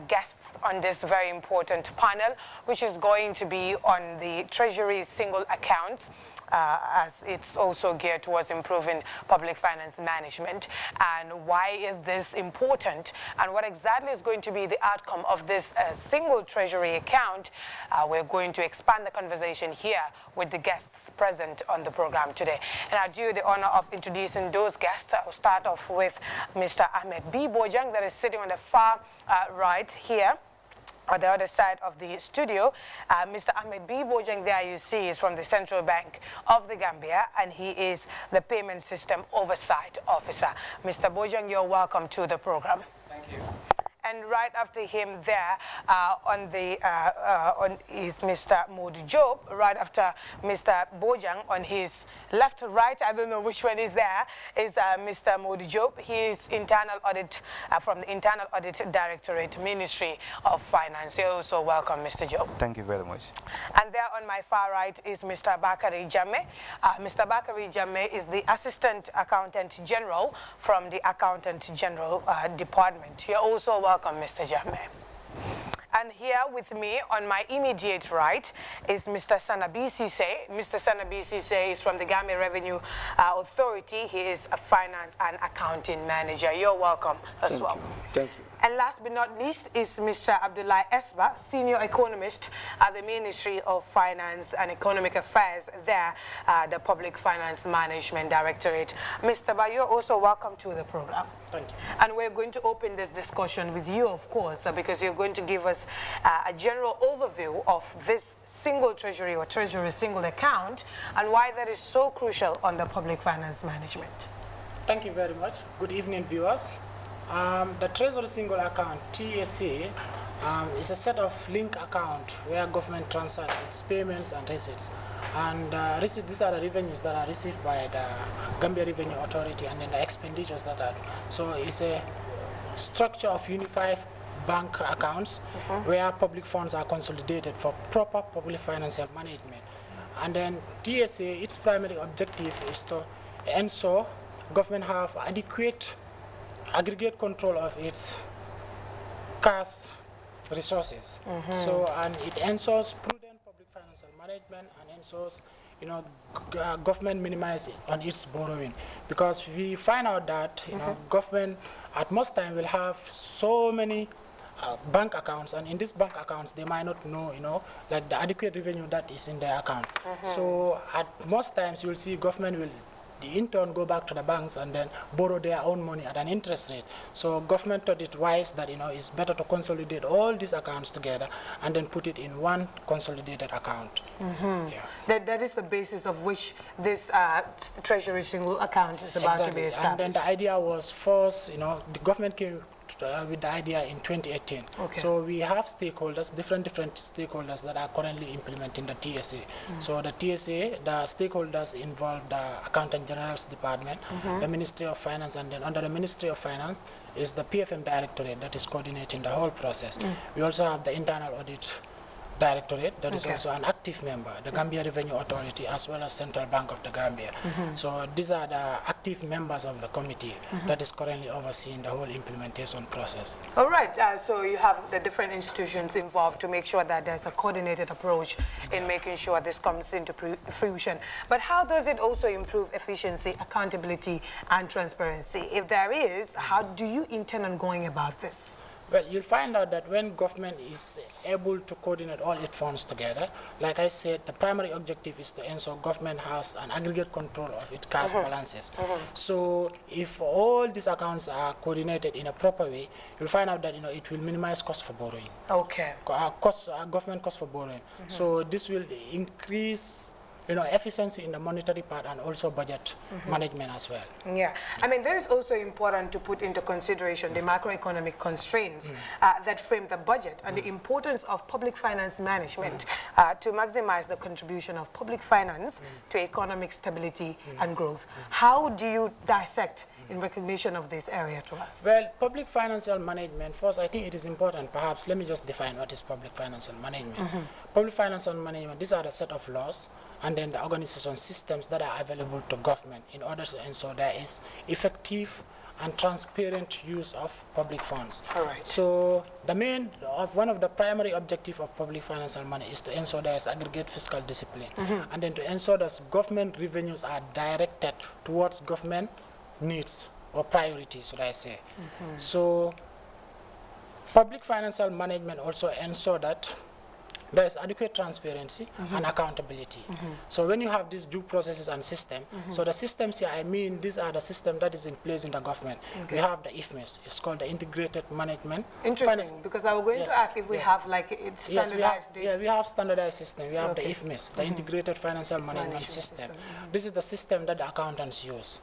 guests on this very important panel, which is going to be on the Treasury single account, as it's also geared towards improving public finance management. And why is this important? And what exactly is going to be the outcome of this single Treasury account? We're going to expand the conversation here with the guests present on the program today. And I do the honor of introducing those guests. I'll start off with Mr. Ahmed B. Bojang, that is sitting on the far right here, on the other side of the studio. Mr. Ahmed B. Bojang, there you see, is from the Central Bank of the Gambia, and he is the Payment System Oversight Officer. Mr. Bojang, you're welcome to the program. Thank you. And right after him there is Mr. Modu Job. Right after Mr. Bojang, on his left, right, I don't know which one is there, is Mr. Modu Job. He is internal audit from the Internal Audit Directorate, Ministry of Finance. You're also welcome, Mr. Job. Thank you very much. And there on my far right is Mr. Bakari Jammeh. Mr. Bakari Jammeh is the Assistant Accountant General from the Accountant General Department. You're also welcome, Mr. Jammeh. And here with me on my immediate right is Mr. Sanabi Sise. Mr. Sanabi Sise is from the Gambia Revenue Authority. He is a finance and accounting manager. You're welcome as well. Thank you. And last but not least is Mr. Abdullah Esba, Senior Economist at the Ministry of Finance and Economic Affairs there, the Public Finance Management Directorate. Mr. Ba, you're also welcome to the program. Thank you. And we're going to open this discussion with you, of course, because you're going to give us a general overview of this single treasury or treasury single account and why that is so crucial on the public finance management. Thank you very much. Good evening, viewers. The Treasury Single Account, TSA, is a set of linked accounts where government transacts its payments and receipts. And these are the revenues that are received by the Gambia Revenue Authority and then the expenditures that are. So it's a structure of unified bank accounts where public funds are consolidated for proper public financial management. And then TSA, its primary objective is to ensure government have adequate aggregate control of its cash resources. So, and it ensures prudent public financial management and ensures, government minimizing on its borrowing. Because we find out that, government at most time will have so many bank accounts, and in these bank accounts they might not know, like the adequate revenue that is in their account. So at most times you will see government will in turn go back to the banks and then borrow their own money at an interest rate. So government thought it wise that it's better to consolidate all these accounts together and then put it in one consolidated account. Yeah. That is the basis of which this treasury single account is about to be established. And then the idea was first, the government came with the idea in 2018. So we have stakeholders, different stakeholders that are currently implementing the TSA. So the TSA, the stakeholders involve the Accountant General's Department, the Ministry of Finance, and then under the Ministry of Finance is the PFM Directorate that is coordinating the whole process. We also have the Internal Audit Directorate that is also an active member, the Gambia Revenue Authority, as well as Central Bank of the Gambia. So these are the active members of the committee that is currently overseeing the whole implementation process. All right, so you have the different institutions involved to make sure that there's a coordinated approach in making sure this comes into fruition. But how does it also improve efficiency, accountability, and transparency? If there is, how do you intend on going about this? Well, you'll find out that when government is able to coordinate all its funds together, like I said, the primary objective is to ensure government has an aggregate control of its cash balances. So if all these accounts are coordinated in a proper way, you'll find out that it will minimize cost for borrowing. Government cost for borrowing. So this will increase efficiency in the monetary part and also budget management as well. Yeah, I mean, there is also important to put into consideration the macroeconomic constraints that frame the budget and the importance of public finance management to maximize the contribution of public finance to economic stability and growth. How do you dissect in recognition of this area to us? Well, public financial management, first, I think it is important, perhaps, let me just define what is public financial management. Public financial management, these are a set of laws and then the organization systems that are available to government in order to ensure there is effective and transparent use of public funds. All right. So one of the primary objectives of public financial money is to ensure there is aggregate fiscal discipline, and then to ensure that government revenues are directed towards government needs or priorities, should I say. So public financial management also ensure that there is adequate transparency and accountability. So when you have these due processes and system, so the systems here, I mean, these are the system that is in place in the government. We have the IFMIS, it's called the Integrated Management. Interesting, because I was going to ask if we have like it standardized data. Yeah, we have standardized system. We have the IFMIS, the Integrated Financial Management System. This is the system that the accountants use.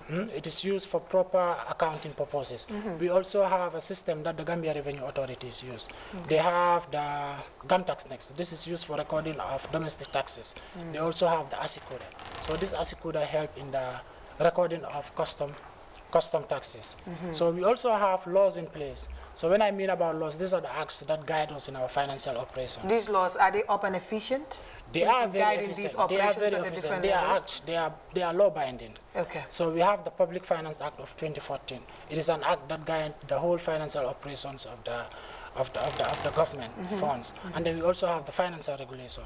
It is used for proper accounting purposes. We also have a system that the Gambia Revenue Authorities use. They have the GAMTax Next. This is used for recording of domestic taxes. They also have the ASICUDA. So this ASICUDA help in the recording of custom taxes. So we also have laws in place. So when I mean about laws, these are the acts that guide us in our financial operations. These laws, are they open and efficient? They are very efficient. They are very efficient. They are law binding. Okay. So we have the Public Finance Act of 2014. It is an act that guides the whole financial operations of the government funds. And then we also have the financial regulation.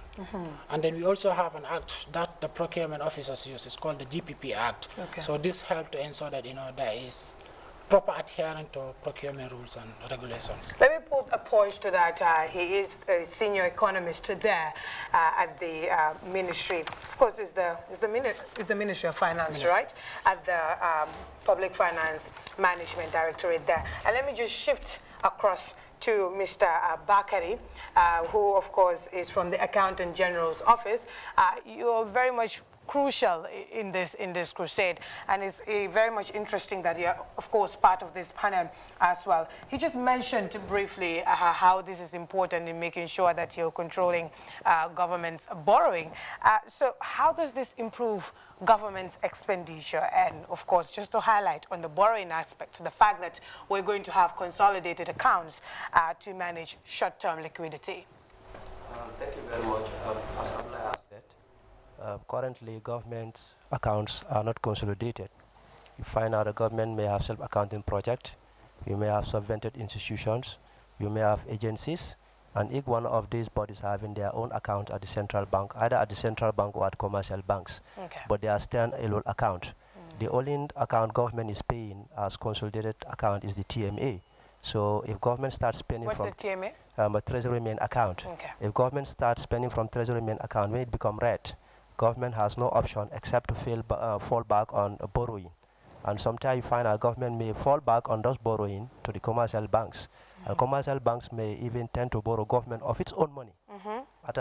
And then we also have an act that the procurement officers use. It's called the GPP Act. Okay. So this helps to ensure that there is proper adherence to procurement rules and regulations. Let me put a point to that. He is a senior economist there at the ministry. Of course, it's the Ministry of Finance, right? At the Public Finance Management Directorate there. And let me just shift across to Mr. Bakari, who, of course, is from the Accountant General's office. You're very much crucial in this crusade, and it's very much interesting that you're, of course, part of this panel as well. He just mentioned briefly how this is important in making sure that you're controlling government's borrowing. So how does this improve government's expenditure? And of course, just to highlight on the borrowing aspect, the fact that we're going to have consolidated accounts to manage short-term liquidity. Thank you very much. As Abdullah said, currently government accounts are not consolidated. You find out the government may have self-accounting project, you may have subvented institutions, you may have agencies, and each one of these bodies having their own account at the central bank, either at the central bank or at commercial banks. Okay. But they are stand-alone account. The only account government is paying as consolidated account is the TMA. So if government starts spending What's the TMA? A treasury main account. Okay. If government starts spending from treasury main account, when it becomes red, government has no option except to fall back on borrowing. And sometimes you find our government may fall back on those borrowing to the commercial banks. And commercial banks may even tend to borrow government of its own money at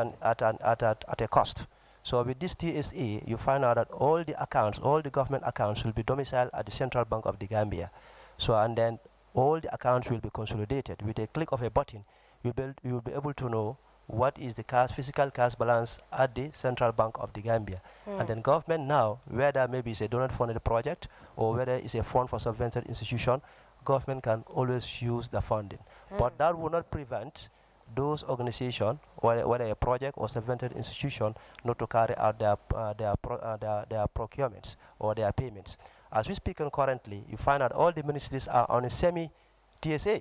a cost. So with this TSA, you find out that all the government accounts will be domiciled at the Central Bank of the Gambia. So, and then all the accounts will be consolidated. With a click of a button, you will be able to know what is the physical cash balance at the Central Bank of the Gambia. And then government now, whether maybe it's a donor-funded project or whether it's a fund for subvented institution, government can always use the funding. But that will not prevent those organizations, whether a project or subvented institution, not to carry out their procurements or their payments. As we speak currently, you find out all the ministries are on a semi-TSA,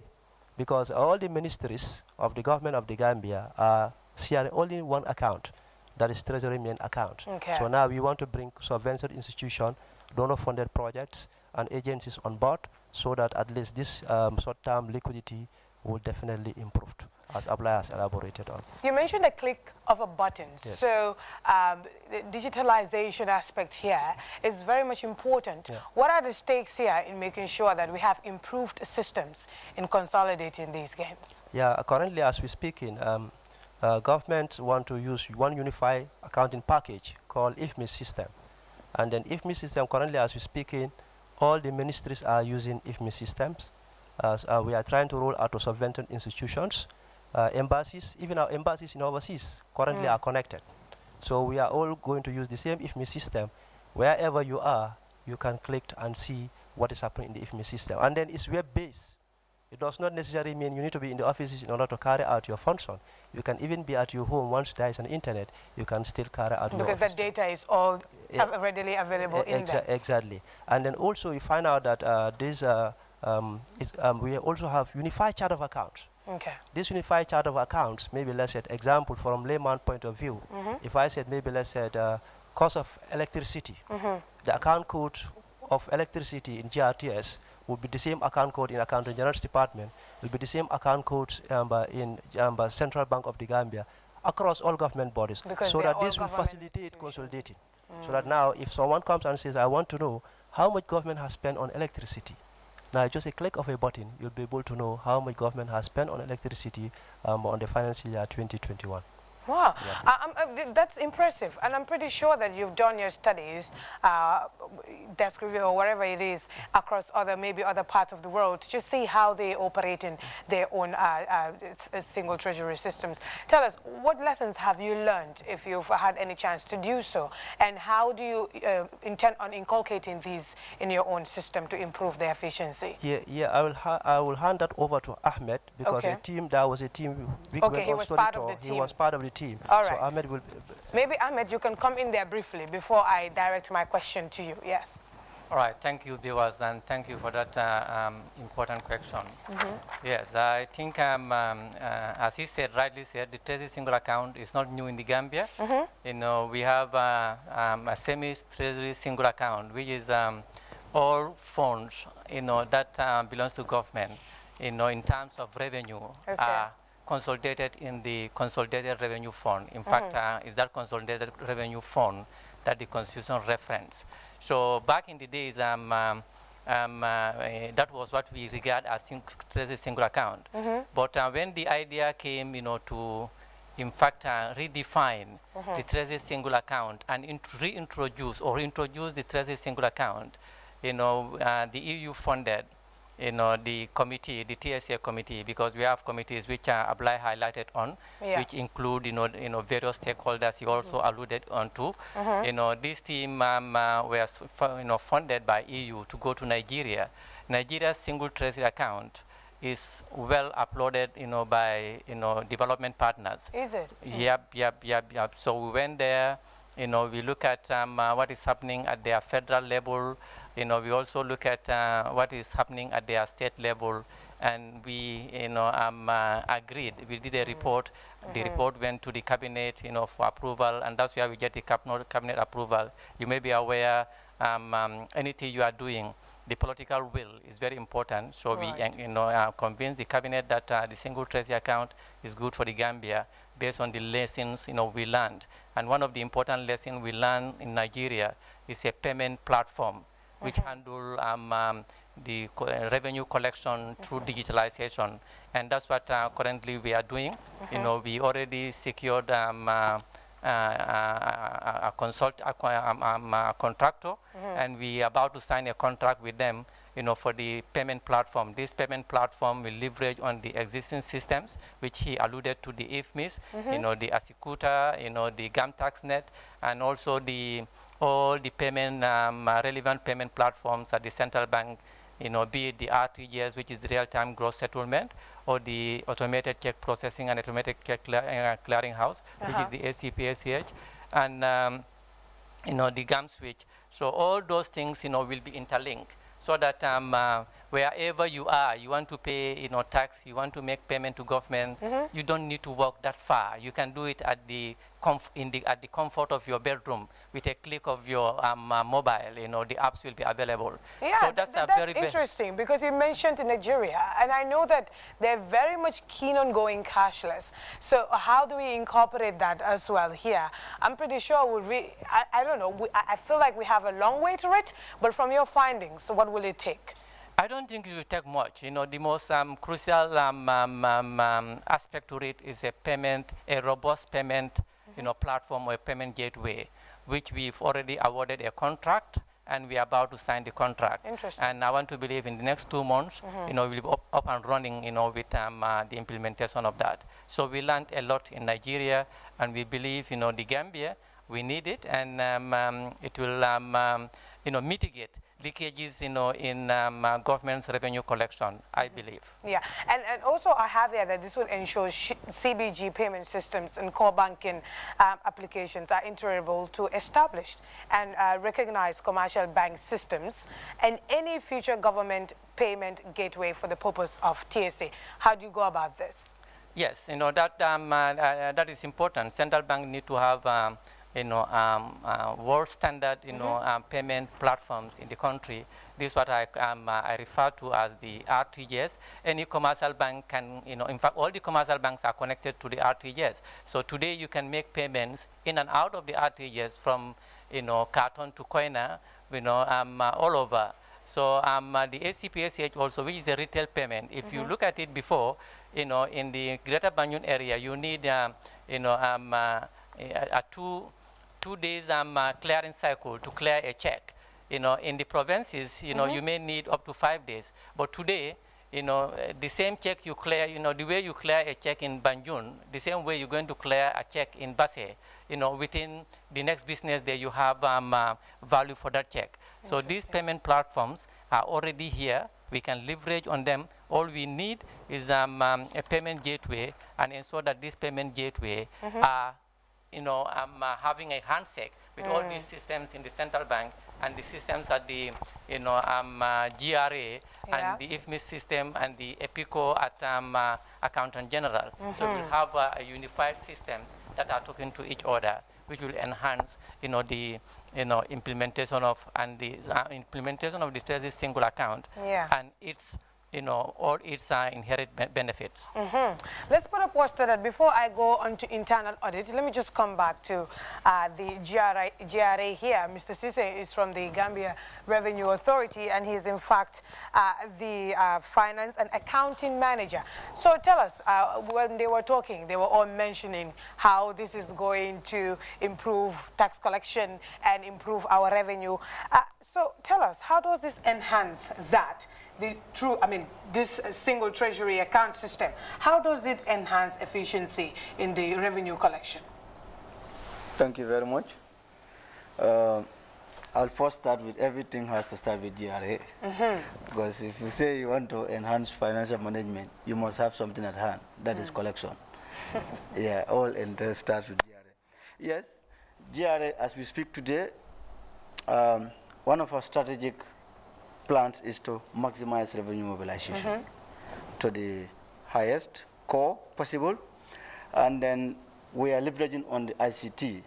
because all the ministries of the government of the Gambia are sharing only one account, that is Treasury main account. Okay. So now we want to bring subvented institutions, donor-funded projects, and agencies on board, so that at least this short-term liquidity will definitely improve, as Abla has elaborated on. You mentioned a click of a button. Yes. So the digitalization aspect here is very much important. Yeah. What are the stakes here in making sure that we have improved systems in consolidating these gains? Yeah, currently as we speak, government want to use one unified accounting package called IFMIS system. And then IFMIS system, currently as we speak, all the ministries are using IFMIS systems. We are trying to roll out to subvented institutions. Embassies, even our embassies in overseas currently are connected. So we are all going to use the same IFMIS system. Wherever you are, you can click and see what is happening in the IFMIS system. And then it's web-based. It does not necessarily mean you need to be in the offices in order to carry out your function. You can even be at your home. Once there is an internet, you can still carry out your Because the data is all readily available in there. Exactly. And then also you find out that we also have unified chart of accounts. Okay. This unified chart of accounts, maybe let's say, example from layman point of view, if I said maybe let's say the cost of electricity, the account code of electricity in GRTS would be the same account code in Accountant General's Department, will be the same account codes in Central Bank of the Gambia across all government bodies, because so that this will facilitate consolidating. So that now if someone comes and says, I want to know how much government has spent on electricity, now just a click of a button, you'll be able to know how much government has spent on electricity on the financial year 2021. Wow, that's impressive, and I'm pretty sure that you've done your studies, desk review or wherever it is, across maybe other parts of the world to just see how they operate in their own single treasury systems. Tell us, what lessons have you learned, if you've had any chance to do so, and how do you intend on inculcating these in your own system to improve their efficiency? Yeah, I will hand that over to Ahmed, because there was a team. He was part of the team. He was part of the team. All right. So Ahmed will. Maybe Ahmed, you can come in there briefly before I direct my question to you. Yes. All right. Thank you, viewers, and thank you for that important question. Yes, I think as he said, rightly said, the Treasury single account is not new in the Gambia. You know, we have a semi-Treasury single account, which is all funds, you know, that belongs to government, you know, in terms of revenue. Consolidated in the Consolidated Revenue Fund. In fact, is that Consolidated Revenue Fund that the Constitution reference. So back in the days, that was what we regard as Treasury single account. But when the idea came, you know, to in fact redefine the Treasury single account and reintroduce the Treasury single account, you know, the EU funded, you know, the committee, the TSA committee, because we have committees which Ablai highlighted on, which include, you know, various stakeholders he also alluded on to. You know, this team was, you know, funded by EU to go to Nigeria. Nigeria's single treasury account is well uploaded, you know, by, you know, development partners. Is it? Yep. So we went there, you know, we look at what is happening at their federal level. You know, we also look at what is happening at their state level, and we, you know, agreed. We did a report. The report went to the cabinet, you know, for approval, and that's where we get the cabinet approval. You may be aware, anything you are doing, the political will is very important. So we, you know, convinced the cabinet that the single treasury account is good for the Gambia based on the lessons, you know, we learned. And one of the important lessons we learned in Nigeria is a payment platform which handle the revenue collection through digitalization, and that's what currently we are doing. You know, we already secured a contractor, and we are about to sign a contract with them, you know, for the payment platform. This payment platform will leverage on the existing systems, which he alluded to, the IFMIS, you know, the Asikuta, you know, the GAMTaxNet, and also all the payment, relevant payment platforms at the central bank, you know, be it the RTGS, which is the real-time gross settlement, or the automated check processing and automated check clearing house, which is the ACPACH, and, you know, the GAM switch. So all those things, you know, will be interlinked, so that wherever you are, you want to pay, you know, tax, you want to make payment to government, you don't need to walk that far. You can do it at the comfort of your bedroom with a click of your mobile. You know, the apps will be available. Yeah, so that's very interesting, because you mentioned Nigeria, and I know that they're very much keen on going cashless. So how do we incorporate that as well here? I'm pretty sure I don't know, I feel like we have a long way to it, but from your findings, what will it take? I don't think it will take much. You know, the most crucial aspect to it is a robust payment, you know, platform or a payment gateway, which we've already awarded a contract, and we are about to sign the contract. Interesting. And I want to believe in the next 2 months, you know, we'll be up and running, you know, with the implementation of that. So we learned a lot in Nigeria, and we believe, you know, the Gambia, we need it, and it will, you know, mitigate leakages, in government's revenue collection, I believe. Yeah, and also I have here that this will ensure CBG payment systems and core banking applications are interoperable to established and recognized commercial bank systems and any future government payment gateway for the purpose of TSA. How do you go about this? Yes, that is important. Central bank need to have world standard, payment platforms in the country. This is what I refer to as the RTGS. Any commercial bank can, in fact, all the commercial banks are connected to the RTGS. So today you can make payments in and out of the RTGS from, Carton to Koina, all over. So the ACPSH also, which is a retail payment, if you look at it before, in the Greater Banjul area, you need, a two days clearing cycle to clear a check. In the provinces, you may need up to 5 days. But today, the same check you clear, the way you clear a check in Banjul, the same way you're going to clear a check in Basse, within the next business day you have value for that check. So these payment platforms are already here. We can leverage on them. All we need is a payment gateway and ensure that this payment gateway are having a handshake with all these systems in the central bank and the systems at the GRA and the IFMIS system and the EPICO at Accountant General. So we'll have a unified systems that are talking to each other, which will enhance the implementation of the Treasury single account and its all its inherent benefits. Let's put a pause to that. Before I go on to internal audit, let me just come back to the GRA here. Mr. Sise is from the Gambia Revenue Authority, and he is in fact the finance and accounting manager. So tell us, when they were talking, they were all mentioning how this is going to improve tax collection and improve our revenue. So tell us, how does this enhance that? This single treasury account system, how does it enhance efficiency in the revenue collection? Thank you very much. I'll first start with everything has to start with GRA. Because if you say you want to enhance financial management, you must have something at hand. That is collection. Yeah, all interest starts with GRA. Yes, GRA, as we speak today, one of our strategic plans is to maximize revenue mobilization to the highest core possible, and then we are leveraging on the ICT.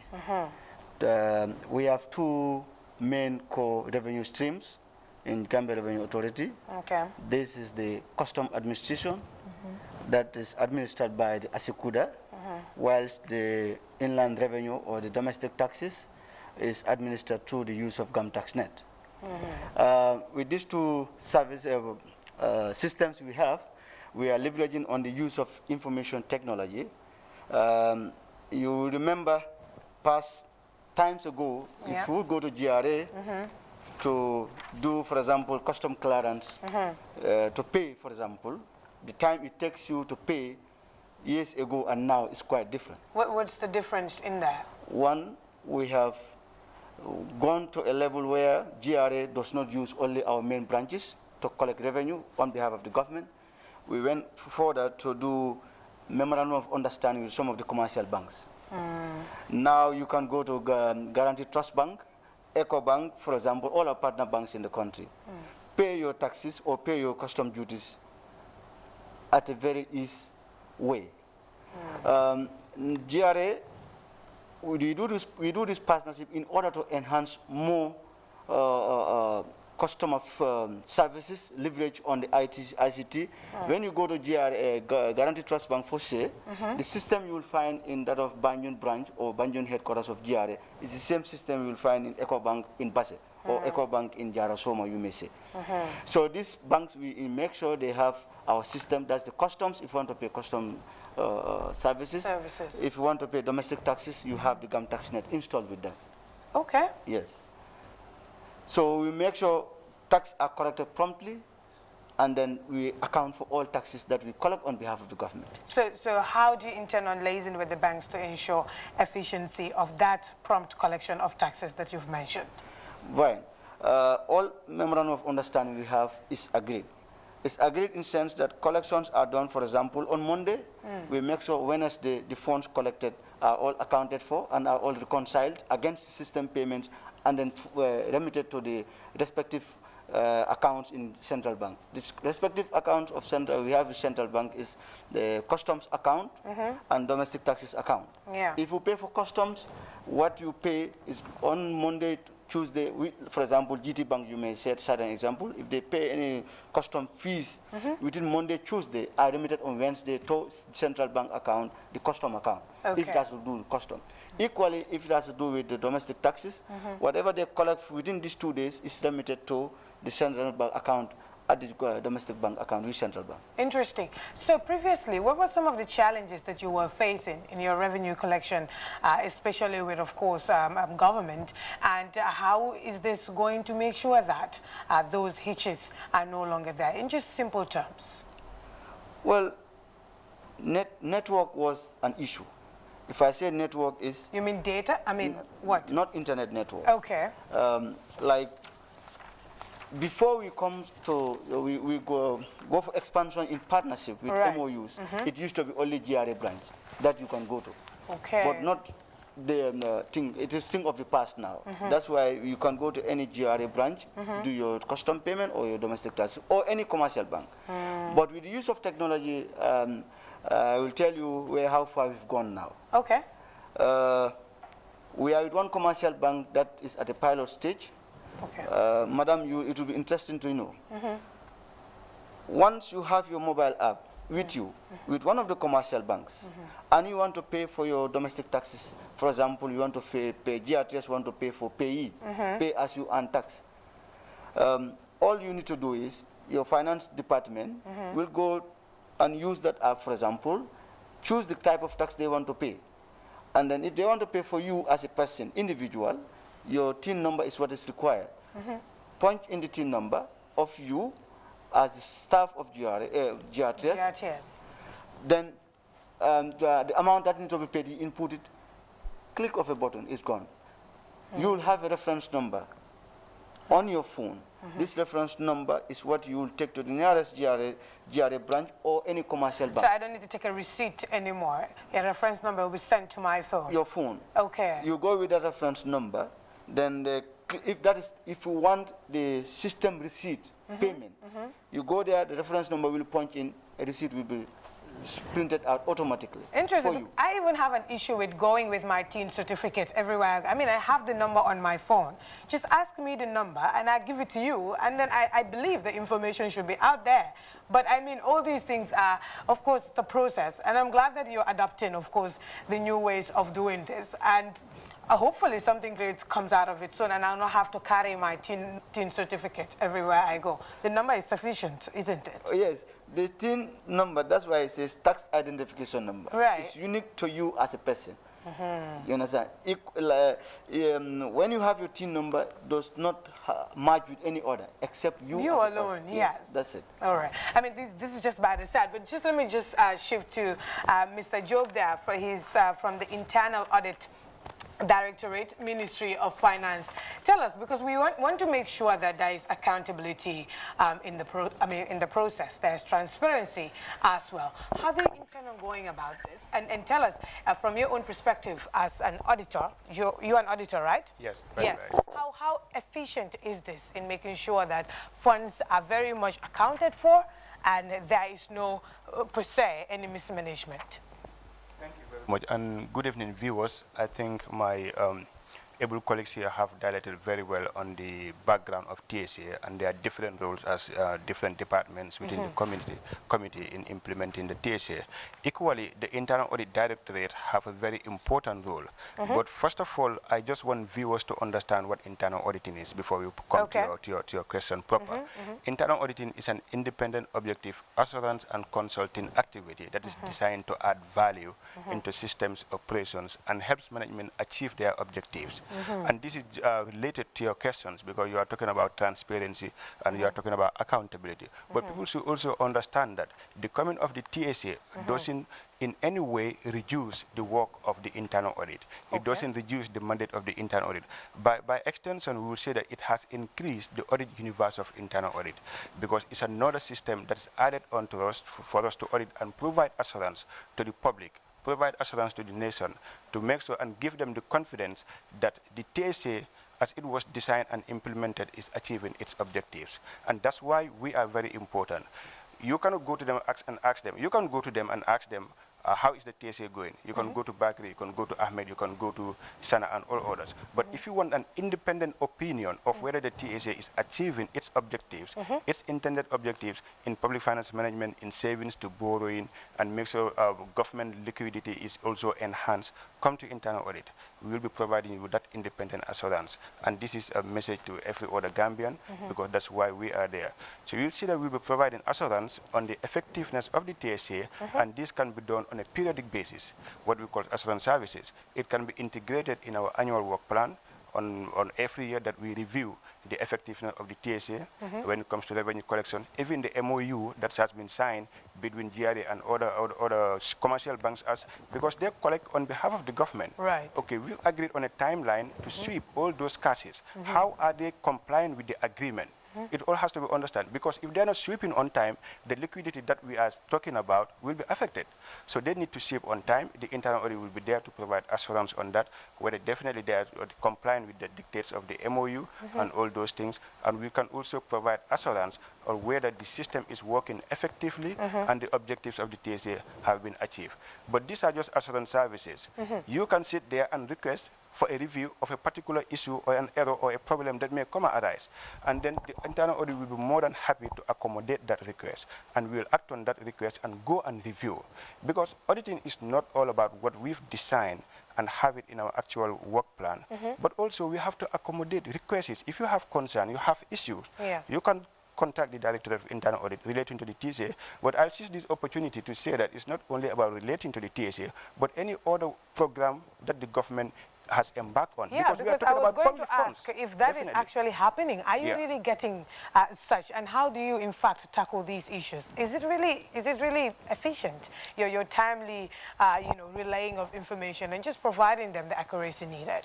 We have two main core revenue streams in Gambia Revenue Authority. This is the custom administration that is administered by the ASICUDA, whilst the inland revenue or the domestic taxes is administered through the use of GAMTaxNet. With these two service systems we are leveraging on the use of information technology. You remember past times ago, if you go to GRA to do, for example, custom clearance, to pay, for example, the time it takes you to pay years ago and now is quite different. What's the difference in that? One, we have gone to a level where GRA does not use only our main branches to collect revenue on behalf of the government. We went further to do memorandum of understanding with some of the commercial banks. Now you can go to Guaranteed Trust Bank, Eco Bank, for example, all our partner banks in the country. Pay your taxes or pay your custom duties at a very easy way. GRA, we do this partnership in order to enhance more customer services, leverage on the ICT. When you go to GRA, Guaranteed Trust Bank for say, the system you will find in that of Banjul branch or Banjul headquarters of GRA is the same system you will find in EcoBank in Basse or EcoBank in Jarasoma, you may say. So these banks, we make sure they have our system. That's the customs. If you want to pay custom services. If you want to pay domestic taxes, you have the GAMTaxNet installed with them. Okay. Yes. So we make sure taxes are collected promptly, and then we account for all taxes that we collect on behalf of the government. So how do you intend on liaising with the banks to ensure efficiency of that prompt collection of taxes that you've mentioned? Right. all memorandum of understanding we have is agreed. It's agreed in the sense that collections are done, for example, on Monday. We make sure Wednesday the funds collected are all accounted for and are all reconciled against system payments and then remitted to the respective accounts in central bank. This respective account of central we have in central bank is the customs account and domestic taxes account. Yeah. If you pay for customs, what you pay is on Monday, Tuesday. For example, GT Bank, you may set an example. If they pay any custom fees within Monday, Tuesday, are remitted on Wednesday to central bank account, the custom account. Okay. If it has to do with custom. Equally, if it has to do with the domestic taxes, whatever they collect within these 2 days is remitted to the central bank account at the domestic bank account with central bank. Interesting. So previously, what were some of the challenges that you were facing in your revenue collection, especially with, of course, government, and how is this going to make sure that those hitches are no longer there, in just simple terms? Well, network was an issue. If I say network is... You mean data? I mean, what? Not internet network. Okay. Like, before we come to, we go for expansion in partnership with MOUs, it used to be only GRA branch that you can go to. Okay. But not the thing, it is thing of the past now. That's why you can go to any GRA branch, do your custom payment or your domestic tax, or any commercial bank. But with the use of technology, I will tell you how far we've gone now. Okay. We are with one commercial bank that is at the pilot stage. Okay. Madam, it will be interesting to know. Once you have your mobile app with you, with one of the commercial banks, and you want to pay for your domestic taxes, for example, you want to pay GRTs, want to pay for payee, pay as you earn tax. All you need to do is, your finance department will go and use that app, for example, choose the type of tax they want to pay. And then if they want to pay for you as a person, individual, your TIN number is what is required. Punch in the TIN number of you as the staff of GRTS. GRTS. Then the amount that needs to be paid, you input it, click of a button, it's gone. You will have a reference number on your phone. This reference number is what you will take to the nearest GRA branch or any commercial bank. So I don't need to take a receipt anymore. A reference number will be sent to my phone. Your phone. Okay. You go with that reference number. Then if you want the system receipt payment, you go there. The reference number will punch in. A receipt will be printed out automatically. Interesting. I even have an issue with going with my TIN certificate everywhere. I mean, I have the number on my phone. Just ask me the number and I give it to you, and then I believe the information should be out there. But I mean, all these things are, of course, the process. And I'm glad that you're adopting, of course, the new ways of doing this. And hopefully something great comes out of it soon, and I'll not have to carry my TIN certificate everywhere I go. The number is sufficient, isn't it? Oh, yes. The TIN number, that's why it says tax identification number. Right. It's unique to you as a person. You understand? When you have your TIN number, does not match with any other except you. You alone, yes. That's it. All right. I mean, this is just by the side, but just let me just shift to Mr. Job there for his from the internal audit Directorate, Ministry of Finance. Tell us, because we want to make sure that there is accountability in the process. There's transparency as well. How are they intend on going about this? And tell us, from your own perspective as an auditor, you're an auditor, right? Yes. Yes. Right. How efficient is this in making sure that funds are very much accounted for and there is no, per se, any mismanagement? Thank you very much, and good evening, viewers. I think my able colleagues here have dilated very well on the background of TSA, and there are different roles as different departments within the committee in implementing the TSA. Equally, the Internal Audit Directorate have a very important role. But first of all, I just want viewers to understand what internal auditing is before we come to your question proper. Internal auditing is an independent, objective assurance and consulting activity that is designed to add value into systems operations and helps management achieve their objectives. And this is related to your questions, because you are talking about transparency and you are talking about accountability. But people should also understand that the coming of the TSA doesn't in any way reduce the work of the internal audit. It doesn't reduce the mandate of the internal audit. By extension, we will say that it has increased the audit universe of internal audit, because it's another system that's added onto us for us to audit and provide assurance to the public, provide assurance to the nation, to make sure and give them the confidence that the TSA, as it was designed and implemented, is achieving its objectives. And that's why we are very important. You cannot go to them and ask them. You can go to them and ask them, how is the TSA going? You can go to Bakri, you can go to Ahmed, you can go to Sana and all others. But if you want an independent opinion of whether the TSA is achieving its objectives, its intended objectives in public finance management, in savings to borrowing, and make sure government liquidity is also enhanced, come to internal audit. We will be providing you with that independent assurance. And this is a message to every other Gambian, because that's why we are there. So you'll see that we'll be providing assurance on the effectiveness of the TSA, and this can be done on a periodic basis, what we call assurance services. It can be integrated in our annual work plan on every year that we review the effectiveness of the TSA when it comes to revenue collection. Even the MOU that has been signed between GRA and other commercial banks, because they collect on behalf of the government. Right. Okay, we agreed on a timeline to sweep all those cases. How are they complying with the agreement? It all has to be understood, because if they're not sweeping on time, the liquidity that we are talking about will be affected. So they need to sweep on time. The internal audit will be there to provide assurance on that, whether definitely they are complying with the dictates of the MOU and all those things. And we can also provide assurance on whether the system is working effectively and the objectives of the TSA have been achieved. But these are just assurance services. You can sit there and request for a review of a particular issue or an error or a problem that may come arise. And then the internal audit will be more than happy to accommodate that request, and we will act on that request and go and review. Because auditing is not all about what we've designed and have it in our actual work plan, but also we have to accommodate requests. If you have concern, you have issues, you can contact the Directorate of Internal Audit relating to the TSA, but I'll seize this opportunity to say that it's not only about relating to the TSA, but any other program that the government has embarked on. Yeah, because I was going to ask if that is actually happening. Are you really getting such, and how do you in fact tackle these issues? Is it really efficient? Your timely, relaying of information and just providing them the accuracy needed?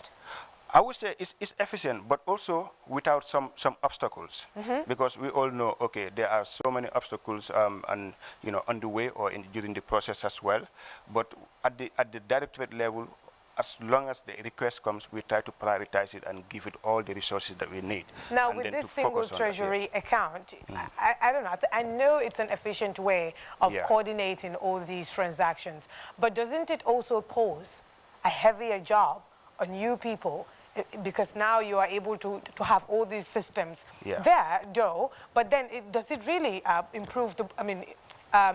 I would say it's efficient, but also without some obstacles, because we all know, okay, there are so many obstacles on the way or during the process as well. But at the directorate level, as long as the request comes, we try to prioritize it and give it all the resources that we need. Now, with this single treasury account, I don't know, I know it's an efficient way of coordinating all these transactions, but doesn't it also pose a heavier job on you people? Because now you are able to have all these systems there, though, but then does it really improve the,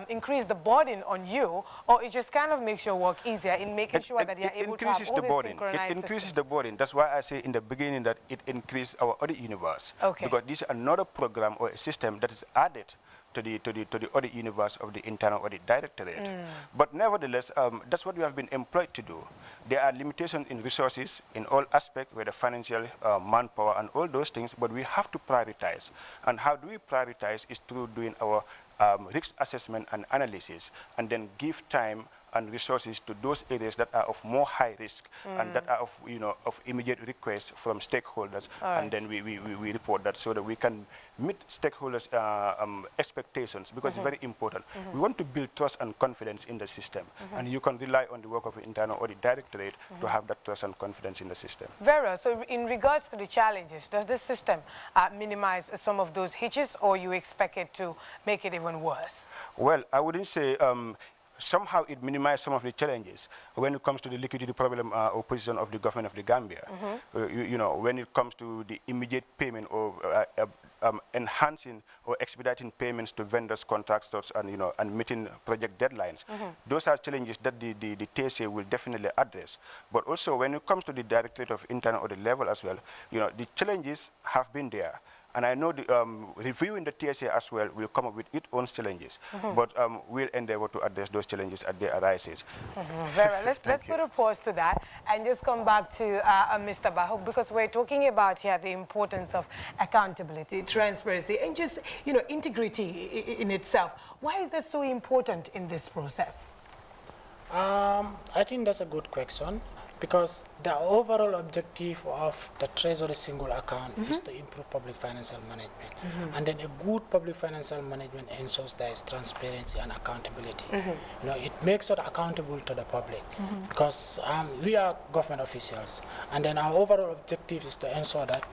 increase the burden on you, or it just kind of makes your work easier in making sure that you're able to have all these synchronized It increases the burden. That's why I say in the beginning that it increases our audit universe. Okay. Because this is another program or a system that is added to the audit universe of the internal audit directorate. But nevertheless, that's what we have been employed to do. There are limitations in resources in all aspects, whether financial, manpower, and all those things, but we have to prioritize. And how do we prioritize is through doing our risk assessment and analysis, and then give time and resources to those areas that are of more high risk and that are of immediate request from stakeholders, and then we report that so that we can meet stakeholders' expectations, because it's very important. We want to build trust and confidence in the system, and you can rely on the work of the Internal Audit Directorate to have that trust and confidence in the system. Vera, so in regards to the challenges, does this system minimize some of those hitches, or you expect it to make it even worse? Well, I wouldn't say somehow it minimizes some of the challenges when it comes to the liquidity problem or position of the government of the Gambia. When it comes to the immediate payment or enhancing or expediting payments to vendors, contractors, and meeting project deadlines. Those are challenges that the TSA will definitely address. But also when it comes to the Directorate of Internal Audit level as well, the challenges have been there. And I know the reviewing the TSA as well will come up with its own challenges, but we'll endeavor to address those challenges as they arise. Very well. Let's put a pause to that and just come back to Mr. Bahuk, because we're talking about here the importance of accountability, transparency, and just, you know, integrity in itself. Why is that so important in this process? I think that's a good question, because the overall objective of the Treasury single account is to improve public financial management. And then a good public financial management ensures there is transparency and accountability. You know, it makes us accountable to the public, because we are government officials, and then our overall objective is to ensure that,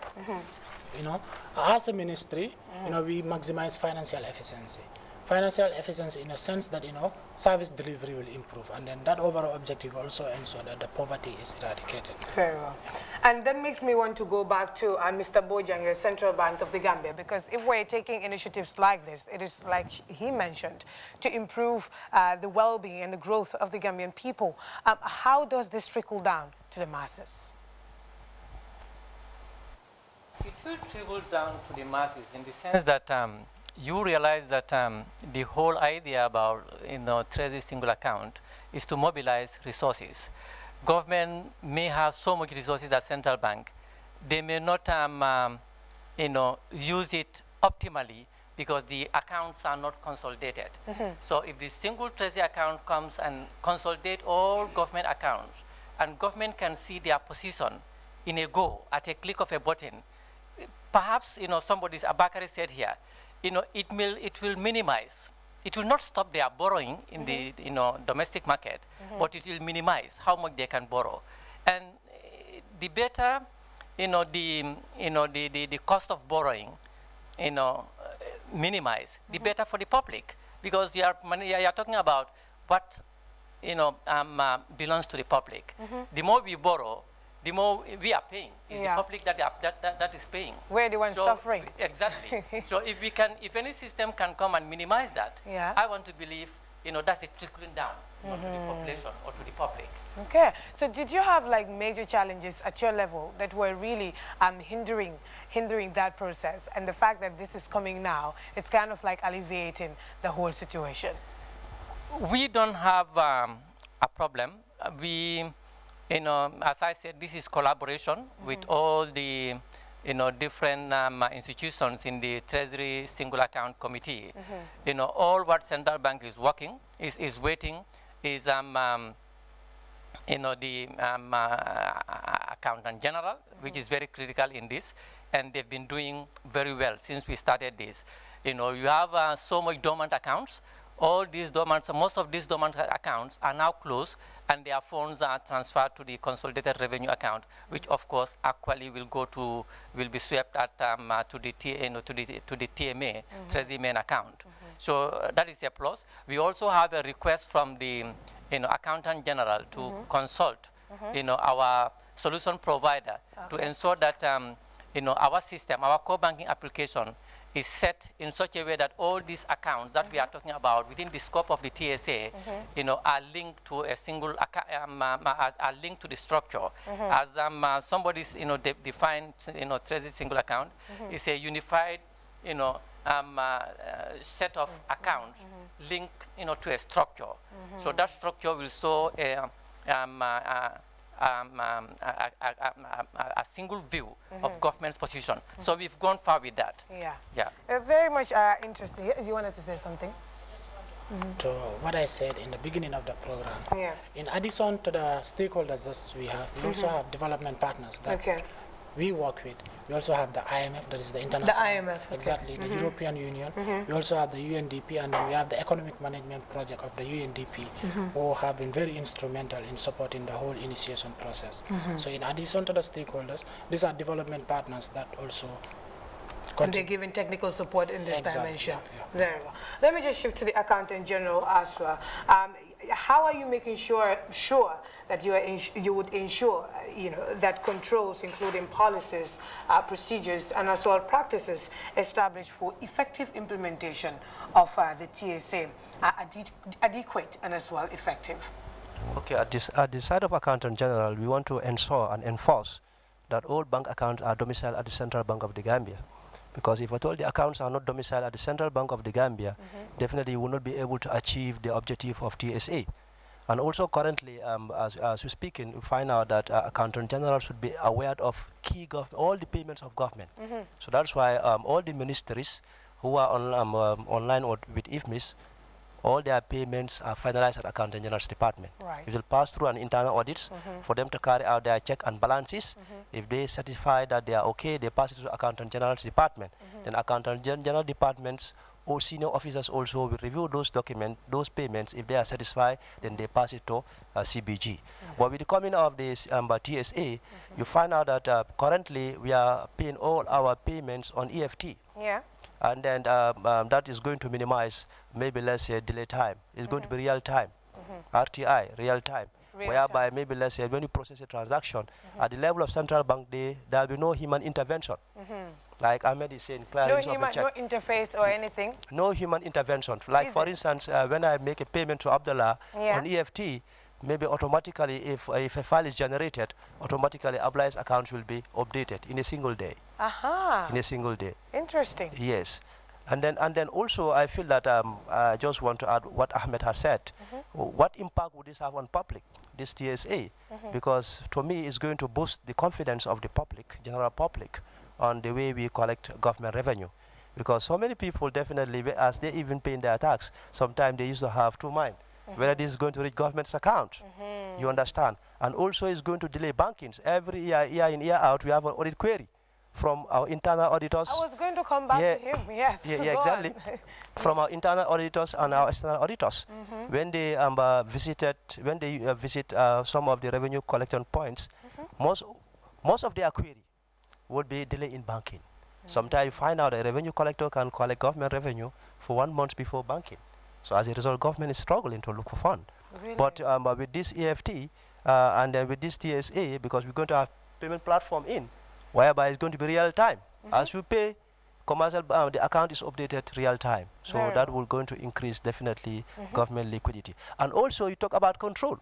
you know, as a ministry, you know, we maximize financial efficiency. Financial efficiency in a sense that, you know, service delivery will improve, and then that overall objective also ensure that the poverty is eradicated. Very well. And that makes me want to go back to Mr. Bojang, the Central Bank of the Gambia, because if we're taking initiatives like this, it is like he mentioned, to improve the well-being and the growth of the Gambian people. How does this trickle down to the masses? It will trickle down to the masses in the sense that you realize that the whole idea about, you know, Treasury single account is to mobilize resources. Government may have so much resources at central bank, they may not you know, use it optimally because the accounts are not consolidated. So if the single Treasury account comes and consolidate all government accounts, and government can see their position in a go at a click of a button, perhaps, you know, Abakari said here, you know, it will minimize. It will not stop their borrowing in the, you know, domestic market, but it will minimize how much they can borrow. And the better, you know, the cost of borrowing, you know, minimize, the better for the public, because you are talking about what, you know, belongs to the public. The more we borrow, the more we are paying. It's the public that is paying. We're the ones suffering. Exactly. So if any system can come and minimize that, I want to believe, you know, that's the trickling down, you know, to the population or to the public. Okay. So did you have like major challenges at your level that were really hindering that process? And the fact that this is coming now, it's kind of like alleviating the whole situation. We don't have a problem. You know, as I said, this is collaboration with all the, you know, different institutions in the Treasury Single Account Committee. You know, all what central bank is working is waiting is you know, the Accountant General, which is very critical in this, and they've been doing very well since we started this. You know, you have so much dormant accounts. All these dormant, most of these dormant accounts are now closed, and their funds are transferred to the consolidated revenue account, which of course actually will be swept at to the TMA, Treasury main account. So that is a plus. We also have a request from the, you know, Accountant General to consult, you know, our solution provider to ensure that you know, our system, our core banking application is set in such a way that all these accounts that we are talking about within the scope of the TSA, you know, are linked to a single account, are linked to the structure. As somebody's, you know, defined, you know, Treasury single account is a unified, you know, set of accounts linked, you know, to a structure. So that structure will show a single view of government's position. So we've gone far with that. Yeah. Very much interesting. You wanted to say something? To what I said in the beginning of the program. In addition to the stakeholders that we have, we also have development partners that we work with. We also have the IMF, that is the international. The IMF. Exactly, the European Union. We also have the UNDP, and then we have the economic management project of the UNDP, who have been very instrumental in supporting the whole initiation process. So in addition to the stakeholders, these are development partners that also and they're giving technical support in this dimension. Very well. Let me just shift to the Accountant General as well. How are you making sure that you would ensure, you know, that controls, including policies, procedures, and as well practices established for effective implementation of the TSA are adequate and as well effective? Okay, at the side of Accountant General, we want to ensure and enforce that all bank accounts are domiciled at the Central Bank of the Gambia. Because if at all the accounts are not domiciled at the Central Bank of the Gambia, definitely you will not be able to achieve the objective of TSA. And also currently, as we're speaking, we find out that Accountant General should be aware of all the payments of government. So that's why all the ministries who are online or with IFMIS, all their payments are finalized at Accountant General's department. Right. It will pass through an internal audit for them to carry out their check and balances. If they certify that they are okay, they pass it to Accountant General's department. Then Accountant General departments or senior officers also will review those documents, those payments. If they are satisfied, then they pass it to CBG. But with the coming of this TSA, you find out that currently we are paying all our payments on EFT. Yeah. And then that is going to minimize, maybe let's say, delay time. It's going to be real time, RTI, real time. Whereby maybe let's say when you process a transaction, at the level of central bank, there will be no human intervention. Like Ahmed is saying, no interface or anything? No human intervention. Like for instance, when I make a payment to Abdullah on EFT, maybe automatically, if a file is generated, automatically Abdullah's account will be updated in a single day. In a single day. Interesting. Yes. And then also I feel that I just want to add what Ahmed has said. What impact would this have on public, this TSA? Because to me it's going to boost the confidence of the public, general public, on the way we collect government revenue. Because so many people definitely, as they even pay their tax, sometimes they used to have two minds. Whether this is going to reach government's account, you understand? And also it's going to delay bankings. Every year in, year out, we have an audit query from our internal auditors. I was going to come back to him, yes. Yeah, exactly. From our internal auditors and our external auditors. When they visit some of the revenue collection points, most of their query would be delay in banking. Sometimes you find out a revenue collector can collect government revenue for 1 month before banking. So as a result, government is struggling to look for fund. Really? But with this EFT and then with this TSA, because we're going to have payment platform in, whereby it's going to be real time. As you pay, commercial the account is updated real time. So that will going to increase definitely government liquidity. And also you talk about control,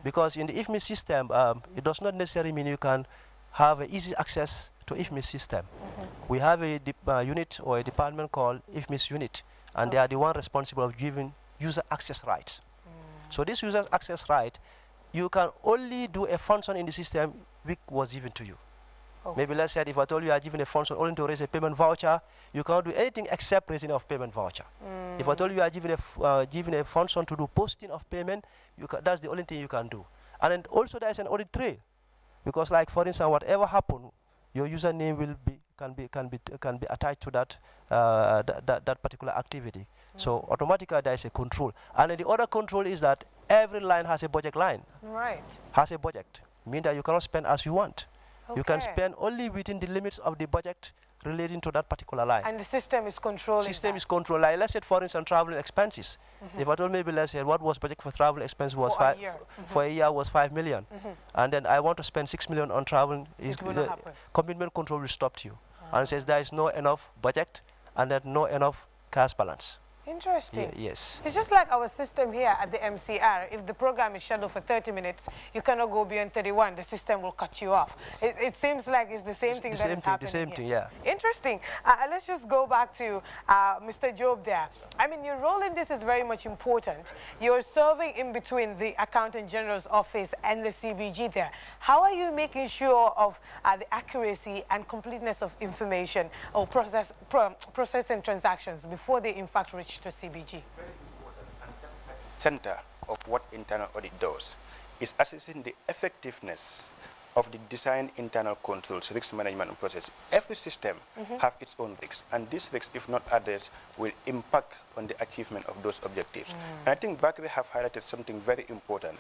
because in the IFMIS system, it does not necessarily mean you can have easy access to IFMIS system. We have a unit or a department called IFMIS unit, and they are the one responsible of giving user access rights. So this user access right, you can only do a function in the system which was given to you. Maybe let's say if I told you are given a function only to raise a payment voucher, you cannot do anything except raising of payment voucher. If I told you are given a function to do posting of payment, that's the only thing you can do. And then also there is an audit trail, because like for instance, whatever happened, your username will be can be attached to that that particular activity. So automatically there is a control. And then the other control is that every line has a budget line. Right. Has a budget, meaning that you cannot spend as you want. You can spend only within the limits of the budget relating to that particular line. And the system is controlling System is controlled. Like let's say, for instance, traveling expenses. If I told maybe let's say what was budget for travel expense was for a year was 5 million, and then I want to spend 6 million on travel, commitment control will stop you and says there is no enough budget and then no enough cash balance. Interesting. Yes. It's just like our system here at the MCR. If the program is scheduled for 30 minutes, you cannot go beyond 31. The system will cut you off. It seems like it's the same thing that is happening. The same thing, yeah. Interesting. Let's just go back to Mr. Job there. I mean, your role in this is very much important. You're serving in between the Accountant General's office and the CBG there. How are you making sure of the accuracy and completeness of information or processing transactions before they in fact reach to CBG? Center of what internal audit does is assessing the effectiveness of the design internal controls, risk management process. Every system have its own risks, and these risks, if not addressed, will impact on the achievement of those objectives. And I think Bakri have highlighted something very important.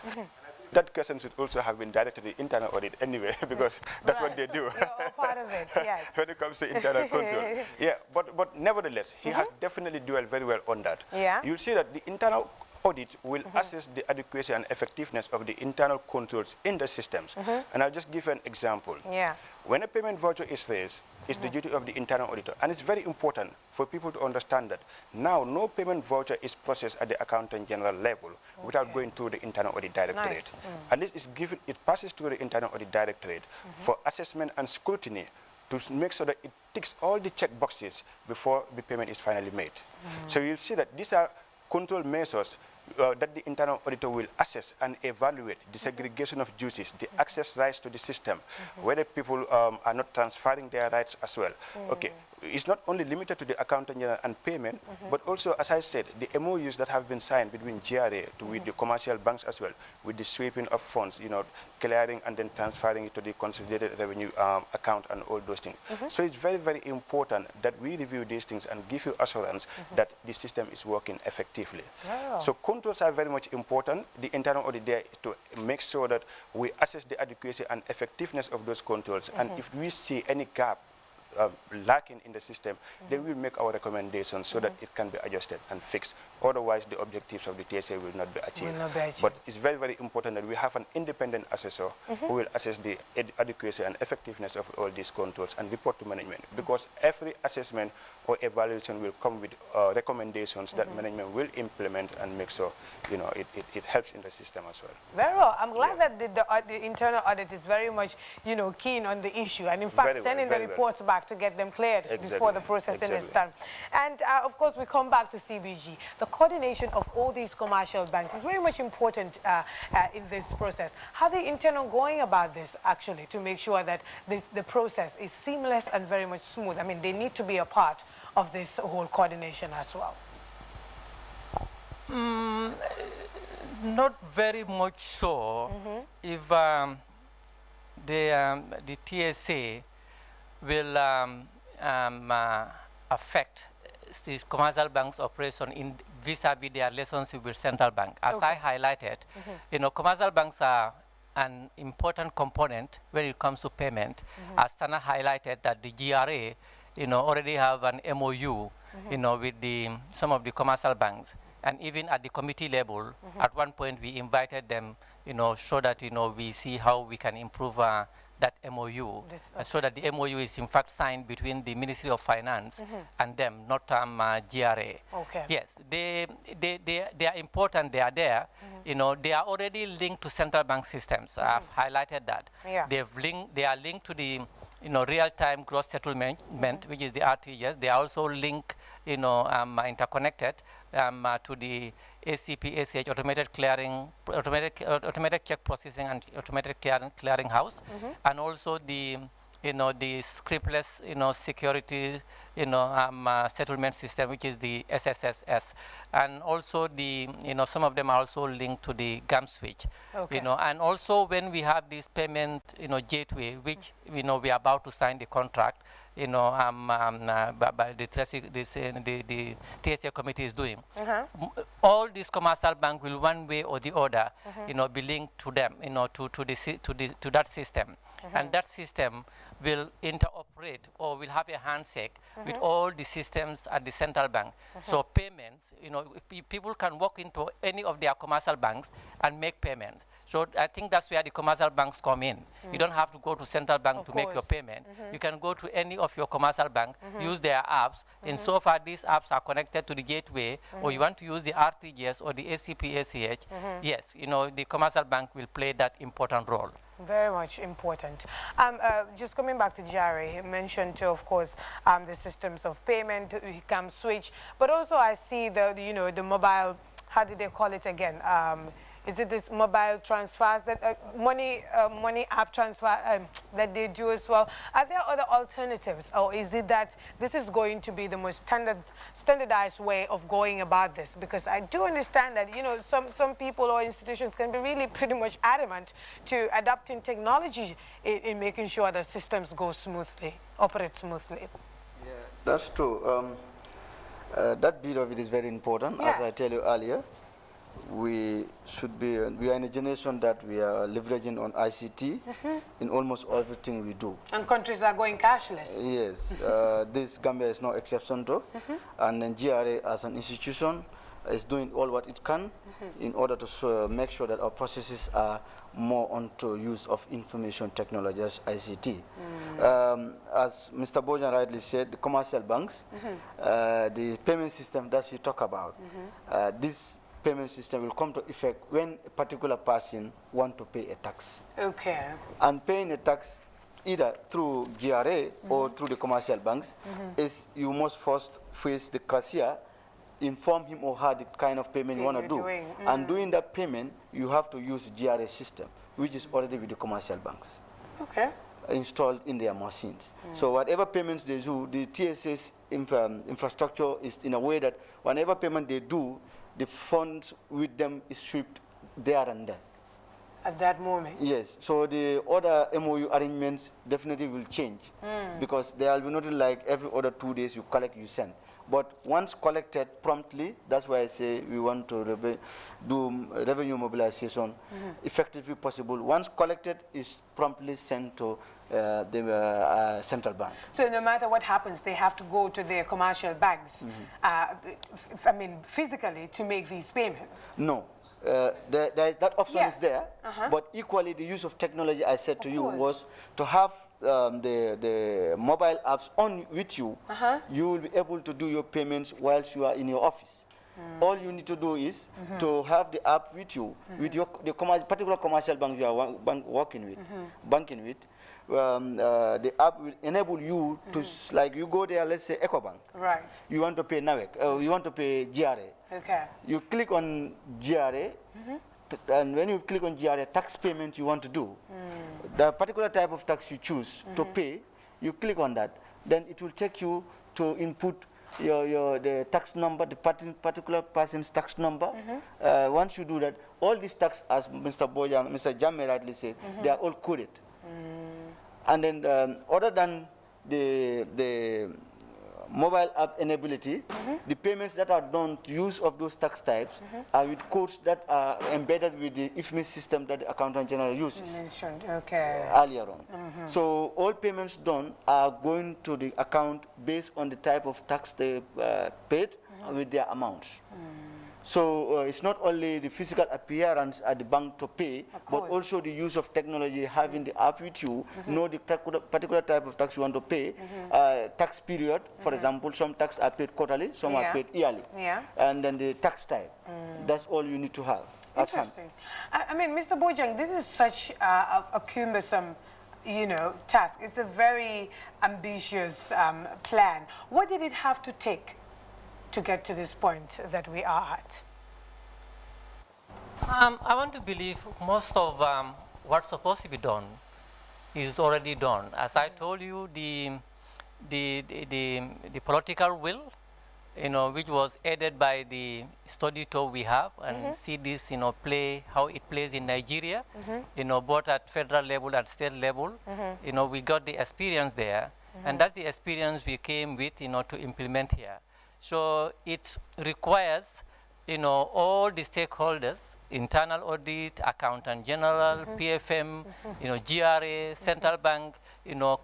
That question should also have been directed to the internal audit anyway, because that's what they do. You're all part of it, yes. When it comes to internal control. Yeah, but nevertheless, he has definitely dwelled very well on that. Yeah. You'll see that the internal audit will assess the adequacy and effectiveness of the internal controls in the systems. And I'll just give you an example. Yeah. When a payment voucher is raised, it's the duty of the internal auditor. And it's very important for people to understand that now no payment voucher is processed at the Accountant General level without going through the internal audit directorate. At least it passes through the internal audit directorate for assessment and scrutiny to make sure that it ticks all the check boxes before the payment is finally made. So you'll see that these are control measures that the internal auditor will assess and evaluate the segregation of duties, the access rights to the system, whether people are not transferring their rights as well. Okay, it's not only limited to the accountant general and payment, but also, as I said, the MOUs that have been signed between GRA with the commercial banks as well, with the sweeping of funds, clearing and then transferring it to the consolidated revenue account and all those things. So it's very, very important that we review these things and give you assurance that the system is working effectively. Wow. So controls are very much important. The internal audit there is to make sure that we assess the adequacy and effectiveness of those controls. And if we see any gap lacking in the system, then we'll make our recommendations so that it can be adjusted and fixed. Otherwise, the objectives of the TSA will not be achieved. But it's very, very important that we have an independent assessor who will assess the adequacy and effectiveness of all these controls and report to management. Because every assessment or evaluation will come with recommendations that management will implement and make sure it helps in the system as well. Very well. I'm glad that the internal audit is very much keen on the issue, and in fact sending the reports back to get them cleared before the processing is done. And of course, we come back to CBG. The coordination of all these commercial banks is very much important in this process. How are the internal going about this actually to make sure that the process is seamless and very much smooth? I mean, they need to be a part of this whole coordination as well. Not very much so. If the TSA will affect these commercial banks' operation in vis-a-vis their relationship with central bank. As I highlighted, commercial banks are an important component when it comes to payment. As Sana highlighted that the GRA, already have an MOU, with some of the commercial banks. And even at the committee level, at one point we invited them, so that, we see how we can improve that MOU, so that the MOU is in fact signed between the Ministry of Finance and them, not GRA. Okay. Yes, they are important, they are there. They are already linked to central bank systems. I've highlighted that. Yeah. They are linked to the real-time gross settlement, which is the RTGS. They are also linked, interconnected to the ACP, ACH, automated clearing, automated check processing and automated clearing house, and also the the scriptless security settlement system, which is the SSSS, and also the some of them are also linked to the GAM switch. Okay. And also when we have this payment gateway, which we are about to sign the contract, by the TSA committee is doing. All these commercial banks will one way or the other, be linked to them, to that system, and that system will interoperate or will have a handshake with all the systems at the central bank. So payments, people can walk into any of their commercial banks and make payments. So I think that's where the commercial banks come in. You don't have to go to central bank to make your payment. You can go to any of your commercial bank, use their apps. And so far these apps are connected to the gateway, or you want to use the RTGS or the ACP, ACH, yes, the commercial bank will play that important role. Very much important. Just coming back to Jerry, he mentioned too, of course, the systems of payment, GAM switch, but also I see the, the mobile, how did they call it again? Is it this mobile transfers, that money app transfer that they do as well? Are there other alternatives, or is it that this is going to be the most standardized way of going about this? Because I do understand that some people or institutions can be really pretty much adamant to adapting technology in making sure that systems go smoothly, operate smoothly. Yeah, that's true. That bit of it is very important, as I tell you earlier. We are in a generation that we are leveraging on ICT in almost everything we do. And countries are going cashless. Yes, this Gambia is no exception to, and then GRA as an institution is doing all what it can in order to make sure that our processes are more onto use of information technology as ICT. As Mr. Bojan rightly said, the commercial banks, the payment system that you talk about, this payment system will come to effect when a particular person wants to pay a tax. Okay. And paying a tax either through GRA or through the commercial banks, is you must first face the cashier, inform him or her the kind of payment you want to do. And doing that payment, you have to use GRA system, which is already with the commercial banks. Okay. Installed in their machines. So whatever payments they do, the TSA's infrastructure is in a way that whenever payment they do, the funds with them is swept there and then. At that moment? Yes. So the other MOU arrangements definitely will change because there will be not like every other 2 days you collect, you send. But once collected promptly, that's why I say we want to do revenue mobilization effectively possible. Once collected, is promptly sent to the central bank. So no matter what happens, they have to go to their commercial banks, I mean, physically, to make these payments? No. That option is there, but equally the use of technology, I said to you, was to have the mobile apps on with you. You will be able to do your payments whilst you are in your office. All you need to do is to have the app with you, with your particular commercial bank you are working with, banking with. The app will enable you to, like you go there, let's say EcoBank. Right. You want to pay NAVEC, you want to pay GRA. Okay. You click on GRA, and when you click on GRA, tax payment you want to do, the particular type of tax you choose to pay, you click on that, then it will take you to input the tax number, the particular person's tax number. Once you do that, all these tax, as Mr. Bojang, Mr. Jamme rightly said, they are all coded. And then other than the mobile app enability, the payments that are done to use of those tax types are with codes that are embedded with the IFMIS system that the Accountant General uses earlier on. So all payments done are going to the account based on the type of tax they paid with their amounts. So it's not only the physical appearance at the bank to pay, but also the use of technology, having the app with you, know the particular type of tax you want to pay, tax period, for example, some tax are paid quarterly, some are paid yearly, and then the tax type. That's all you need to have. Interesting. I mean, Mr. Bojang, this is such a cumbersome, task. It's a very ambitious plan. What did it have to take to get to this point that we are at? I want to believe most of what's supposed to be done is already done. As I told you, the political will, which was aided by the study tour we have, and see this, play how it plays in Nigeria, both at federal level, at state level. We got the experience there, and that's the experience we came with, to implement here. So it requires, all the stakeholders, internal audit, accountant general, PFM, GRA, central bank,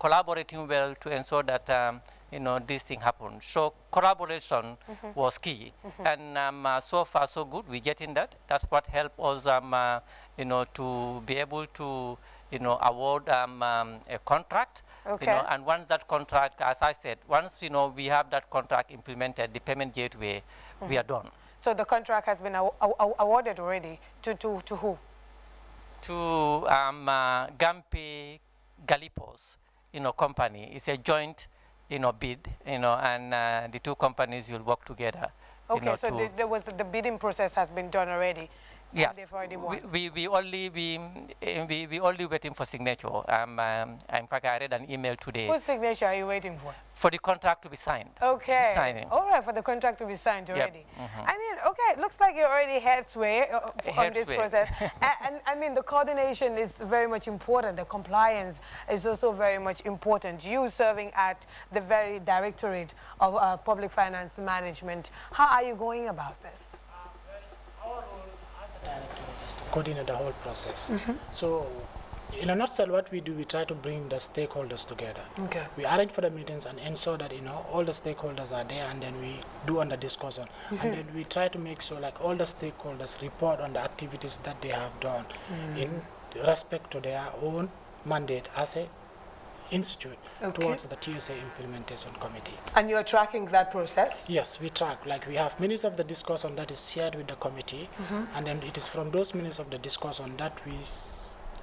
collaborating well to ensure that, this thing happens. So collaboration was key, and so far so good. We're getting that. That's what helped us, to be able to, award a contract. And once that contract, as I said, once we have that contract implemented, the payment gateway, we are done. So the contract has been awarded already to who? To Gampe Galipos, company. It's a joint, bid, and the two companies will work together. Okay, so the bidding process has been done already. Yes, we only waiting for signature. In fact, I read an email today. Whose signature are you waiting for? For the contract to be signed. Okay. Signing. All right, for the contract to be signed already. Yep. I mean, okay, looks like you're already headsway on this process. And I mean, the coordination is very much important. The compliance is also very much important. You serving at the very directorate of public finance management, how are you going about this? Our role as a directorate is to coordinate the whole process. So, in a nutshell, what we do, we try to bring the stakeholders together. Okay. We arrange for the meetings and ensure that all the stakeholders are there, and then we do on the discussion, and then we try to make sure like all the stakeholders report on the activities that they have done in respect to their own mandate as a institute towards the TSA implementation committee. And you're tracking that process? Yes, we track. Like we have minutes of the discussion that is shared with the committee, and then it is from those minutes of the discussion that we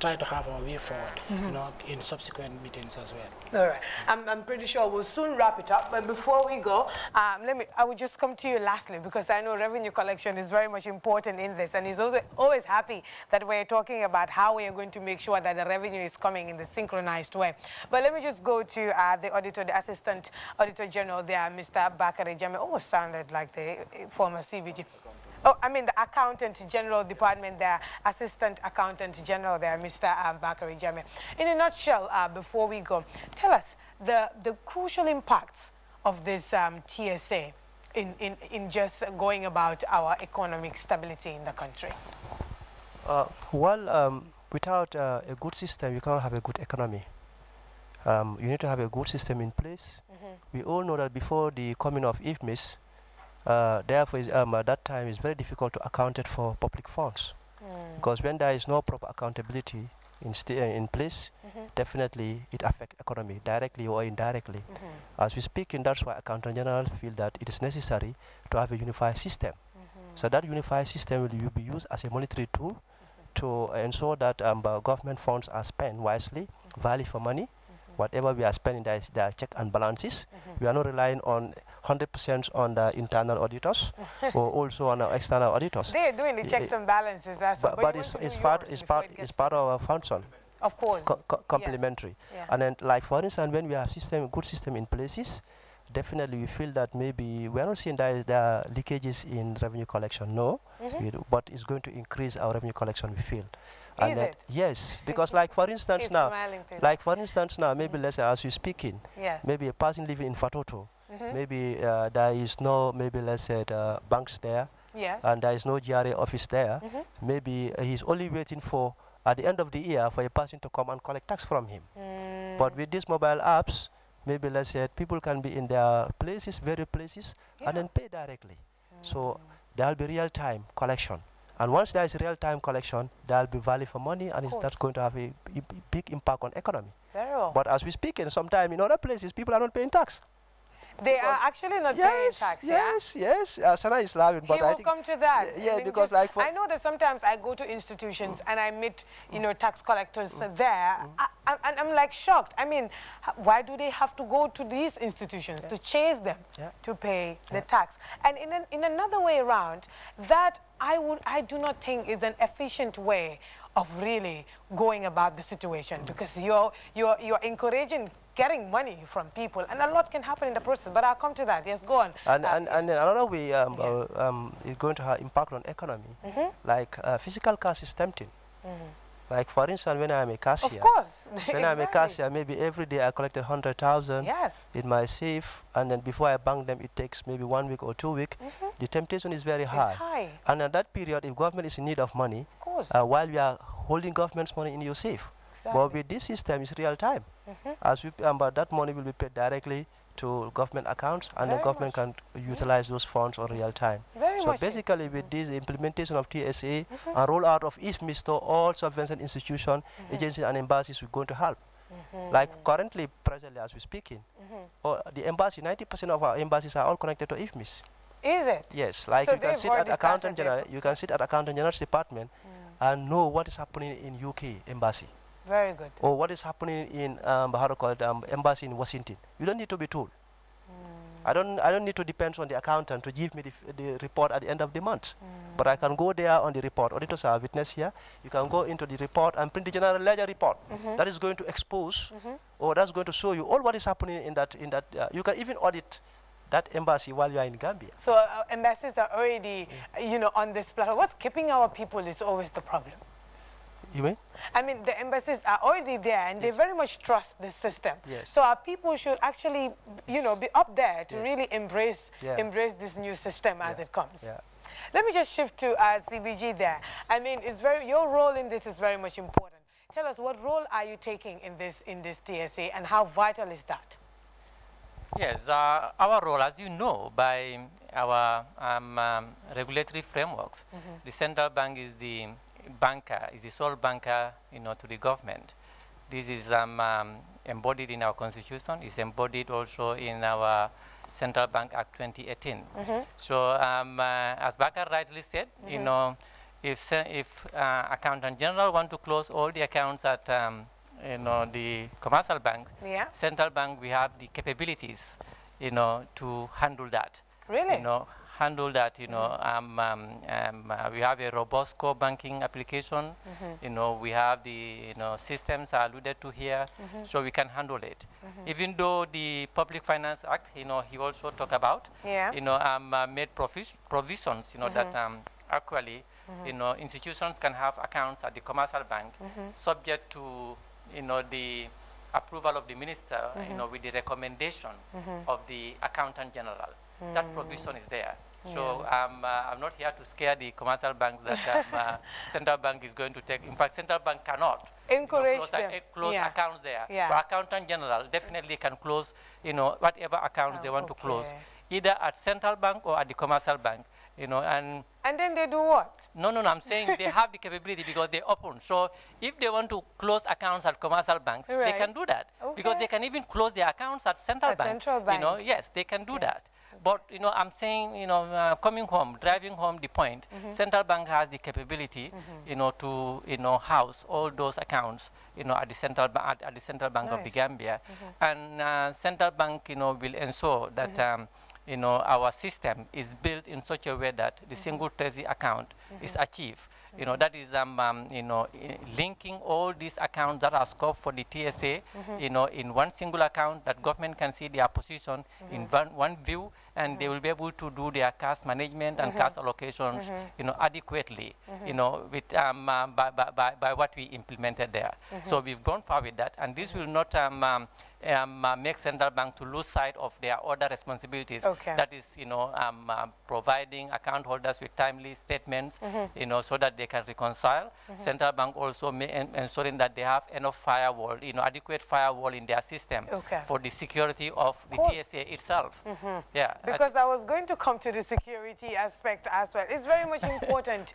try to have our way forward, you know, in subsequent meetings as well. All right. I'm pretty sure we'll soon wrap it up. But before we go, I will just come to you lastly, because I know revenue collection is very much important in this. And he's also always happy that we're talking about how we are going to make sure that the revenue is coming in the synchronized way. But let me just go to the auditor, the Assistant Auditor General there, Mr. Bakari Jame. Almost sounded like the former CBG. Oh, I mean the Accountant General Department there, Assistant Accountant General there, Mr. Bakari Jame. In a nutshell, before we go, tell us the crucial impacts of this TSA in just going about our economic stability in the country. Without a good system, you cannot have a good economy. You need to have a good system in place. We all know that before the coming of IFMIS, therefore, at that time, it's very difficult to account it for public funds. Because when there is no proper accountability in place, definitely it affects economy, directly or indirectly. As we speak, and that's why Accountant General feel that it is necessary to have a unified system. So that unified system will be used as a monetary tool to ensure that government funds are spent wisely, value for money. Whatever we are spending, there are check and balances. We are not relying on 100% on the internal auditors or also on our external auditors. They are doing the checks and balances, but it's part of our function. Of course. Complementary. Yes. Yeah. And then, like for instance, when we have good system in places, definitely we feel that maybe we are not seeing that there are leakages in revenue collection. No, but it's going to increase our revenue collection, we feel. Is it? Yes, because like for instance now, maybe let's say as you're speaking, maybe a person living in Fatoto, maybe there is no, maybe let's say the banks there, and there is no GRA office there. Maybe he's only waiting for at the end of the year for a person to come and collect tax from him. But with these mobile apps, maybe let's say people can be in their places, various places, and then pay directly. So there will be real-time collection. And once there is real-time collection, there will be value for money, and that's going to have a big impact on economy. Very well. But as we speak, sometimes in other places, people are not paying tax. They are actually not paying tax, Yes. Sana is laughing, but I think come to that. Yeah, because like I know that sometimes I go to institutions and I meet, tax collectors there, and I'm like shocked. I mean, why do they have to go to these institutions to chase them to pay the tax? And in another way around, that I do not think is an efficient way of really going about the situation, because you're encouraging getting money from people, and a lot can happen in the process. But I'll come to that. Yes, go on. And another way is going to have impact on economy. Like physical cash is tempting. Like for instance, when I'm a cashier, of course, when I'm a cashier, maybe every day I collected 100,000 in my safe, and then before I bank them, it takes maybe 1 week or 2 weeks. The temptation is very high. And at that period, if government is in need of money, while we are holding government's money in your safe, but with this system, it's real time. As we, but that money will be paid directly to government accounts, and the government can utilize those funds on real time. So basically, with this implementation of TSA and rollout of IFMIS to all subvention institutions, agencies, and embassies, we're going to help. Like currently, presently, as we're speaking, the embassy, 90% of our embassies are all connected to IFMIS. Is it? Yes. Like so you can sit at Accountant General, you can sit at Accountant General's department and know what is happening in UK embassy. Very good. Or what is happening in embassy in Washington. You don't need to be told. I don't need to depend on the accountant to give me the report at the end of the month. But I can go there on the report. Auditors are witness here. You can go into the report and print the general ledger report. That is going to expose, or that's going to show you all what is happening in that. You can even audit that embassy while you are in Gambia. So embassies are already, on this platform. What's keeping our people is always the problem. You mean? I mean, the embassies are already there, and they very much trust the system. So our people should actually, be up there to really embrace this new system as it comes. Let me just shift to CBG there. I mean, your role in this is very much important. Tell us, what role are you taking in this TSA, and how vital is that? Yes, our role, as you know, by our regulatory frameworks, the central bank is the banker, is the sole banker, to the government. This is embodied in our constitution. It's embodied also in our Central Bank Act 2018. So, as Bakar rightly said, if accountant general want to close all the accounts at the commercial bank, Yeah. central bank, we have the capabilities, to handle that. Really? Handle that. We have a robust core banking application. We have the systems I alluded to here, so we can handle it. Even though the Public Finance Act, he also talk about, Yeah. made provisions, that actually, institutions can have accounts at the commercial bank, subject to, the approval of the minister, with the recommendation of the accountant general. That provision is there. So I'm not here to scare the commercial banks that central bank is going to take. In fact, central bank cannot Encourage close them. accounts there. Yeah. But accountant general definitely can close, whatever accounts they want to close, either at central bank or at the commercial bank. And then they do what? No, I'm saying they have the capability because they open. So if they want to close accounts at commercial banks, they can do that. Because they can even close their accounts at central bank. Yes, they can do that. But I'm saying, coming home, driving home the point, central bank has the capability, to house all those accounts, at the central bank of the Gambia, and central bank, will ensure that. Our system is built in such a way that the single Treasury account is achieved. That is, linking all these accounts that are scoped for the TSA, in one single account that government can see their position in one view, and they will be able to do their cash management and cash allocations, adequately, with by what we implemented there. So we've gone far with that, and this will not make central bank to lose sight of their other responsibilities. That is, providing account holders with timely statements, so that they can reconcile. Central bank also ensuring that they have enough firewall, adequate firewall in their system for the security of the TSA itself. Yeah. Because I was going to come to the security aspect as well. It's very much important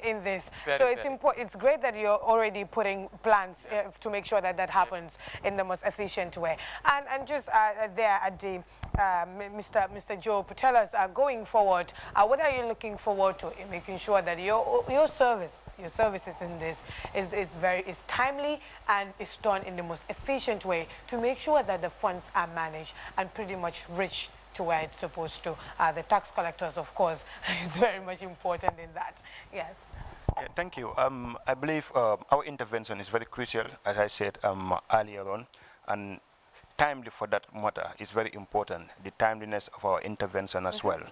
in this. So it's important. It's great that you're already putting plans to make sure that that happens in the most efficient way. And just there at the Mr. Job, tell us going forward, what are you looking forward to in making sure that your services in this is timely and is done in the most efficient way to make sure that the funds are managed and pretty much reach to where it's supposed to. The tax collectors, of course, is very much important in that. Yes. Yeah, thank you. I believe our intervention is very crucial, as I said earlier on, and timely for that matter is very important, the timeliness of our intervention as well.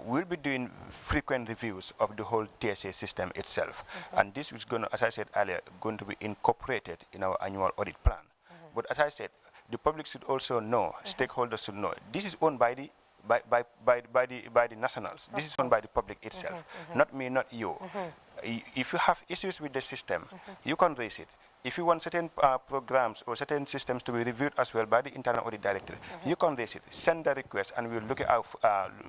We'll be doing frequent reviews of the whole TSA system itself, and this is going to, as I said earlier, going to be incorporated in our annual audit plan. But as I said, the public should also know, stakeholders should know, this is owned by the nationals. This is owned by the public itself, not me, not you. If you have issues with the system, you can raise it. If you want certain programs or certain systems to be reviewed as well by the Internal Audit Directorate, you can raise it, send the request, and we'll look it out,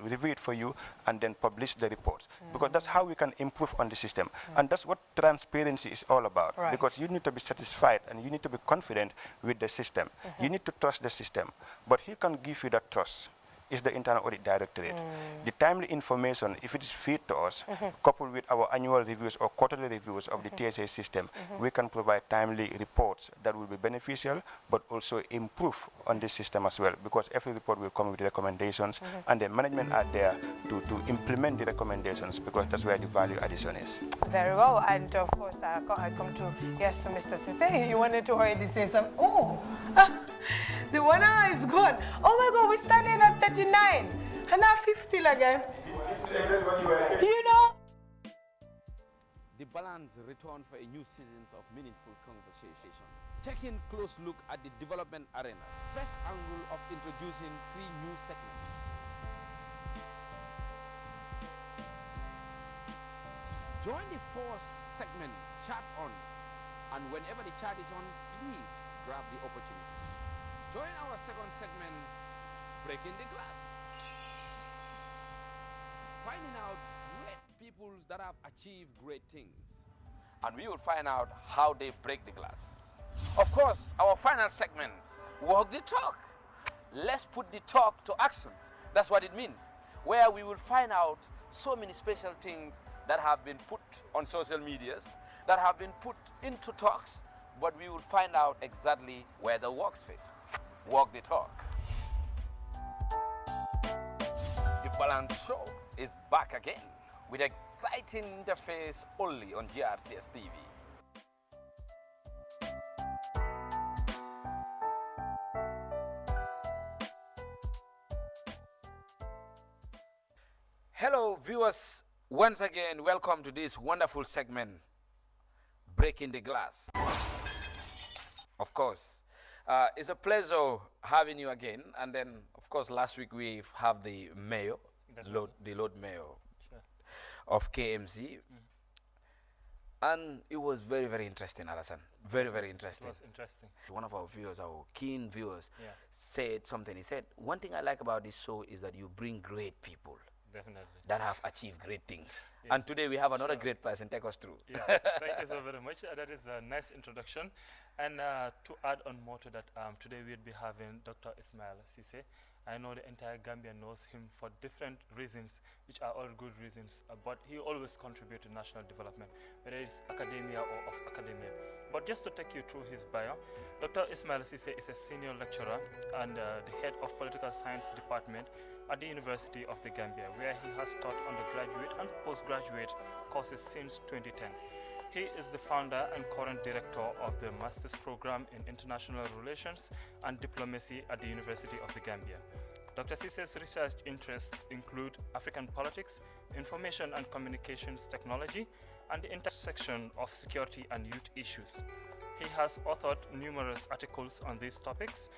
review it for you, and then publish the reports. Because that's how we can improve on the system. And that's what transparency is all about. Because you need to be satisfied and you need to be confident with the system. You need to trust the system. But who can give you that trust? Is the Internal Audit Directorate. The timely information, if it is fed to us, coupled with our annual reviews or quarterly reviews of the TSA system, we can provide timely reports that will be beneficial, but also improve on this system as well, because every report will come with recommendations, and the management are there to implement the recommendations, because that's where the value addition is. Very well, and of course, I come to, yes, Mr. Sise, you wanted to already say something. Oh, the 1 hour is gone. Oh my God, we started at 39, and now 50 again. This is exactly what you were saying. You know? The balance return for a new season of meaningful conversation. Taking a close look at the development arena. First angle of introducing 3 new segments. Join the 4th segment, Chat On, and whenever the chat is on, please grab the opportunity. Join our 2nd segment, Breaking the Glass. Finding out great people that have achieved great things. And we will find out how they break the glass. Of course, our final segment, Walk the Talk. Let's put the talk to actions. That's what it means. Where we will find out so many special things that have been put on social medias, that have been put into talks, but we will find out exactly where the works face. Walk the talk. The Balance Show is back again with exciting interface only on GRTS TV. Hello viewers, once again welcome to this wonderful segment, Breaking the Glass. Of course, it's a pleasure having you again, and then of course last week we have the mayor, the Lord Mayor of KMC, and it was very, very interesting, Alassane. Very, very interesting. It was interesting. One of our viewers, our keen viewers, said something. He said, one thing I like about this show is that you bring great people. Definitely. That have achieved great things. And today we have another great person. Take us through. Yeah, thank you so very much. That is a nice introduction. And to add on more to that, today we'll be having Dr. Ismail Cisse. I know the entire Gambia knows him for different reasons, which are all good reasons, but he always contributes to national development, whether it's academia or off academia. But just to take you through his bio, Dr. Ismail Cisse is a senior lecturer and the head of political science department at the University of the Gambia, where he has taught undergraduate and postgraduate courses since 2010. He is the founder and current director of the Master's Program in International Relations and Diplomacy at the University of the Gambia. Dr. Cisse's research interests include African politics, information and communications technology, and the intersection of security and youth issues. He has authored numerous articles on these topics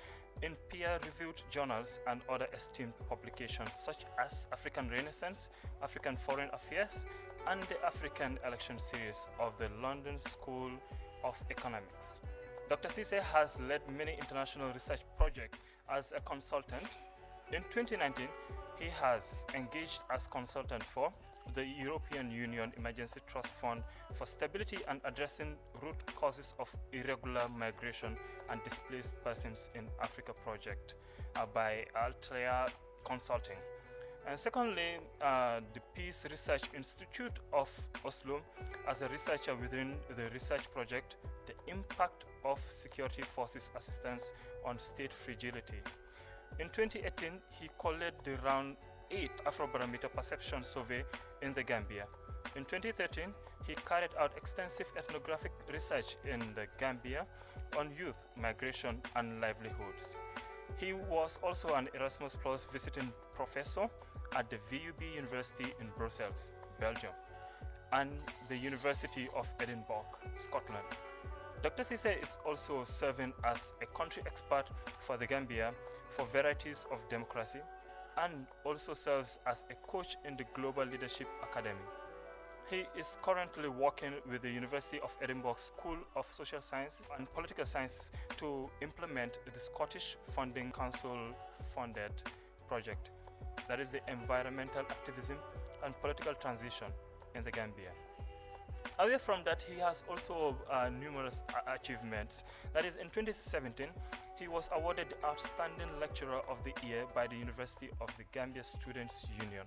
in peer-reviewed journals and other esteemed publications such as African Renaissance, African Foreign Affairs, and the African Election Series of the London School of Economics. Dr. Cisse has led many international research projects as a consultant. In 2019, he has engaged as consultant for the European Union Emergency Trust Fund for Stability and Addressing Root Causes of Irregular Migration and Displaced Persons in Africa project by Altea Consulting. And secondly, the Peace Research Institute of Oslo as a researcher within the research project, the impact of security forces assistance on state fragility. In 2018, he co-led the Round 8 Afrobarometer Perception Survey in the Gambia. In 2013, he carried out extensive ethnographic research in the Gambia on youth, migration, and livelihoods. He was also an Erasmus Plus visiting professor at the VUB University in Brussels, Belgium, and the University of Edinburgh, Scotland. Dr. Cisse is also serving as a country expert for the Gambia for varieties of democracy, and also serves as a coach in the Global Leadership Academy. He is currently working with the University of Edinburgh School of Social Science and Political Science to implement the Scottish Funding Council funded project, that is the environmental activism and political transition in the Gambia. Away from that, he has also numerous achievements. That is, in 2017, he was awarded the Outstanding Lecturer of the Year by the University of the Gambia Students' Union.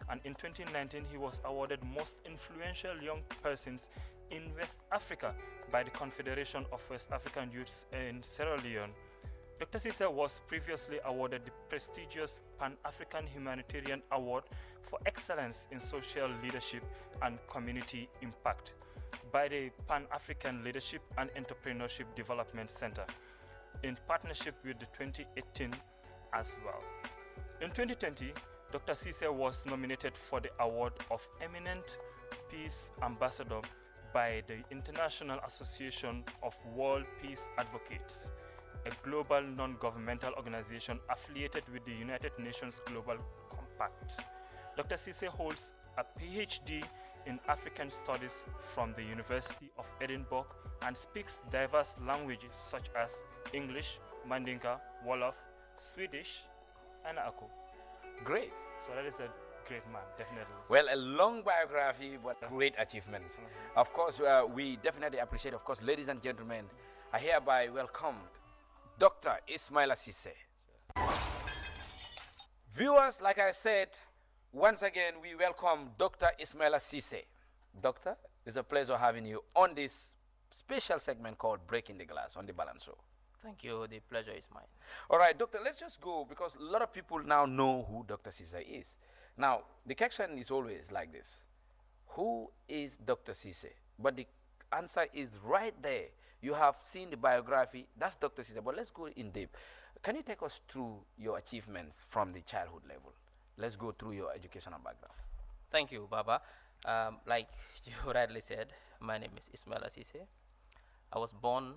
And in 2019, he was awarded Most Influential Young Persons in West Africa by the Confederation of West African Youths in Sierra Leone. Dr. Cisse was previously awarded the prestigious Pan-African Humanitarian Award for Excellence in Social Leadership and Community Impact by the Pan-African Leadership and Entrepreneurship Development Center in partnership with the 2018 as well. In 2020, Dr. Cisse was nominated for the award of Eminent Peace Ambassador by the International Association of World Peace Advocates, a global non-governmental organization affiliated with the United Nations Global Compact. Dr. Cisse holds a PhD in African Studies from the University of Edinburgh and speaks diverse languages such as English, Mandinka, Wolof, Swedish, and Ako. Great. So that is a great man, definitely. Well, a long biography, but great achievements. Of course, we definitely appreciate, of course, ladies and gentlemen, I hereby welcome Dr. Ismail Cisse. Viewers, like I said, once again, we welcome Dr. Ismail Cisse. Doctor, it's a pleasure having you on this special segment called Breaking the Glass on the Balance Show. Thank you. The pleasure is mine. All right, Doctor, let's just go because a lot of people now know who Dr. Cisse is. Now, the question is always like this. Who is Dr. Cisse? But the answer is right there. You have seen the biography. That's Dr. Cisse. But let's go in depth. Can you take us through your achievements from the childhood level? Let's go through your educational background. Thank you, Baba. Like you rightly said, my name is Ismail Cisse. I was born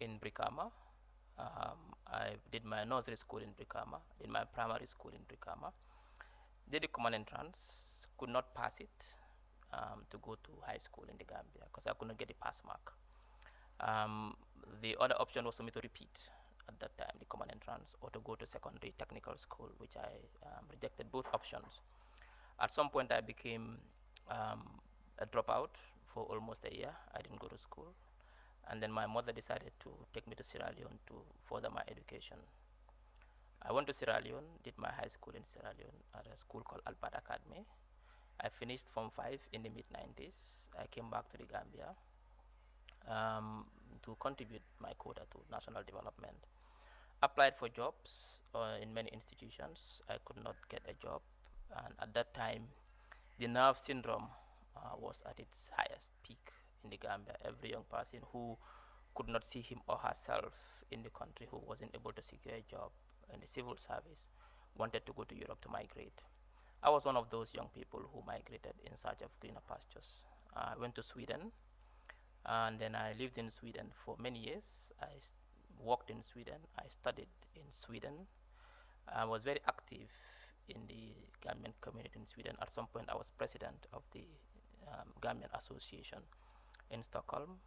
in Brikama. I did my nursery school in Brikama, did my primary school in Brikama, did the common entrance, could not pass it to go to high school in the Gambia because I could not get the pass mark. The other option was for me to repeat at that time, the common entrance, or to go to secondary technical school, which I rejected both options. At some point, I became a dropout for almost a year. I didn't go to school. And then my mother decided to take me to Sierra Leone to further my education. I went to Sierra Leone, did my high school in Sierra Leone at a school called Alpad Academy. I finished Form 5 in the mid-90s. I came back to the Gambia to contribute my quota to national development. Applied for jobs in many institutions. I could not get a job. And at that time, the nerve syndrome was at its highest peak in the Gambia. Every young person who could not see him or herself in the country, who wasn't able to secure a job in the civil service, wanted to go to Europe to migrate. I was one of those young people who migrated in search of greener pastures. I went to Sweden, and then I lived in Sweden for many years. I worked in Sweden. I studied in Sweden. I was very active in the Gambian community in Sweden. At some point, I was president of the Gambian Association in Stockholm.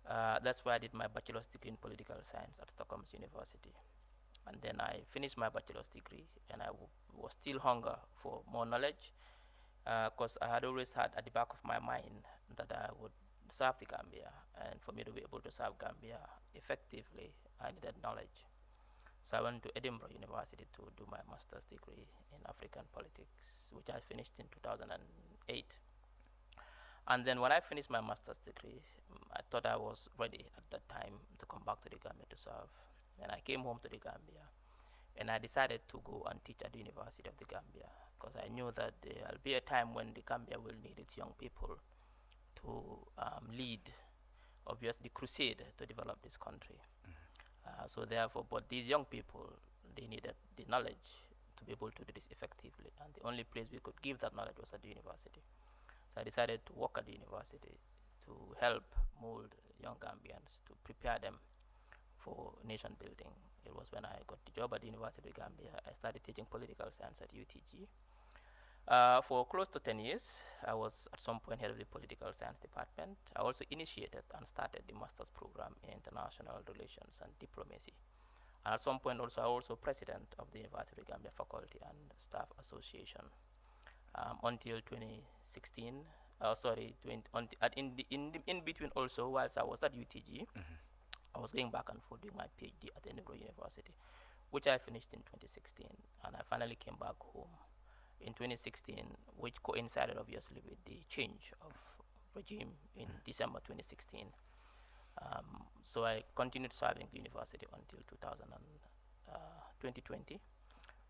That's where I did my bachelor's degree in political science at Stockholm's University. And then I finished my bachelor's degree, and I was still hunger for more knowledge, because I had always had at the back of my mind that I would serve the Gambia, and for me to be able to serve Gambia effectively, I needed knowledge. So I went to Edinburgh University to do my master's degree in African politics, which I finished in 2008. And then when I finished my master's degree, I thought I was ready at that time to come back to the Gambia to serve. And I came home to the Gambia, and I decided to go and teach at the University of the Gambia, because I knew that there will be a time when the Gambia will need its young people to lead, obviously, the crusade to develop this country. So therefore, but these young people, they needed the knowledge to be able to do this effectively, and the only place we could give that knowledge was at the university. So I decided to work at the university to help mold young Gambians, to prepare them for nation building. It was when I got the job at the University of Gambia. I started teaching political science at UTG. For close to 10 years, I was at some point head of the political science department. I also initiated and started the master's program in international relations and diplomacy. And at some point also, I was also president of the University of Gambia Faculty and Staff Association until 2016. In between also, whilst I was at UTG, I was going back and forth doing my PhD at Edinburgh University, which I finished in 2016. And I finally came back home in 2016, which coincided obviously with the change of regime in December 2016. So I continued serving the university until 2020,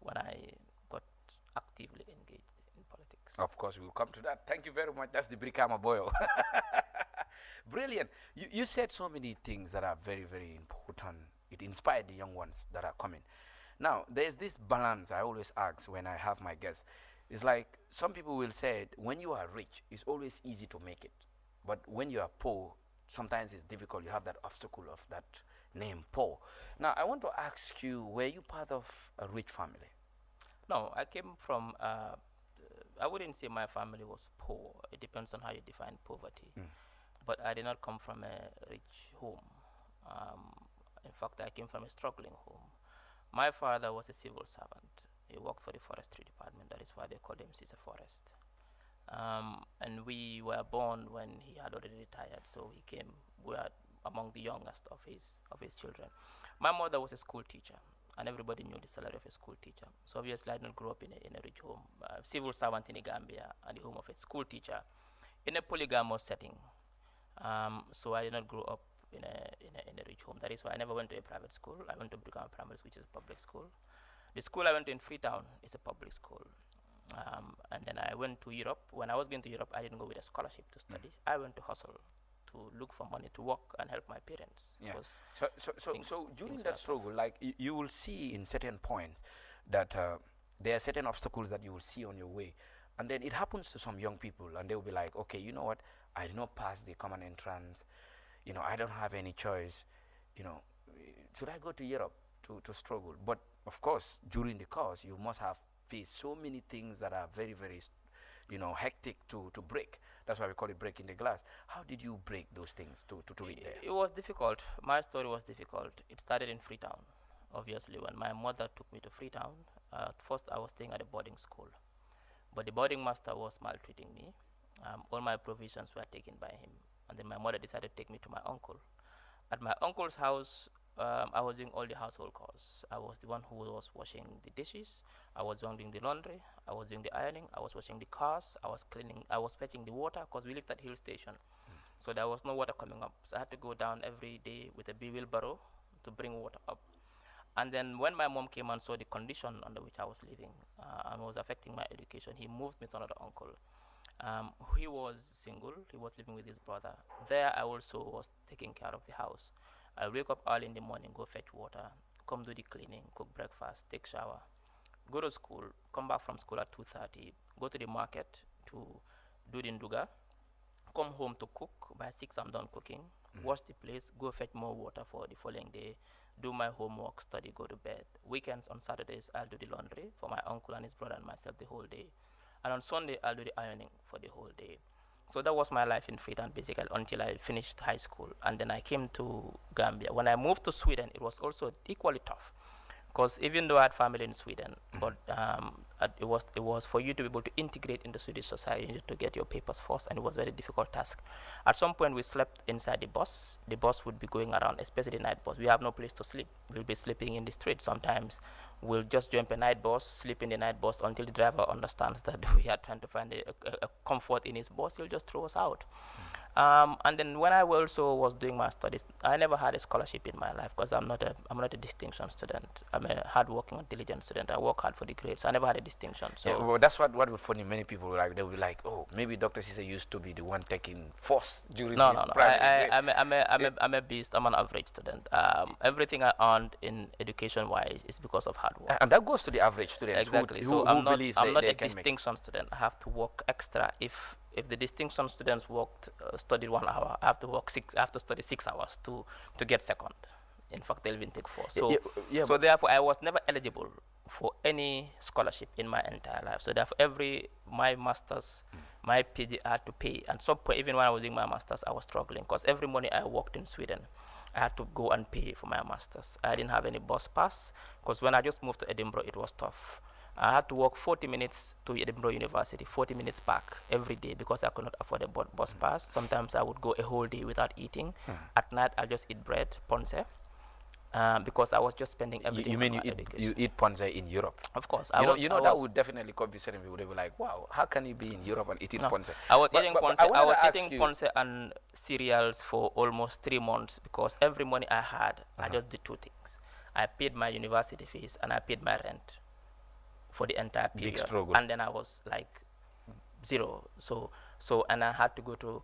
when I got actively engaged in politics. Of course, we'll come to that. Thank you very much. That's the Brikama boil. Brilliant. You said so many things that are very, very important. It inspired the young ones that are coming. Now, there's this balance I always ask when I have my guests. It's like some people will say, when you are rich, it's always easy to make it. But when you are poor, sometimes it's difficult. You have that obstacle of that name, poor. Now, I want to ask you, were you part of a rich family? No, I came from, I wouldn't say my family was poor. It depends on how you define poverty. But I did not come from a rich home. In fact, I came from a struggling home. My father was a civil servant. He worked for the forestry department. That is why they called him Cisse Forest. And we were born when he had already retired, so we were among the youngest of his children. My mother was a school teacher, and everybody knew the salary of a school teacher. So obviously I didn't grow up in a rich home. Civil servant in the Gambia and the home of a school teacher in a polygamous setting. So I did not grow up in a rich home. That is why I never went to a private school. I went to Brigam Primary, which is a public school. The school I went to in Freetown is a public school. And then I went to Europe. When I was going to Europe, I didn't go with a scholarship to study. I went to hustle, to look for money to work and help my parents. Yeah. So during that struggle, like you will see in certain points that there are certain obstacles that you will see on your way. And then it happens to some young people and they will be like, okay, you know what? I did not pass the common entrance. You know, I don't have any choice. You know, should I go to Europe to struggle? But of course, during the course, you must have faced so many things that are very, very, you know, hectic to break. That's why we call it breaking the glass. How did you break those things to reach there? It was difficult. My story was difficult. It started in Freetown, obviously. When my mother took me to Freetown, at first I was staying at a boarding school. But the boarding master was maltreating me. All my provisions were taken by him. And then my mother decided to take me to my uncle. At my uncle's house, I was doing all the household chores. I was the one who was washing the dishes. I was doing the laundry. I was doing the ironing. I was washing the cars. I was cleaning. I was fetching the water because we lived at Hill Station. So there was no water coming up. So I had to go down every day with a wheelbarrow to bring water up. And then when my mom came and saw the condition under which I was living and was affecting my education, he moved me to another uncle. He was single. He was living with his brother. There I also was taking care of the house. I wake up early in the morning, go fetch water, come do the cleaning, cook breakfast, take shower, go to school, come back from school at 2:30, go to the market to do the nduga, come home to cook. By 6 I'm done cooking, wash the place, go fetch more water for the following day, do my homework, study, go to bed. Weekends on Saturdays I'll do the laundry for my uncle and his brother and myself the whole day. And on Sunday I'll do the ironing for the whole day. So that was my life in Freetown basically until I finished high school. And then I came to Gambia. When I moved to Sweden, it was also equally tough. Because even though I had family in Sweden, but it was for you to be able to integrate into Swedish society, you need to get your papers first, and it was a very difficult task. At some point, we slept inside the bus. The bus would be going around, especially the night bus. We have no place to sleep. We'll be sleeping in the street. Sometimes we'll just jump a night bus, sleep in the night bus until the driver understands that we are trying to find a comfort in his bus. He'll just throw us out. And then when I also was doing my studies, I never had a scholarship in my life because I'm not a distinction student. I'm a hardworking and diligent student. I work hard for the grades. I never had a distinction. So yeah, well, that's what would funny. Many people like they will be like, oh, maybe Dr. Cisse used to be the one taking first during no. I'm a beast. I'm an average student. Everything I earned in education-wise is because of hard work. And that goes to the average student. Exactly. Who I'm not a distinction student. I have to work extra. If the distinction students studied 1 hour, I have to study 6 hours to get second. In fact, they'll even take 4. So, so therefore, I was never eligible for any scholarship in my entire life. So therefore, my masters, my PhD, I had to pay. And some point, even when I was doing my masters, I was struggling because every morning I worked in Sweden, I had to go and pay for my masters. I didn't have any bus pass because when I just moved to Edinburgh, it was tough. I had to walk 40 minutes to Edinburgh University, 40 minutes back every day because I could not afford a bus pass. Sometimes I would go a whole day without eating. At night, I'll just eat bread, ponce, because I was just spending everything. You mean you eat ponce in Europe? Of course. That would definitely confuse certain people. They were like, wow, how can you be in Europe and eating ponce? I was eating ponce. I was eating ponce and cereals for almost 3 months because every money I had, I just did 2 things. I paid my university fees and I paid my rent for the entire period. Big struggle. And then I was like zero. And I had to go to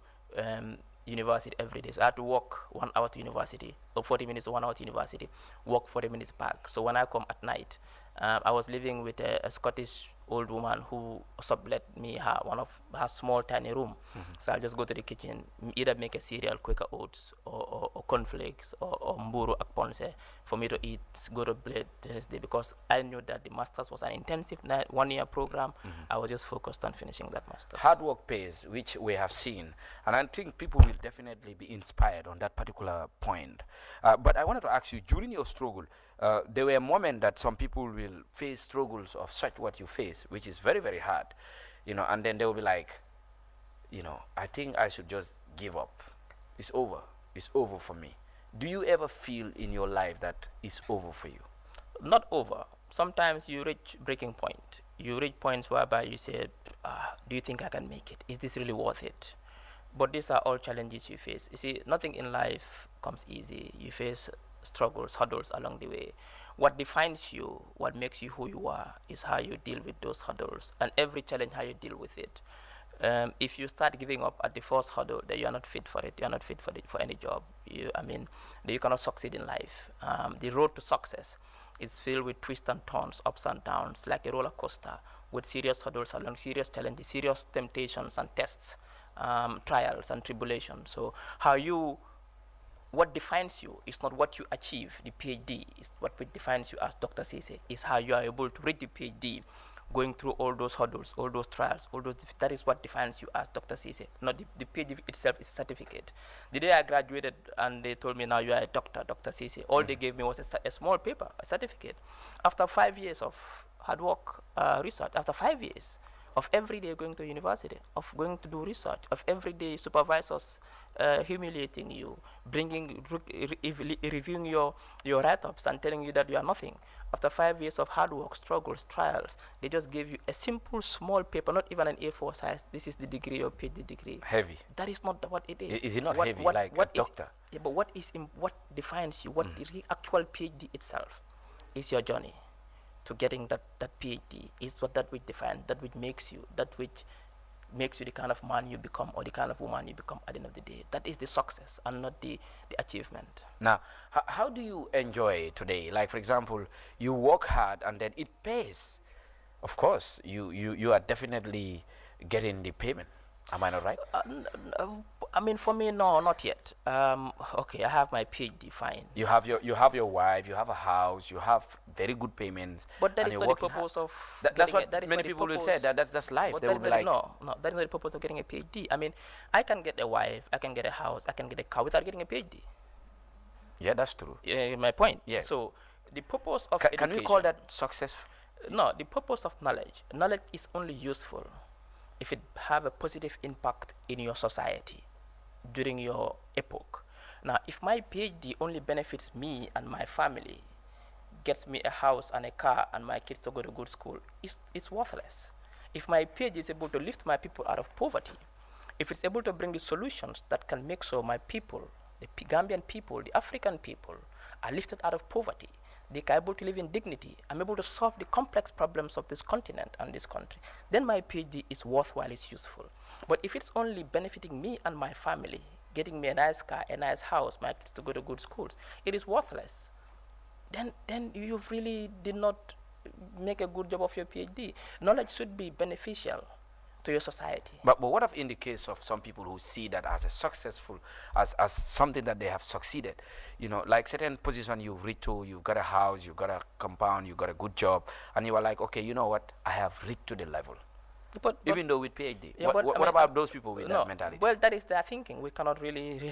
university every day. So I had to walk 1 hour to university, or 40 minutes to 1 hour to university, walk 40 minutes back. So when I come at night, I was living with a Scottish old woman who sublet me one of her small tiny room. So I'll just go to the kitchen, either make a cereal, Quaker Oats, or cornflakes, or mburu ak ponce for me to eat, go to bed the next day, because I knew that the master's was an intensive 1-year program. I was just focused on finishing that master's. Hard work pays, which we have seen, and I think people will definitely be inspired on that particular point. But I wanted to ask you, during your struggle, there were moments that some people will face struggles of such what you face, which is very, very hard, and then they will be like, I think I should just give up. It's over for me. Do you ever feel in your life that it's over for you? Not over. Sometimes you reach breaking point. You reach points whereby you say, do you think I can make it? Is this really worth it? But these are all challenges you face. You see, nothing in life comes easy. You face struggles, hurdles along the way. What defines you, what makes you who you are, is how you deal with those hurdles, and every challenge, how you deal with it. If you start giving up at the first hurdle, then you are not fit for it. You are not fit for any job. You cannot succeed in life. The road to success is filled with twists and turns, ups and downs, like a roller coaster, with serious hurdles along, serious challenges, serious temptations and tests, trials and tribulations. So what defines you is not what you achieve, the PhD, is what defines you, as Dr. Cisse, is how you are able to reach the PhD, going through all those hurdles, all those trials, that is what defines you as Dr. Cisse. Not the PhD itself is a certificate. The day I graduated and they told me, now you are a doctor, Dr. Cisse, all they gave me was a small paper, a certificate. After 5 years of hard work, research, after 5 years of every day going to university, of going to do research, of every day supervisors humiliating you, reviewing your write-ups and telling you that you are nothing. After 5 years of hard work, struggles, trials, they just gave you a simple, small paper, not even an A4 size. This is the degree, your PhD degree. Heavy. That is not what it is. Is it not heavy like a doctor? Yeah, but what defines you, what the actual PhD itself is your journey to getting that PhD, is that which defines, that which makes you, the kind of man you become, or the kind of woman you become at the end of the day. That is the success and not the achievement. Now, how do you enjoy today? Like, for example, you work hard and then it pays. Of course, you are definitely getting the payment. Am I not right? For me, no, not yet. Okay, I have my PhD, fine. You have your wife, you have a house, you have very good payments. But that is not the purpose of. That's what many people will say. That's life. They will be like, no, that is not the purpose of getting a PhD. I can get a wife, I can get a house, I can get a car without getting a PhD. Yeah, that's true. Yeah, my point. Yeah. So the purpose of education. Can we call that success? No, the purpose of knowledge. Knowledge is only useful if it have a positive impact in your society during your epoch. Now, if my PhD only benefits me and my family, gets me a house and a car and my kids to go to good school, it's worthless. If my PhD is able to lift my people out of poverty, if it's able to bring the solutions that can make sure my people, the Gambian people, the African people, are lifted out of poverty, they are able to live in dignity, I'm able to solve the complex problems of this continent and this country, then my PhD is worthwhile, it's useful. But if it's only benefiting me and my family, getting me a nice car, a nice house, my kids to go to good schools, it is worthless. Then you really did not make a good job of your PhD. Knowledge should be beneficial to your society. But what if in the case of some people who see that as a successful, as something that they have succeeded, like certain position you've reached to, you've got a house, you've got a compound, you've got a good job, and you are like, okay, you know what, I have reached to the level. But even though with PhD, yeah, what about those people with that mentality? Well, that is their thinking. We cannot really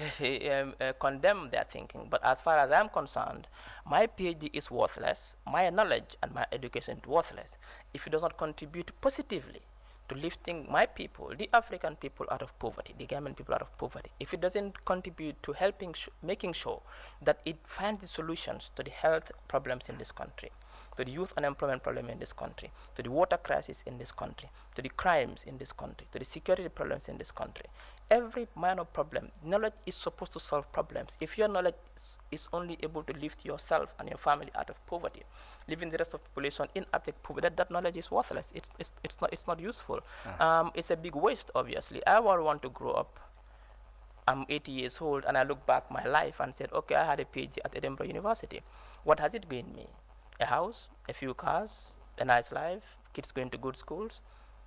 condemn their thinking. But as far as I'm concerned, my PhD is worthless. My knowledge and my education is worthless if it does not contribute positively to lifting my people, the African people, out of poverty, the Gambian people out of poverty. If it doesn't contribute to helping, making sure that it finds the solutions to the health problems in this country, to the youth unemployment problem in this country, to the water crisis in this country, to the crimes in this country, to the security problems in this country. Every minor problem, knowledge is supposed to solve problems. If your knowledge is only able to lift yourself and your family out of poverty, leaving the rest of the population in abject poverty, that knowledge is worthless. It's not useful. It's a big waste, obviously. I want to grow up. I'm 80 years old and I look back my life and said, okay, I had a PhD at Edinburgh University. What has it gained me? A house, a few cars, a nice life, kids going to good schools,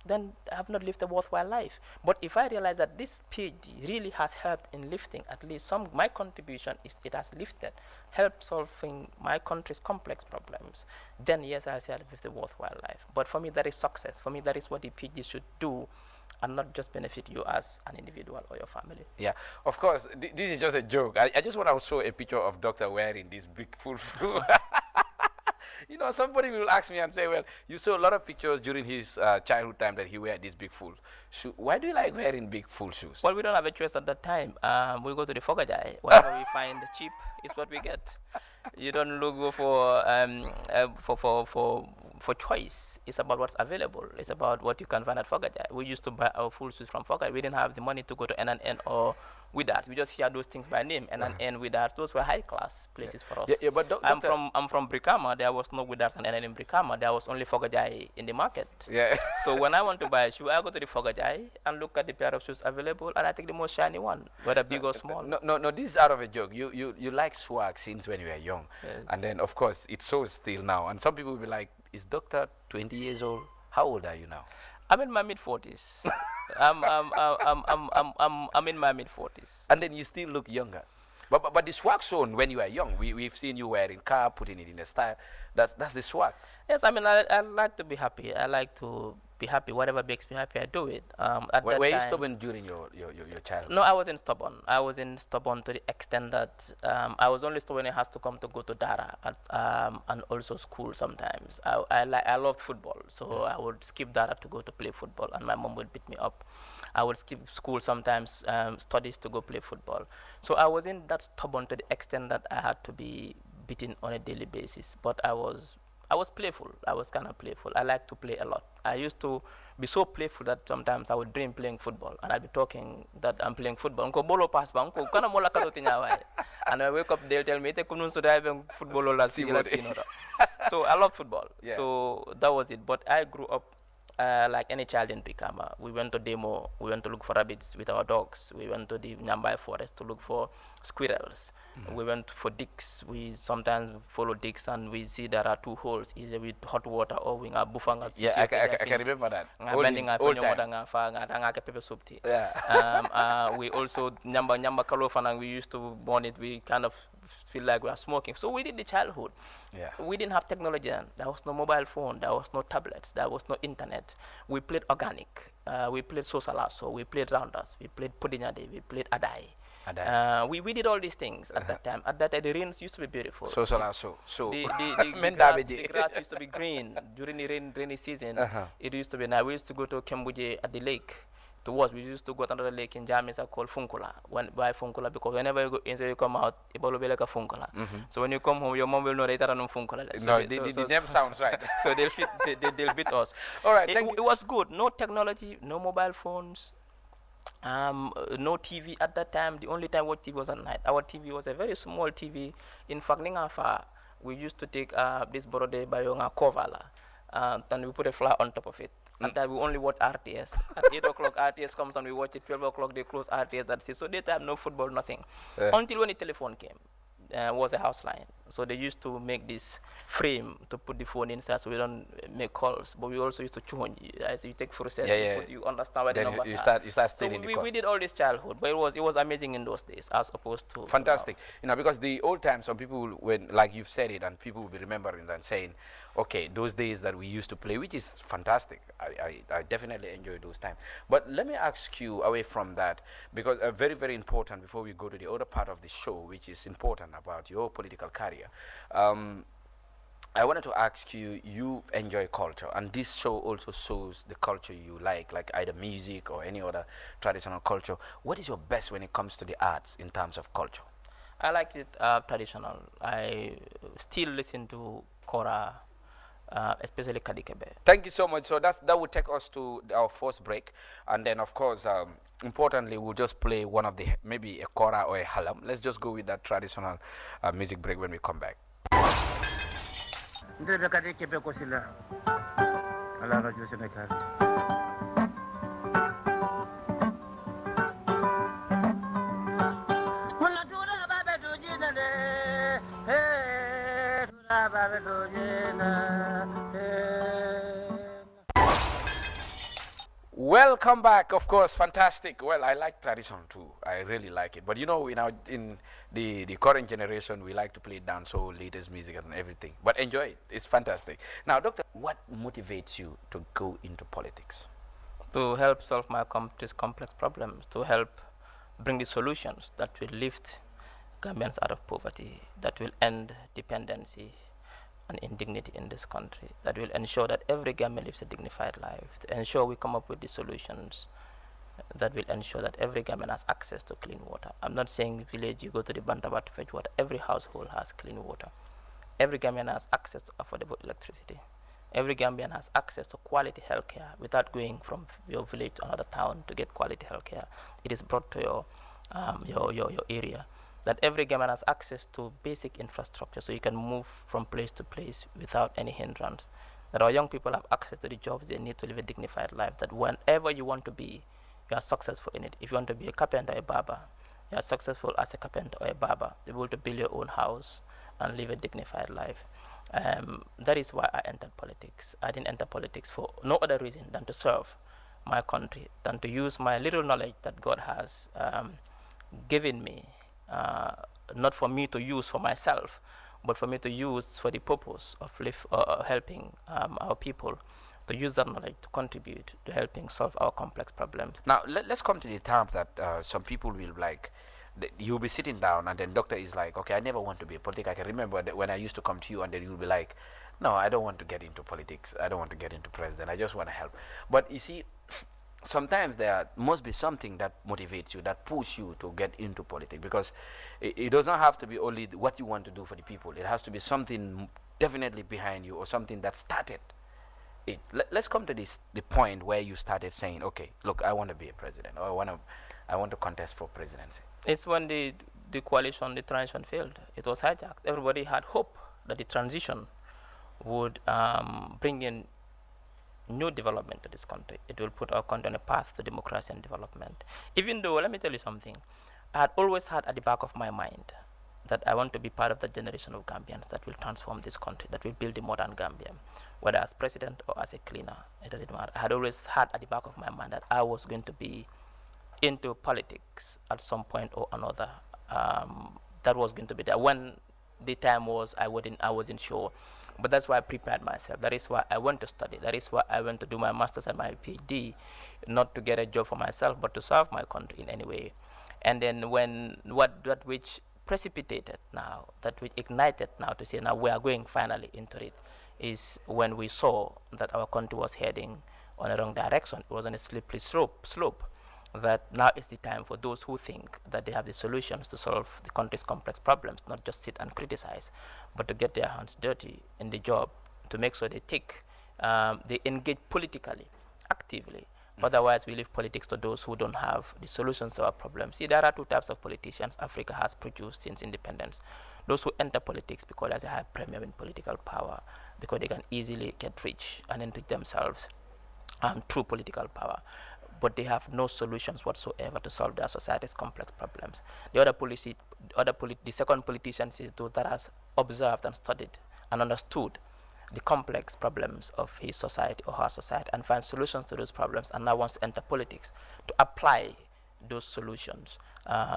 then I have not lived a worthwhile life. But if I realize that this PhD really has helped in lifting at least my contribution is it has helped solving my country's complex problems, then yes, I'll say I've lived a worthwhile life. But for me, that is success. For me, that is what the PhD should do, and not just benefit you as an individual or your family. Yeah, of course, this is just a joke. I just want to show a picture of Dr. wearing this big full shoe. Somebody will ask me and say, well, you saw a lot of pictures during his childhood time that he wear this big full shoe. Why do you like wearing big full shoes? Well, we don't have a choice at that time. We go to the Fogajai. Whatever we find cheap is what we get. You don't look for for choice. It's about what's available. It's about what you can find at Fogajai. We used to buy our full suits from Fogajai. We didn't have the money to go to N&N or Widars. We just hear those things by name. N&N, Widars, those were high-class places for us. Yeah, but I'm from Brikama. There was no Widars and N&N in Brikama. There was only Fogajai in the market. Yeah. So when I want to buy a shoe, I go to the Fogajai and look at the pair of shoes available, and I take the most shiny one, whether big or small. No, this is out of a joke. You like swag since when you were young. Yes. And then, of course, it shows still now. And some people will be like, is Doctor 20 years old? How old are you now? I'm in my mid-40s. I'm in my mid-40s. And then you still look younger. But the swag shown when you were young, we've seen you wearing car, putting it in a style. That's the swag. Yes, I mean, I like to be happy. I like to be happy. Whatever makes me happy, I do it. Were you stubborn during your childhood? No, I wasn't stubborn. I wasn't stubborn to the extent that I was only stubborn when it has to come to go to Dara and also school sometimes. I loved football, so I would skip Dara to go to play football, and my mom would beat me up. I would skip school sometimes, studies to go play football. So I wasn't that stubborn to the extent that I had to be beaten on a daily basis, but I was playful. I was kind of playful. I like to play a lot. I used to be so playful that sometimes I would dream playing football, and I'd be talking that I'm playing football. And when I wake up, they'll tell me, football. So I love football. Yeah. So that was it. But I grew up like any child in Brikama. We went to demo. We went to look for rabbits with our dogs. We went to the Nyambai forest to look for squirrels. We went for dicks. We sometimes follow dicks and we see there are two holes, either with hot water or we are buffang. Yeah, I can remember that. We also nyamba kalofan, and we used to burn it. We kind of feel like we are smoking. So we did the childhood. Yeah. We didn't have technology then. There was no mobile phone. There was no tablets. There was no internet. We played organic. We played sosalaso. We played rounders. We played pudinyade. We played adai. We did all these things at that time. At that time, the rains used to be beautiful. Sosalaso. So the grass used to be green during the rainy season. It used to be. Now we used to go to Kembuje at the lake. To watch, we used to go to another lake in Jamisa called Funkula. Why Funkula? Because whenever you go inside, you come out, it will be like a Funkula. So when you come home, your mom will know that you're not Funkula. No, the name sounds right. So they'll beat us. All right, it was good. No technology, no mobile phones, no TV at that time. The only time what TV was at night. Our TV was a very small TV. In fact, we used to take this borode bayonga kovala, and we put a flower on top of it. At that, we only watch RTS. At 8 o'clock, RTS comes and we watch it. 12 o'clock, they close RTS. That's it. So daytime, no football, nothing. Until when the telephone came, was a house line. So they used to make this frame to put the phone inside so we don't make calls. But we also used to tune. As you take for a set, you understand where the numbers are. You start stealing the call. We did all this childhood, but it was amazing in those days as opposed to fantastic. Because the old times, some people, when like you've said it, and people will be remembering and saying, okay, those days that we used to play, which is fantastic. I definitely enjoy those times. But let me ask you away from that, because very, very important before we go to the other part of the show, which is important about your political career. I wanted to ask you, you enjoy culture, and this show also shows the culture you like either music or any other traditional culture. What is your best when it comes to the arts in terms of culture? I like it traditional. I still listen to Kora, especially Kadikebe. Thank you so much. So that would take us to our first break, and then of course, importantly, we'll just play one of the maybe a kora or a halam. Let's just go with that traditional music break when we come back. Welcome back. Of course, fantastic. Well, I like tradition too. I really like it. But in the current generation, we like to play dancehall, latest music and everything. But enjoy it. It's fantastic. Now, Doctor, what motivates you to go into politics? To help solve my complex problems, to help bring the solutions that will lift Gambians out of poverty, that will end dependency and indignity in this country, that will ensure that every Gambian lives a dignified life, to ensure we come up with the solutions that will ensure that every Gambian has access to clean water. I'm not saying village, you go to the Bantabat to fetch water. Every household has clean water. Every Gambian has access to affordable electricity. Every Gambian has access to quality healthcare without going from your village to another town to get quality healthcare. It is brought to your area. That every Gambian has access to basic infrastructure, so you can move from place to place without any hindrance. That our young people have access to the jobs they need to live a dignified life. That whenever you want to be, you are successful in it. If you want to be a carpenter or a barber, you are successful as a carpenter or a barber. You're able to build your own house and live a dignified life. That is why I entered politics. I didn't enter politics for no other reason than to serve my country, than to use my little knowledge that God has given me, not for me to use for myself, but for me to use for the purpose of helping our people, to use that knowledge to contribute to helping solve our complex problems. Now, let's come to the term that some people will like. You'll be sitting down and then doctor is like, okay, I never want to be a politician. I can remember that when I used to come to you and then you'll be like, no, I don't want to get into politics. I don't want to get into president. I just want to help. But you see, sometimes there must be something that motivates you, that pushes you to get into politics, because it does not have to be only what you want to do for the people. It has to be something definitely behind you, or something that started it. Let's come to the point where you started saying, okay, look, I want to be a president, or I want to contest for presidency. It's when the coalition, the transition failed. It was hijacked. Everybody had hope that the transition would bring in new development to this country. It will put our country on a path to democracy and development. Even though, let me tell you something, I had always had at the back of my mind that I want to be part of the generation of Gambians that will transform this country, that will build the modern Gambia, whether as president or as a cleaner, it doesn't matter. I had always had at the back of my mind that I was going to be into politics at some point or another. That was going to be there. When the time was, I wasn't sure. But that's why I prepared myself. That is why I went to study. That is why I went to do my master's and my PhD, not to get a job for myself, but to serve my country in any way. And then when that which precipitated now, that which ignited now to say now we are going finally into it, is when we saw that our country was heading on a wrong direction. It was on a slippery slope. That now is the time for those who think that they have the solutions to solve the country's complex problems, not just sit and criticize, but to get their hands dirty in the job, to make sure they they engage politically, actively. Otherwise, we leave politics to those who don't have the solutions to our problems. See, there are two types of politicians Africa has produced since independence. Those who enter politics because there's a high premium in political power, because they can easily get rich and enrich themselves through political power. But they have no solutions whatsoever to solve their society's complex problems. The second politicians is those that has observed and studied and understood the complex problems of his society or her society and find solutions to those problems, and now wants to enter politics to apply those solutions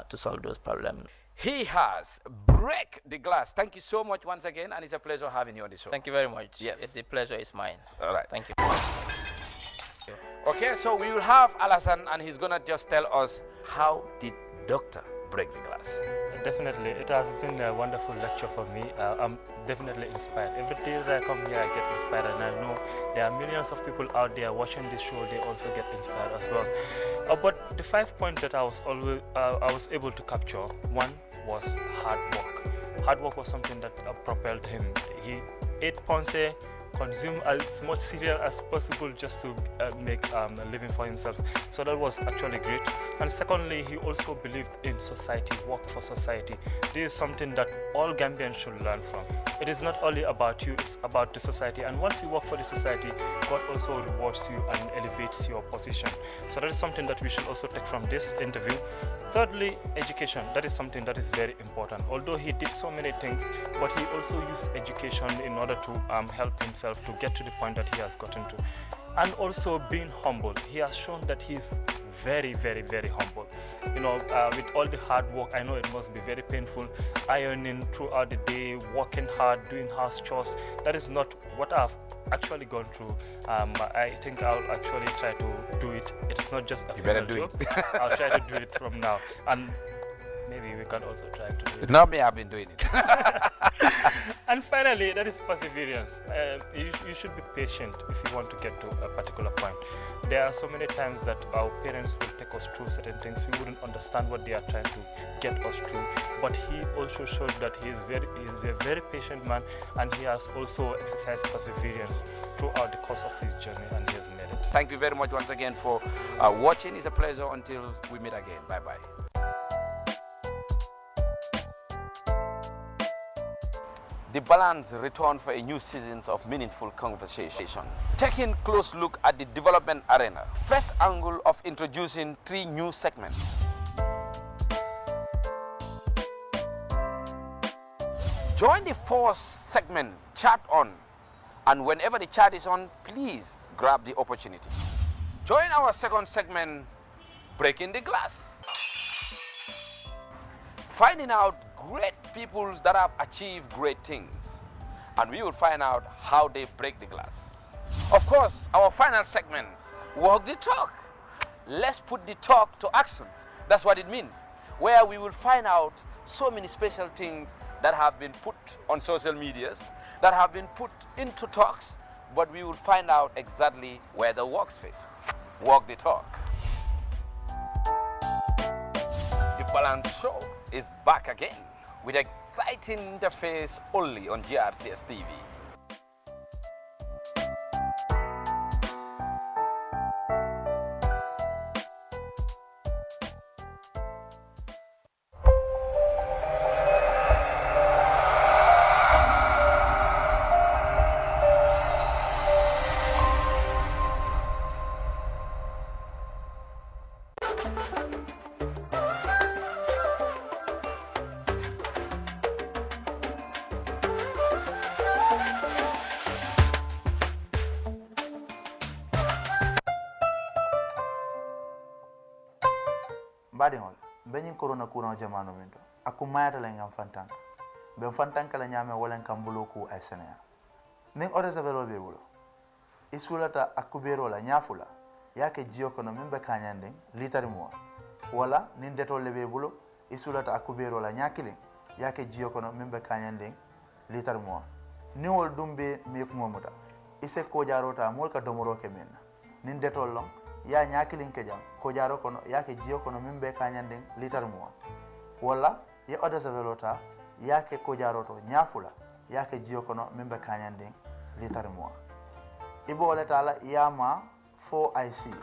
to solve those problems. He has break the glass. Thank you so much once again, and it's a pleasure having you on the show. Thank you very much. Yes. The pleasure is mine. All right. Thank you. Okay, so we will have Alassane, and he's going to just tell us how did doctor break the glass. Definitely, it has been a wonderful lecture for me. I'm definitely inspired. Every day that I come here, I get inspired, and I know there are millions of people out there watching this show. They also get inspired as well. But the 5 points that I was able to capture, one was hard work. Hard work was something that propelled him. He ate ponce, consume as much cereal as possible just to make a living for himself. So that was actually great. And secondly, he also believed in society, work for society. This is something that all Gambians should learn from. It is not only about you, it's about the society. And once you work for the society, God also rewards you and elevates your position. So that is something that we should also take from this interview. Thirdly, education. That is something that is very important. Although he did so many things, but he also used education in order to help himself to get to the point that he has gotten to. And also being humble. He has shown that he's very, very, very humble. You know, with all the hard work, I know it must be very painful, ironing throughout the day, working hard, doing house chores. That is not what I've actually gone through. I think I'll actually try to do it. It's not just a final job. I'll try to do it from now. And maybe we can also try to do it. Not me, I've been doing it. And finally, that is perseverance. You should be patient if you want to get to a particular point. There are so many times that our parents will take us through certain things. We wouldn't understand what they are trying to get us through. But he also showed that he is a very patient man, and he has also exercised perseverance throughout the course of his journey, and he has made it. Thank you very much once again for watching. It's a pleasure until we meet again. Bye-bye. The Balance returned for a new season of meaningful conversation. Taking a close look at the development arena. First angle of introducing 3 new segments. Join the first segment, Chat On. And whenever the chat is on, please grab the opportunity. Join our second segment, Breaking the Glass. Finding out great people that have achieved great things, and we will find out how they break the glass. Of course, our final segment, Walk the Talk. Let's put the talk to actions. That's what it means, where we will find out so many special things that have been put on social medias, that have been put into talks, but we will find out exactly where the works face. Walk the Talk. The Balance Show is back again with exciting interface only on GRTS TV. Badingol, benyin corona courant jamano minto. Aku mayata la ngam fantan. Ben fantan kala nyame wala kambulo ku ay senea. Ning ore zavelo be bulo. Isulata akubero la nyafula. Yake jio kono membe kanyande litari mo. Wala nin deto lebe bulo isulata akubero la nyakile. Yake jio kono membe kanyande litari mo. Ni wol dumbe mek momuta. Ise ko jarota mol ka domoro ke men. Nin deto long ya nyakilin ke jam ko jaro kono yake jiyo kono mimbe kanyanden litar mo wala ye oda savelota yake ko jaroto nyafula yake jiyo kono mimbe kanyanden litar mo ibo wala tala yama 4IC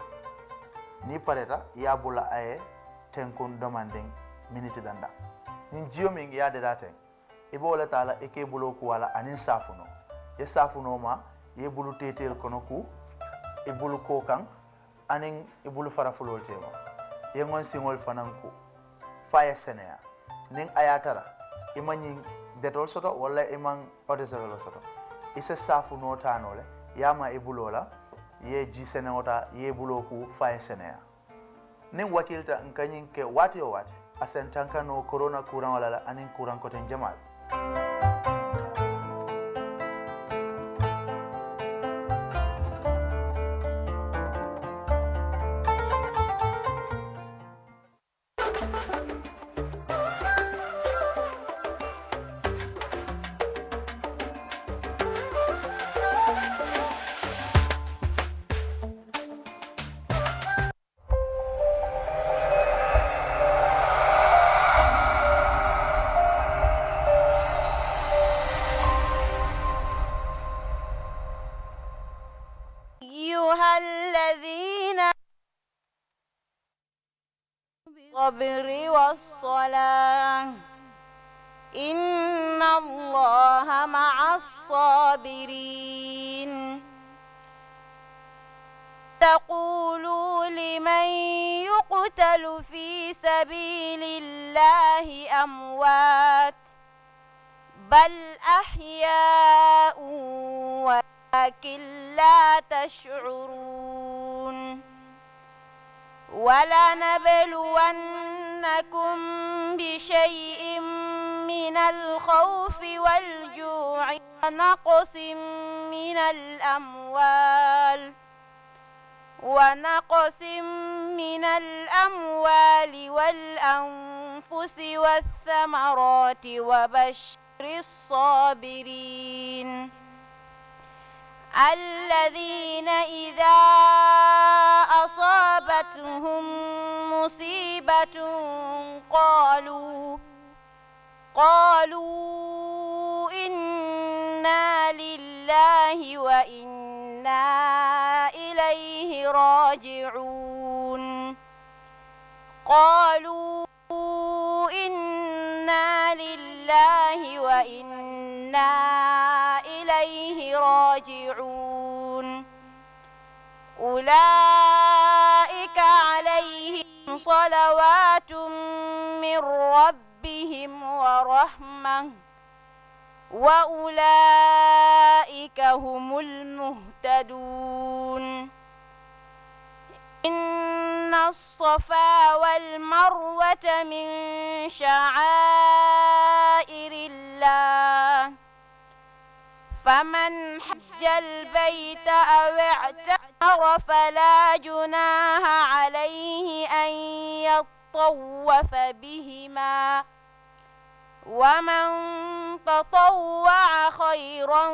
ni pareta ya bula aye tenkun demanding minute danda nin jiyo mingi ya de date ibo wala tala eke bulo ku wala anin safuno ye safuno ma ye bulu tetel kono ku e bulu kokang aning ibulu farafulol tema yengon singol fananku fire senea ning ayatara imanyi detol soto wala imang odeselo soto ise safu no tanole yama ibulola ye ji seneota ye buloku fire senea ning wakilta nkanyin ke wati o wati asentanka no corona kuran wala aning kuran koten jamal الصبر والصلاة إن الله مع الصابرين تقولوا لمن يقتل في سبيل الله أموات بل أحياء ولكن لا تشعرون ولنبلونكم بشيء من الخوف والجوع ونقص من الأموال والأنفس والثمرات وبشر الصابرين الذين إذا أصابتهم مصيبة قالوا إنا لله وإنا إليه راجعون قالوا إنا لله وإنا إليه راجعون أولئك عليهم صلوات من ربهم ورحمة وأولئك هم المهتدون إن الصفا والمروة من شعائر الله فمن حج البيت أو اعتمر فلا جناح عليه أن يطوف بهما ومن تطوع خيرا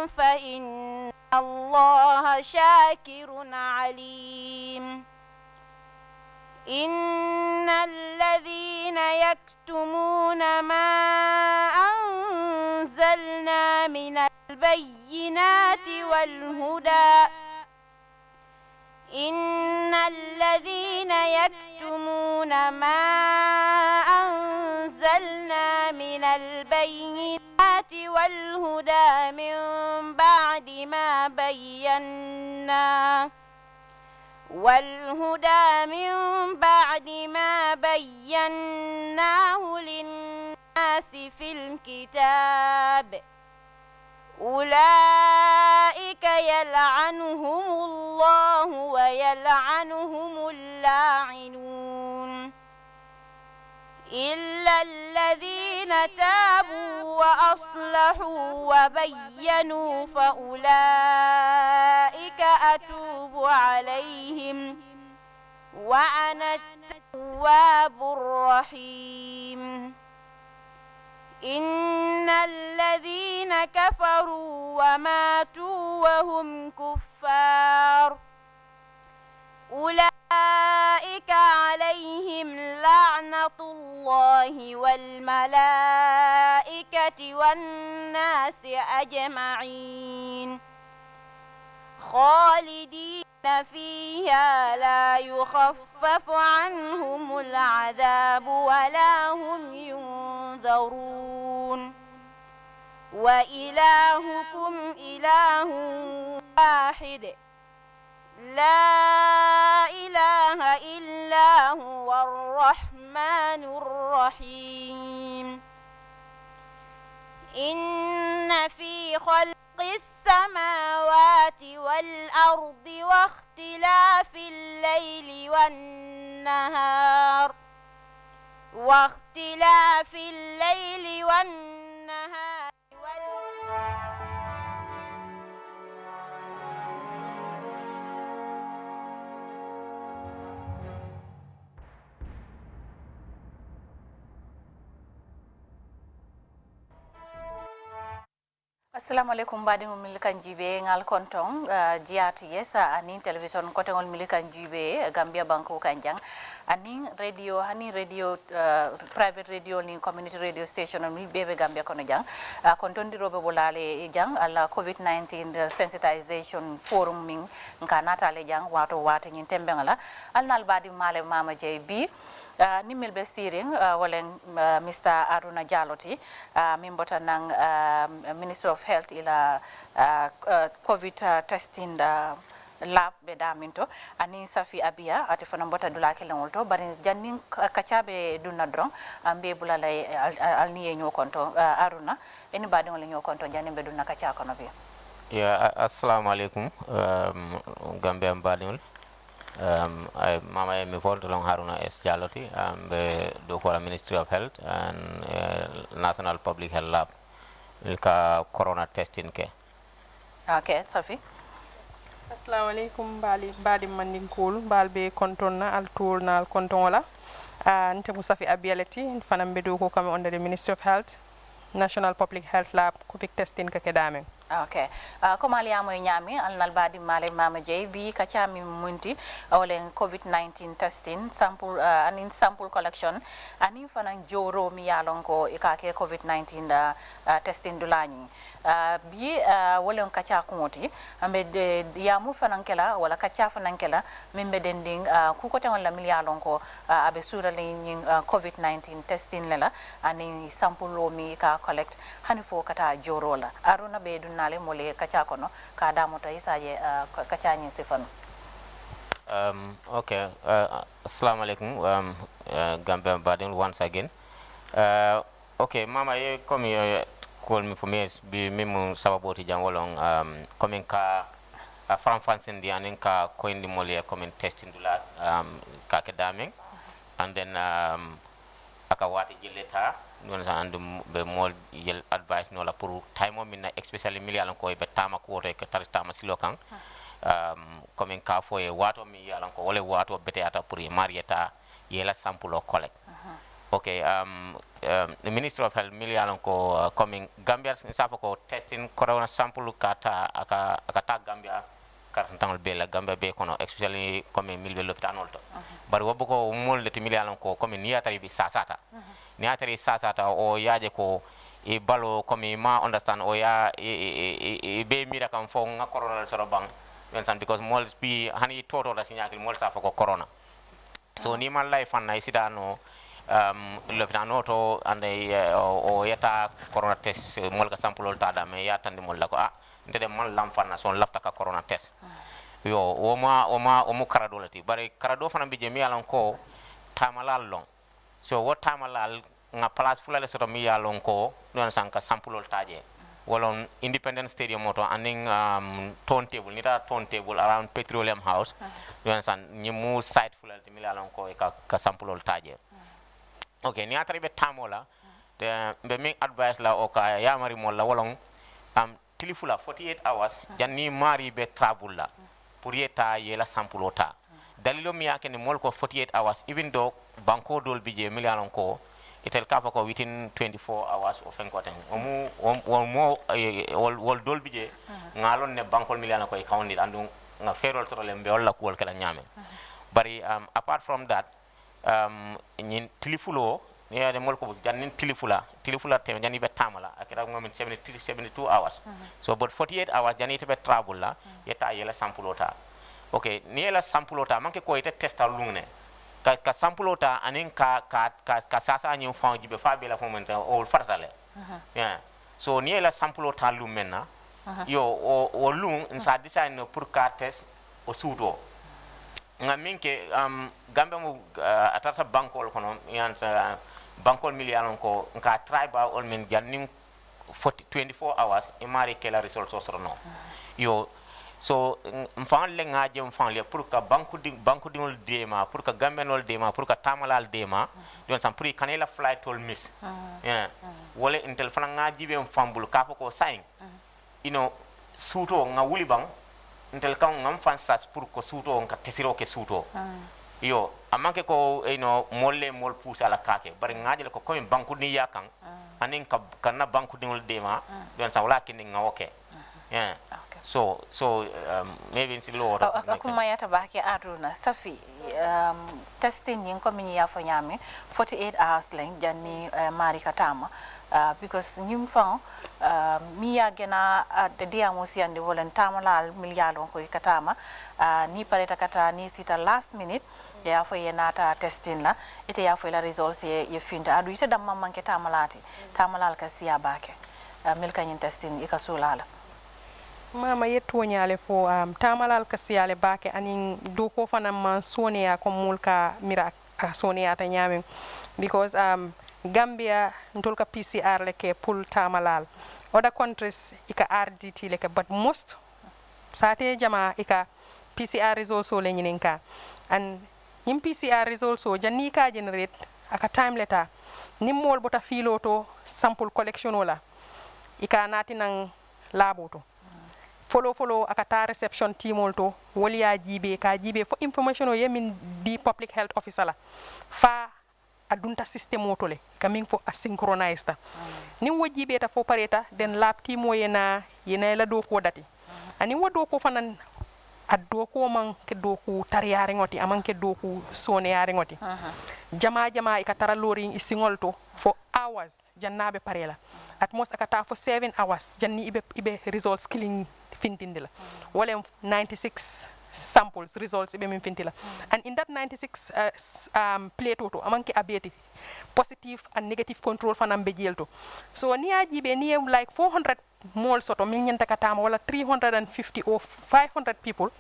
فإن الله شاكر عليم إن الذين يكتمون ما أنزلنا من البينات والهدى إن الذين يكتمون ما أنزلنا من البينات والهدى من بعد ما بيناه للناس في الكتاب أولئك يلعنهم الله ويلعنهم اللاعنون إلا الذين تابوا وأصلحوا وبينوا فأولئك أتوب عليهم وأنا التواب الرحيم إن الذين كفروا وماتوا وهم كفار أولئك عليهم لعنة الله والملائكة والناس أجمعين خالدين فيها لا يخفف عنهم العذاب ولا هم ينذرون وإلهكم إله واحد لا إله إلا هو الرحمن الرحيم إن في خلق السماوات والأرض واختلاف الليل والنهار Assalamu alaikum badingol milikan jibe ngal kontong GRTS anin television kotengol milikan jibe Gambia Banko Kanjang anin radio private radio ni community radio station mi bebe Gambia kono jang kontondi robe bolale jang ala COVID-19 sensitization forum min nkanata le jang wato wata nyin tembe ngala alnal badi male mama JB nimel be steering walen Mr. Aruna Jaloti mimbota nang Minister of Health ila COVID testing lab be daminto ani Safi Abia ati fana mbota dula kelengol to bari jannin kacabe dunna dron ambe bulala alniye nyokonto Aruna eni badi ngol nyokonto jannin be dunna kaca kono be ya assalamu alaikum Gambia badingol Mama mi volto long Haruna S. Jaloti be do ko Ministry of Health and National Public Health Lab ilka corona testing ke okay Safi assalamu alaikum badi mandin cool balbe kontonna al tournal kontola nte Safi Abialeti fanam be do ko kam under the Ministry of Health National Public Health Lab COVID testing ka kedame. Okay. Comme aliamo nyami alnal badi male mama jay bi kachami munti awlen COVID-19 testing sample anin sample collection anin fanan joro mi yalonko ikake COVID-19 testing dulani bi wolen kacha kumoti ambe yamu fanan kela wala kacha fanan kela mimbe dending ku ko tan la mi yalonko abe surale COVID-19 testing lela anin sample lo mi ka collect hani fo kata joro la aruna be nale mole kacha kono ka damuta isaje kacha nyi sifanu Okay, assalamu alaikum Gambia Badin once again. Okay, mama ye come here call me for me be memo sababoti jam wolong coming ka franfansin di anin ka coin di mole coming testing dula ka kedaming and then aka wati jileta non sa andum be mol yel advice no la pour time o minna especially milialan ko be tama ko to ke tarista ma silokan comme ka fo e wato mi yalan ko wala wato bete ata pour e marieta yela sample o collect okay the minister of health milialan ko coming Gambia safa ko testing corona sample kata aka ta Gambia kartangol be la Gambia be kono especially comme milbe l'hôpital to bari wobo ko mol de milialan ko comme niatari bi sasata ni atari sasata o yaje ko e balo comme ma understand o ya e be mira kam fo nga corona soro bang understand because mols bi hani toto la signakil mol sa ko corona so ni man life an sida no l'hôpital to ande o yata corona test mol ka sample ta da me yatande mol la ko ndede man lam fanna son lafta ka corona test yo o mo karado lati bare karado fana bi je mi yalan ko tamalal long so what tamalal nga place fulale soto mi yalon ko don sanka sample taje wolon independent stadium moto aning turntable nita turntable around petroleum house don san nyimu site fulale mi yalon ko ka sample taje okay ni atari be tamola de be mi advice la o ka yamari mo la wolon tilifula 48 hours janni mari be travel la pour yeta yela sample ta dalilo mi yakene mol ko 48 hours even though banko dol bije milianon ko itel kafa ko within 24 hours of enkoten wol dol bije ngalon ne bankol milianon ko e kawndi andu nga ferol to lembe wala ko wol kala nyame bari apart from that nyin tilifulo ya de mol ko jannin tilifula te jani be tamala akira ngom 72 hours so but 48 hours jani te be travel la yeta yela sample ta okay ni yela sample ta manke ko ite testa lungne ka sample ta anin ka sasa nyi fon jibe fa be la fon men o fartale yeah so ni yela sample ta lumena yo o lung insa design pour ka test o sudo nga minke gambe mo atata bankol kono yanta bankol milialon ko nka tribal all men janning 24 hours e mari kela result so no yo so mfan le ngaje mfan le pour ka banku dingol dema pour ka gambenol dema pour ka tamalal dema don sam pour kanela flight all miss yeah wala intel fana ngaji be mfambul ka ko sign suto nga wuli bang intel kan ngam fan sas pour ko suto nga tesiro ke suto yo amanke ko molle mol pousa la kake bari ngaje ko comme banku ni yakan anin ka kana banku dingol dema don sa wala kin ngawoke yeah so maybe in silo kuma yata baki aduna safi testing yin ko min ya fo nyami 48 hours len janni mari katama because nyum fa mi ya gena de dia mo siande volantama la milyalo ko katama ni pareta kata ni sita last minute ya fo yenata testing la ite ya fo la results ye finda adu ite dam manke tamalal ka siya bake milka yin testing ikasulala mama yetto nyale fo tamalal ka siya bake anin do ko fana man sonia ko mulka mira sonia ta nyame because Gambia ntolka PCR leke pull tamalal other countries ika RDT leke but most sate jama ika PCR results so le nyininka and nim PCR results so janni ka generate aka time letter nim mol bota filoto sample collection wala ika nati nang laboto follow aka ta reception team to woli ya jibe ka jibe for information o yemin di public health officer la fa adunta system otole coming for asynchronized ni woji beta fo pareta den lab team yena la do ko dati ani wodo ko fanan addo ko man ke do ku tariyare ngoti aman ke do ku soneyare ngoti jama ka tara lori isingolto for hours jannabe parela at most akata for 7 hours janni ibe results killing fintindila wala 96 samples results ibe min fintila and in that 96 plate auto amanke abeti positive and negative control fanam be jelto so ni ajibe ni like 400 mol soto min nyanta katama wala 350 or 500 people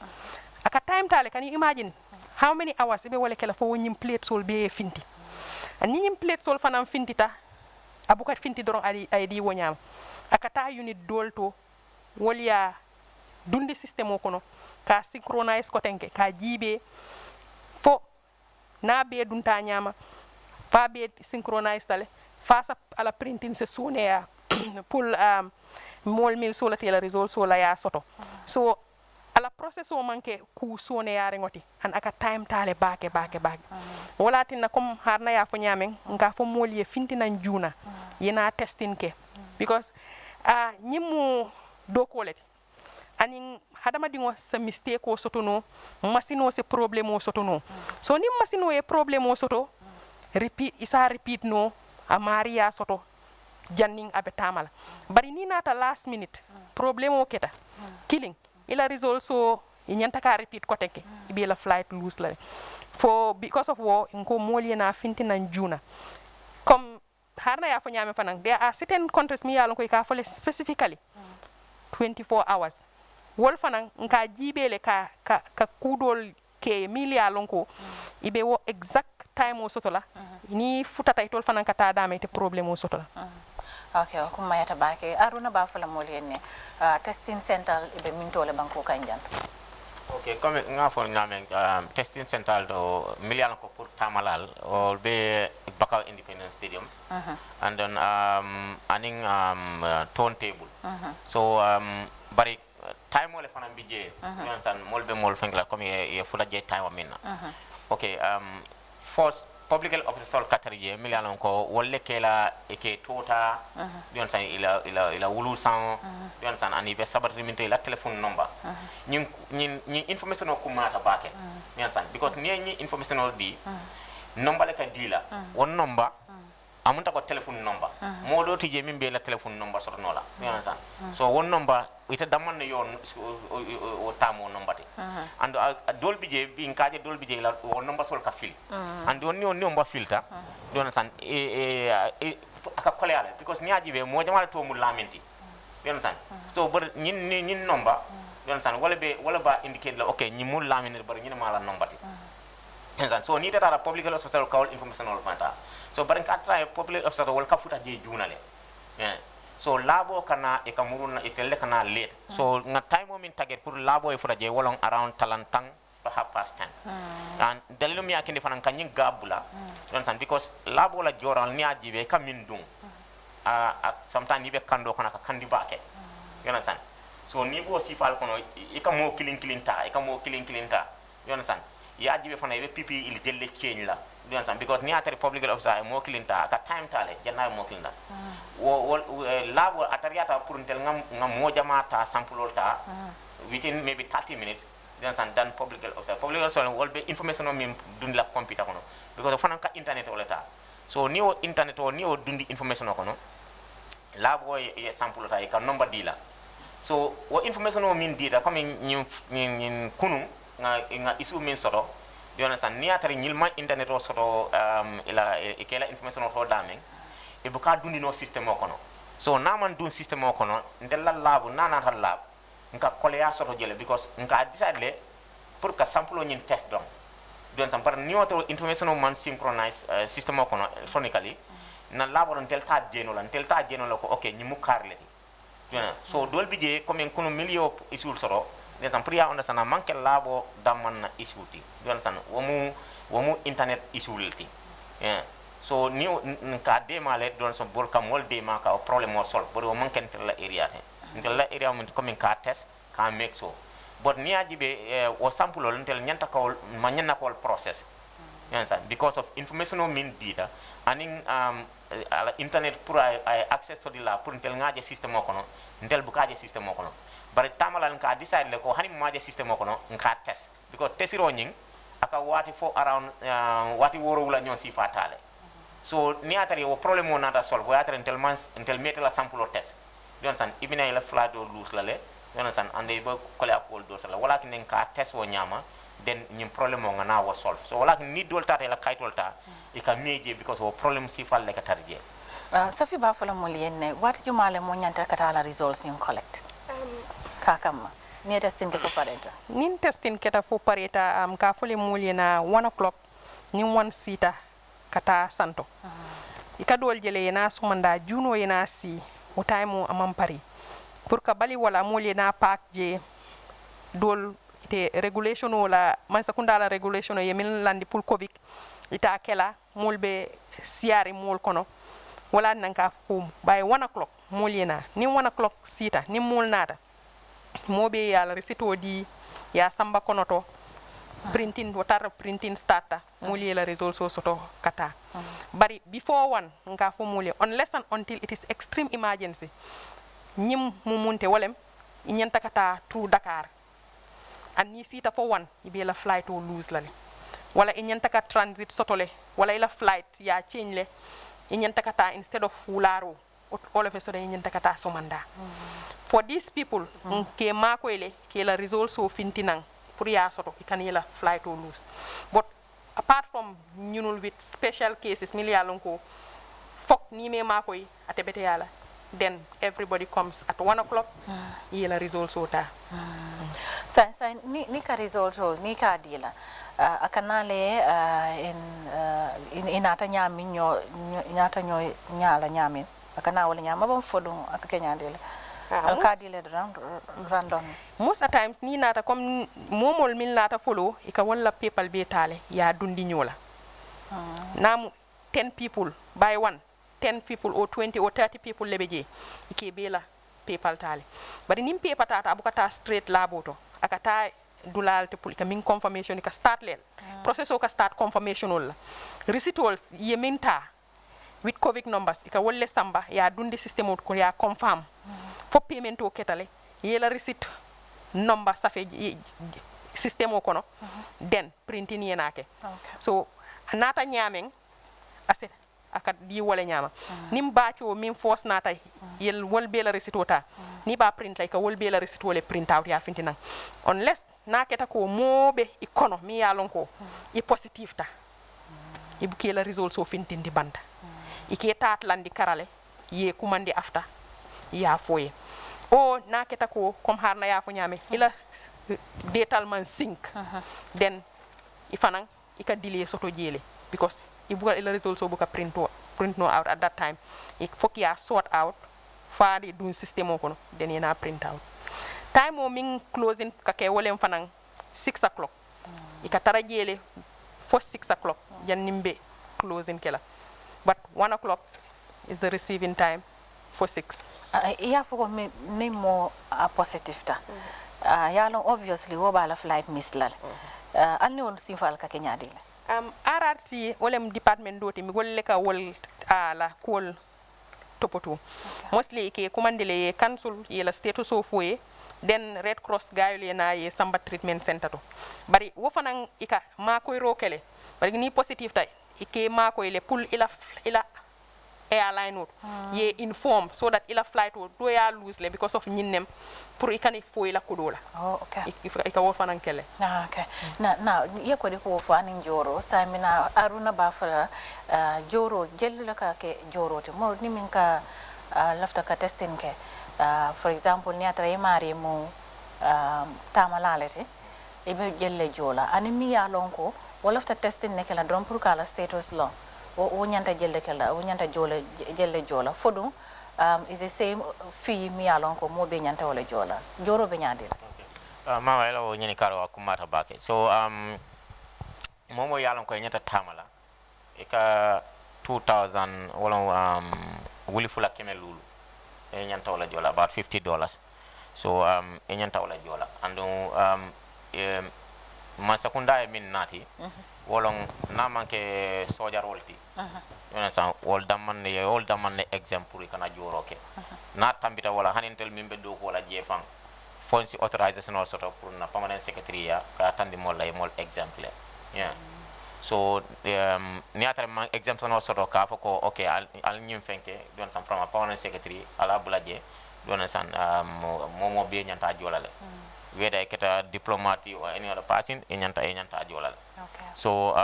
aka time tale can you imagine how many hours ibe wala kala fo wonyim plate sol be finti and ni nyim plate sol fanam fintita abukat finti doron ay di wonyam aka ta unit dolto wolya dundi system o kono ka synchronize ko tenke ka jibe fo na be dunta nyama fa be synchronize tale face ala printing se soneya pour mol mil sola tela result sola ya soto so ala process o manke ku soneya ngoti an aka time tale bake wala tinna comme harna ya fo nyamen nga fo mol ye fintina njuna yena testing ke because nyimu do koleti anin hadama dingo sa mistake o soto no machine o se problème o soto no so ni machine o e problème o soto repeat no a maria soto janning abe tamala bari ni nata last minute problème o keta killing ila result so nyanta ka repeat ko teke be la flight lose la for because of war inko moli na fintina njuna comme harna ya fo nyame fanan there are certain countries mi yalon ko ka fole specifically 24 hours wol fanan nka jibele ka kudol ke milia lonko ibe wo exact time o sotola ni futata itol fanan kata dame te problem o sotola okay ko mayata bake aruna ba fala molene testing center ibe mintole banko kanjan okay comme nga fo nyame testing center do milian ko pour tamalal or be baka independence stadium and then aning turntable so bari time wala fana bije yon san molbe mol fengla comme ye futa je time minna okay first public health officer katarije milian ko wolle kela eke tota yon san ila wulu san yon san ani be sabat riminte la telephone number nyin information ko mata baake yon san because ni information o di number le ka dila won number amunta ko telephone number modo tije min be la telephone number soto nola yon san so won number ita damman ne yon o tamo number te ando dolbi je bi nkaje dolbi je la won number sol ka fil ando ni on number filta yon san aka koleale because ni ajibe mo jamal to mu lamenti yon san so bar nyin number yon san wala ba indicate la okay nyi mu lamenti bar nyi mala number te yon san so ni tata public health officer call information all mata so barin ka try public officer wal ka futa je junale so labo kana e kamuruna e telle kana late so na time min target pour labo e futa je wolong around talantang past 10 and dalilum ya kinde fanan kanyin gabula don san because labo la joral ni ajibe kamin dum sometimes ni be kando kana ka kandi baake yon san so ni bo sifal kono e ka mo kilin ta yon san ya ajibe fana be pipi il jelle change la don san because ni atari public officer mo kilinta ka time tale janna mo kilinta wo labo atariata pour ntel ngam mo jamata sample ta within maybe 30 minutes don san dan public officer will be information on min dun la computer kono because fana ka internet wala ta so ni o internet o ni o dundi information kono labo e sample ta e ka number dila so wo information o min dita comme nyin kunu nga isu min soro yon san ni atari nyilma internet o soto ila ikela information o damen e buka dundi no system o kono so na man dun system o kono ndella labu nana tal lab nka koleya soto jele because nka decide le pour ka sample o nyin test don san par ni wato information o man synchronize system o kono electronically na labo don telta jeno la ko okay nyimu karleti so dolbi je comme kono milio isul soro netan priya onda sana manke labo damman isuti don san womu internet isulti so ni ka de male don so bol kam wol de ma ka problem o sol bo manke la area te la area mun comme ka test ka make so but ni ajibe o sample lol tel nyanta ko ma nyanna ko process you understand, because of information o min dita aning ala internet pour ay access to la pour intel ngaje system o kono intel bukaje system o kono bari tamala nka decide le ko hani maje system o kono nka test because tesiro nying aka wati fo around wati woro wula nyon si fatale so ni atari o problem o nata solve o atari intel mete la sample o test you understand even ay la flat o loose la le you understand ande ba kole akol do sala wala kin nka test o nyama then nyim problem o ngana wa solve so wala kin ni dol tata la kaytol ta e ka meje because o problem si fal le ka tarje safi ba fala mo lienne wat jumale mo nyanta kata la results in collect kakam ni testing ke fo pareta nin testing keta fo pareta ka fole mo liena 1 o'clock ni 1 sita kata santo ikadol jele na sumanda juno yena si o time amam pari pour ka bali wala mo liena pak je dol ite regulation wala man sakunda la regulation ye min landi pour covid ita kela mulbe siari mul kono wala nanka fu by 1 o'clock mulina ni 1 o'clock sita ni mul nata mobe ya la recito di ya samba kono to printing watar printing starta muli la result so soto kata bari before 1 nka fu muli unless and until it is extreme emergency nyim mumunte wolem nyanta kata through Dakar and ni sita for 1 ibe la flight o lose lale wala inyanta ka transit sotole wala ila flight ya change le inyanta kata instead of fularo all of a sudden inyanta kata somanda for these people ke mako ile ke la result so fintinang pour ya soto ikani la flight o lose but apart from ñunul with special cases milialon ko fok ni me mako yi atebete yala then everybody comes at 1 o'clock yela result so ta sa ni ka result ni ka dila akanale in ata nyami nyo nyata nyo nyala nyami akana wala nyama bam fodum akakenya dile ka dile random most of times ni nata comme momol min lata follow ika wala people be tale ya dundi nyola nam 10 people by 1 10 people or 20 or 30 people lebeje ike bela PayPal tale bari nim PayPal tata abukata straight laboto akata dulal te pulika min confirmation ka start lel process o ka start confirmation wala receipts yeminta with covid numbers ika wolle samba ya dundi system o ko ya confirm fo payment o ketale yela receipt number safe system o kono then printing yenake so nata nyameng aset akat di wala nyama nim baacho min force nata yel wol bela receipt ota ni ba print like wol bela receipt wole print out ya fintina unless na keta ko mobe ikono mi ya lonko i positive ta ibu kela result so fintindi banda ike tat landi karale ye kumandi after ya foye o na keta ko comme harna ya fo nyame ila detal man sync then ifanang ika delay soto jele because ibuga ila result so buka print no out at that time ik fok ya sort out faade dun system o kono den yana print out time o min closing kake wolem fanang 6 o'clock ika tara jele for 6 o'clock janimbe closing kela but 1 o'clock is the receiving time for 6 ya foko ni mo positive ta ya long obviously wo bala flight miss lal anni won simfal kake nyaadile RRT wolem department doti mi golle ka wol ala kol topoto mostly ke commandele council yela status of way then Red Cross gayole na ye samba treatment center to bari wo fanan ika ma koy rokele bari ni positive tay ike ma koy le pull ila airline would ye inform so that ila flight would do ya lose le because of nyinem pour ikani fo ila kudola okay ika wo fanan kele okay na ye ko de ko fanin joro samina aruna bafara joro jellu la ka ke joro te mo ni min ka lafta ka testing ke for example ni atra mari mo tamalalete ibe jelle jola animi ya lonko wala lafta testing ne kala don pour kala status lo o nyanta jelle kala o nyanta jola jelle jola fodum is the same fee mi alon ko mo be nyanta wala jola joro be nyade mama ela o nyini karo akumata bake so momo yalon ko nyanta tamala e ka 2000 wala wuli fula kemelulu e nyanta wala jola about $50 so e nyanta wala jola and man sakunda e min nati wolon na manke sojar wolti yona san wol damman ne exemple kana joroke na tambita wala hanintel min be do ko wala jefan fonsi authorization or soto pour na permanent secretary ka tandi molla e mol exemple yeah so ni atare man exemption or soto ka foko okay al nyim fenke don tam from a permanent secretary ala bulaje don san momo be nyanta jolale whether keta diplomati or any other person e nyanta jolale so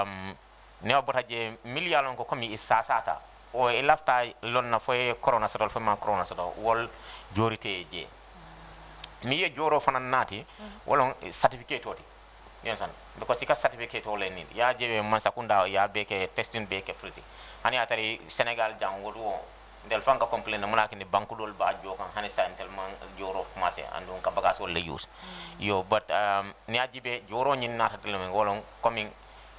ne abota je million ko komi isasata o e lafta lonna foye corona soto fo man corona soto wol jorite je mi ye joro fanan nati wolon certificate oti yensan because ika certificate o le ni ya jebe man sakunda ya beke testing beke friti hani atari Senegal jangodo del fanka complain mona kini banku dol ba jo kan hani sa tellement joro commencé andon ka bagas wala use yo but ni ajibe joro nyin nata tele men wolon coming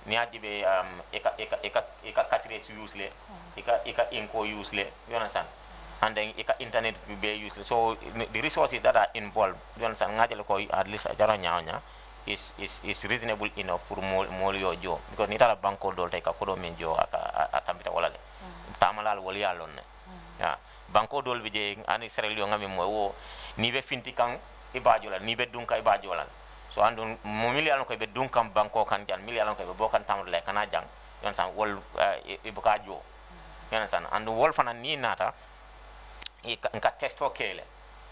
ni ajibe eka katre use le eka inko use le you understand and then internet be used. So the resources that are involved, you understand, at least is reasonable enough for more your job because nita banko dol take a kodo menjo atambita walale tamalal wali alon ya banko dol bije ani serel yo ngami mo ni be finti kan ibajola ni be dunka ibajola so andun mo milialon ko be dunkam banko kan jan milialon ko be bokan tamul le kana jang you understand wol ibuka jo you understand and wol fana ni nata nka testo kele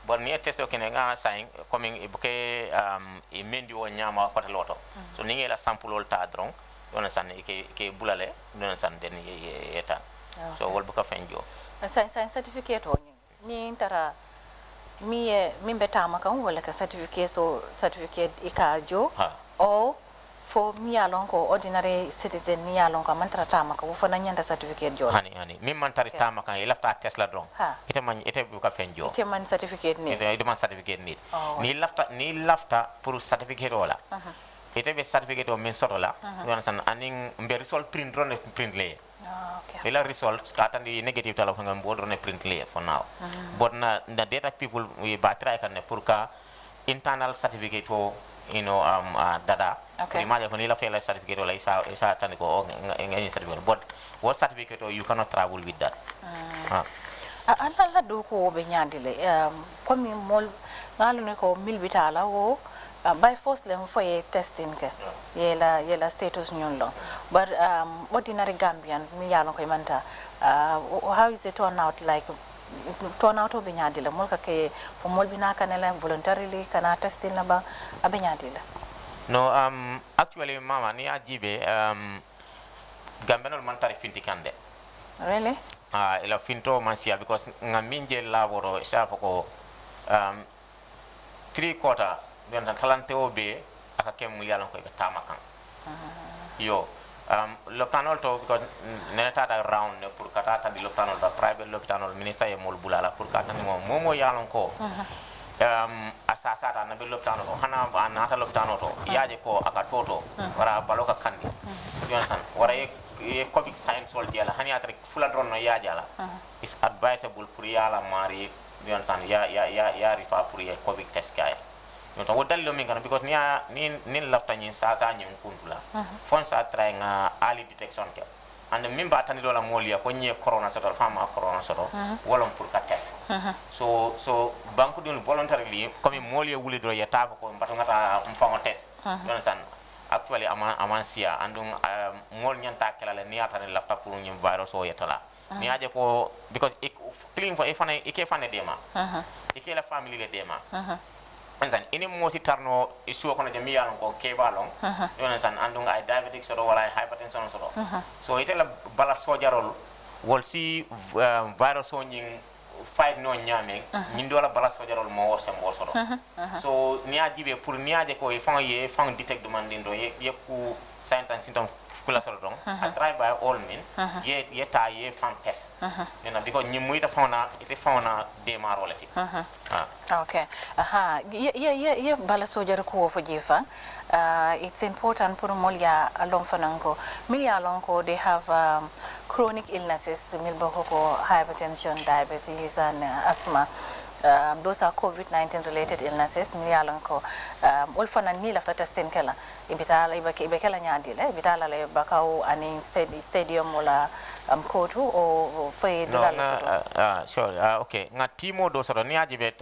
bon ni testo kene nga sain coming ibuke e mendi o nyama ko loto so ni ngela sample ta dron don san ke bulale don san den eta so wol buka fenjo sa certificate o ni tara mi betama kan wala ka certificate ikajo o fo mi alon ko ordinary citizen ni alon ko man trata maka wo fana nyanda certificate jo hani mi man tarita maka e lafta Tesla dron ite bu ka fenjo ite man certificate ni ite man certificate ni lafta pour certificate wala ite be certificate o min soto la yon san aning mbe result print drone print le ila result atandi negative tala fanga mbo drone print le for now but na data people we ba try kan pour ka internal certificate o data imagine when you have a certificate or isa taniko any certificate but what certificate you cannot travel with that ala do ko be nyandile komi mol ngalu ne ko milbitala o by force le foye testing ke yela status nyon lo but ordinary Gambian mi yalo ko manta how is it turn out like turn out be nyandile mol ka ke fo mol bina kanela voluntarily kana testing la ba abenyandile no actually mama ni ajibe Gambenol man tari finti kande really ila finto mansia because ngaminje laboro sa foko 3/4 don talante obe aka kem yalan ko be tamakan yo l'hôpital to because nenata da round pour kata tan di l'hôpital da private l'hôpital ministre e mol bulala pour kata ni momo yalan ko asasata na be l'hôpital ko hana anata l'hôpital to yaaje ko aka toto wara baloka kandi yon san wara e covid science wol diala hani atra fula drone no yaajala is advisable pour yala mari yon san ya rifa pour ye covid test kay yon to wodal lo min kana because ni lafta ni sasa ni kuntula fon sa try nga early detection ke and mimba tani do la molia ko nye corona soto fama corona soto wolon pour ka test so banku dun voluntarily comme molia wuli do yata ko mbato ngata mfango test yon san actually amansia andung mol nyanta kelale ni atane lafta pour nyim virus o yetala ni aje ko because clean for ifane ike fane dema ike la family le dema ansan ini mosi tarno isuo kono je miyalon ko kebalon yon san andung ay diabetic soto wala hypertension soto so itela bala sojarol wol si virus o nyin fight no nyame nyin dola bala sojarol mo wose mo soto so ni ajibe pour ni aje ko e fan detect demanding do ye ku signs and symptoms kula solo don I try by all means ye fan test you know because nyi muita fauna de marolati okay ye bala sojar ko fo jefa it's important pour molya along fanango milia lonko they have chronic illnesses milboko ko hypertension diabetes and asthma those are COVID-19 related illnesses mi yalan ko ol fana ni lafta testing kala ibitala ibekela nyadi le ibitala le bakaw ani stadium wala kotu o fay dulala sure okay nga timo do so ni ajibet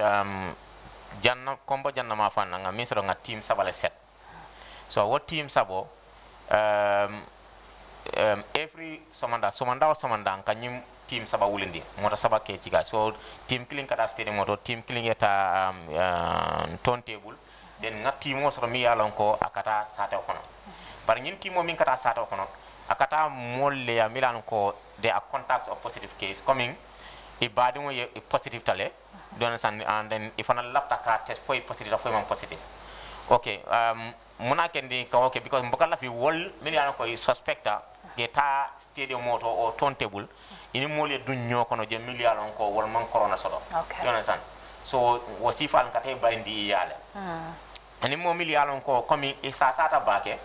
janna kombo janna ma fanna nga misro nga team sabale set so what team sabo every somanda kanyim team saba wulindi mota saba ke tiga so team killing kata stadium moto team killing eta turntable den nga team o so mi yalon ko akata sata kono par ñin team o min kata sata kono akata molle ya milan ko they are contacts of positive case coming e badi mo positive tale don san and then if an lafta ka test for positive for man positive okay muna kendi ka okay because mbokala fi wol milan ko suspecta geta stadium moto o turntable ini mole dunyo kono je million ko wol man corona sodo you understand so wasifal kate bandi yale ani mo million ko komi isa sata bake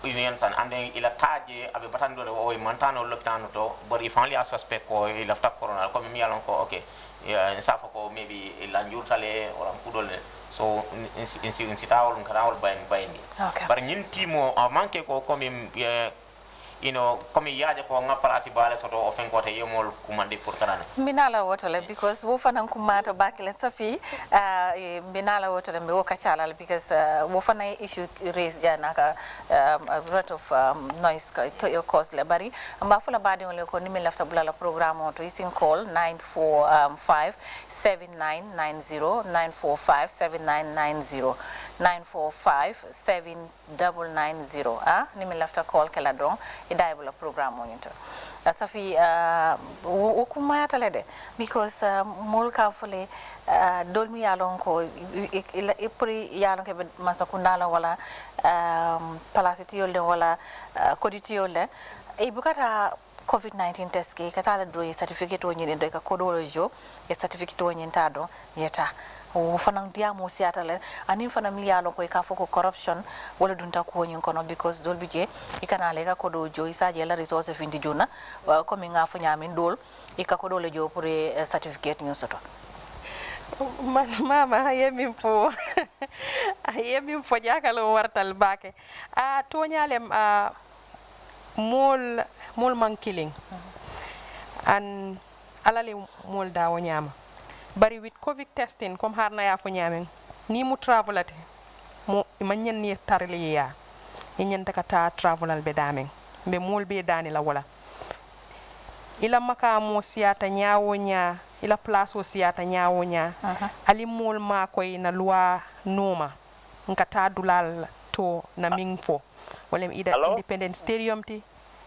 you understand and then ila taje abe batando le o mantano lopitano to but if only a suspect ko ila fta corona komi million ko okay safa ko maybe ila njurtale wala kudole so in tawol kanawol bayni bar ñin timo manke ko komi you know comme yaaje ko nga place bale soto o fen ko te yemol kumande pour tarane minala wotale because wo fanan kumata bakile safi minala wotale me wo kachala because wo fana issue raise jana ka a lot of noise cause le bari amba fula badi on le ko nimi lafta bulala programme to isin call 945 7990 945 7990 945 7990 nimi lafta call kala don idaibola programme on into safi okuma yatale de because molka fole dolmi yalon ko ipri yalon ke masakundala wala palasitiyol wala koditiyol e bukata COVID-19 test ke katala do certificate woni do ka kodolo jo e certificate woni tado yeta o fanang dia mo siatale ani fanam lialo ko ka foko corruption wala dunta ko woni kono because dol bije ikana ka kodo jo isaje la resource findi jona ko mi nga fo nyamin dol ika kodolo jo pour certificate ñu soto mama yemi fo jakalo wartal bake to nyalem mol man killing and alale mol dawo nyama bari with covid testing comme harna ya fo nyamen ni mu travelate mo manyen ni tarle ya nyen takata travelal be damen be mol be dani la wala ila maka mo siata nyaawo nya ila place o siata nyaawo nya ali mol ma koy na loi noma ngata dulal to na mingfo wala ida independent stadium ti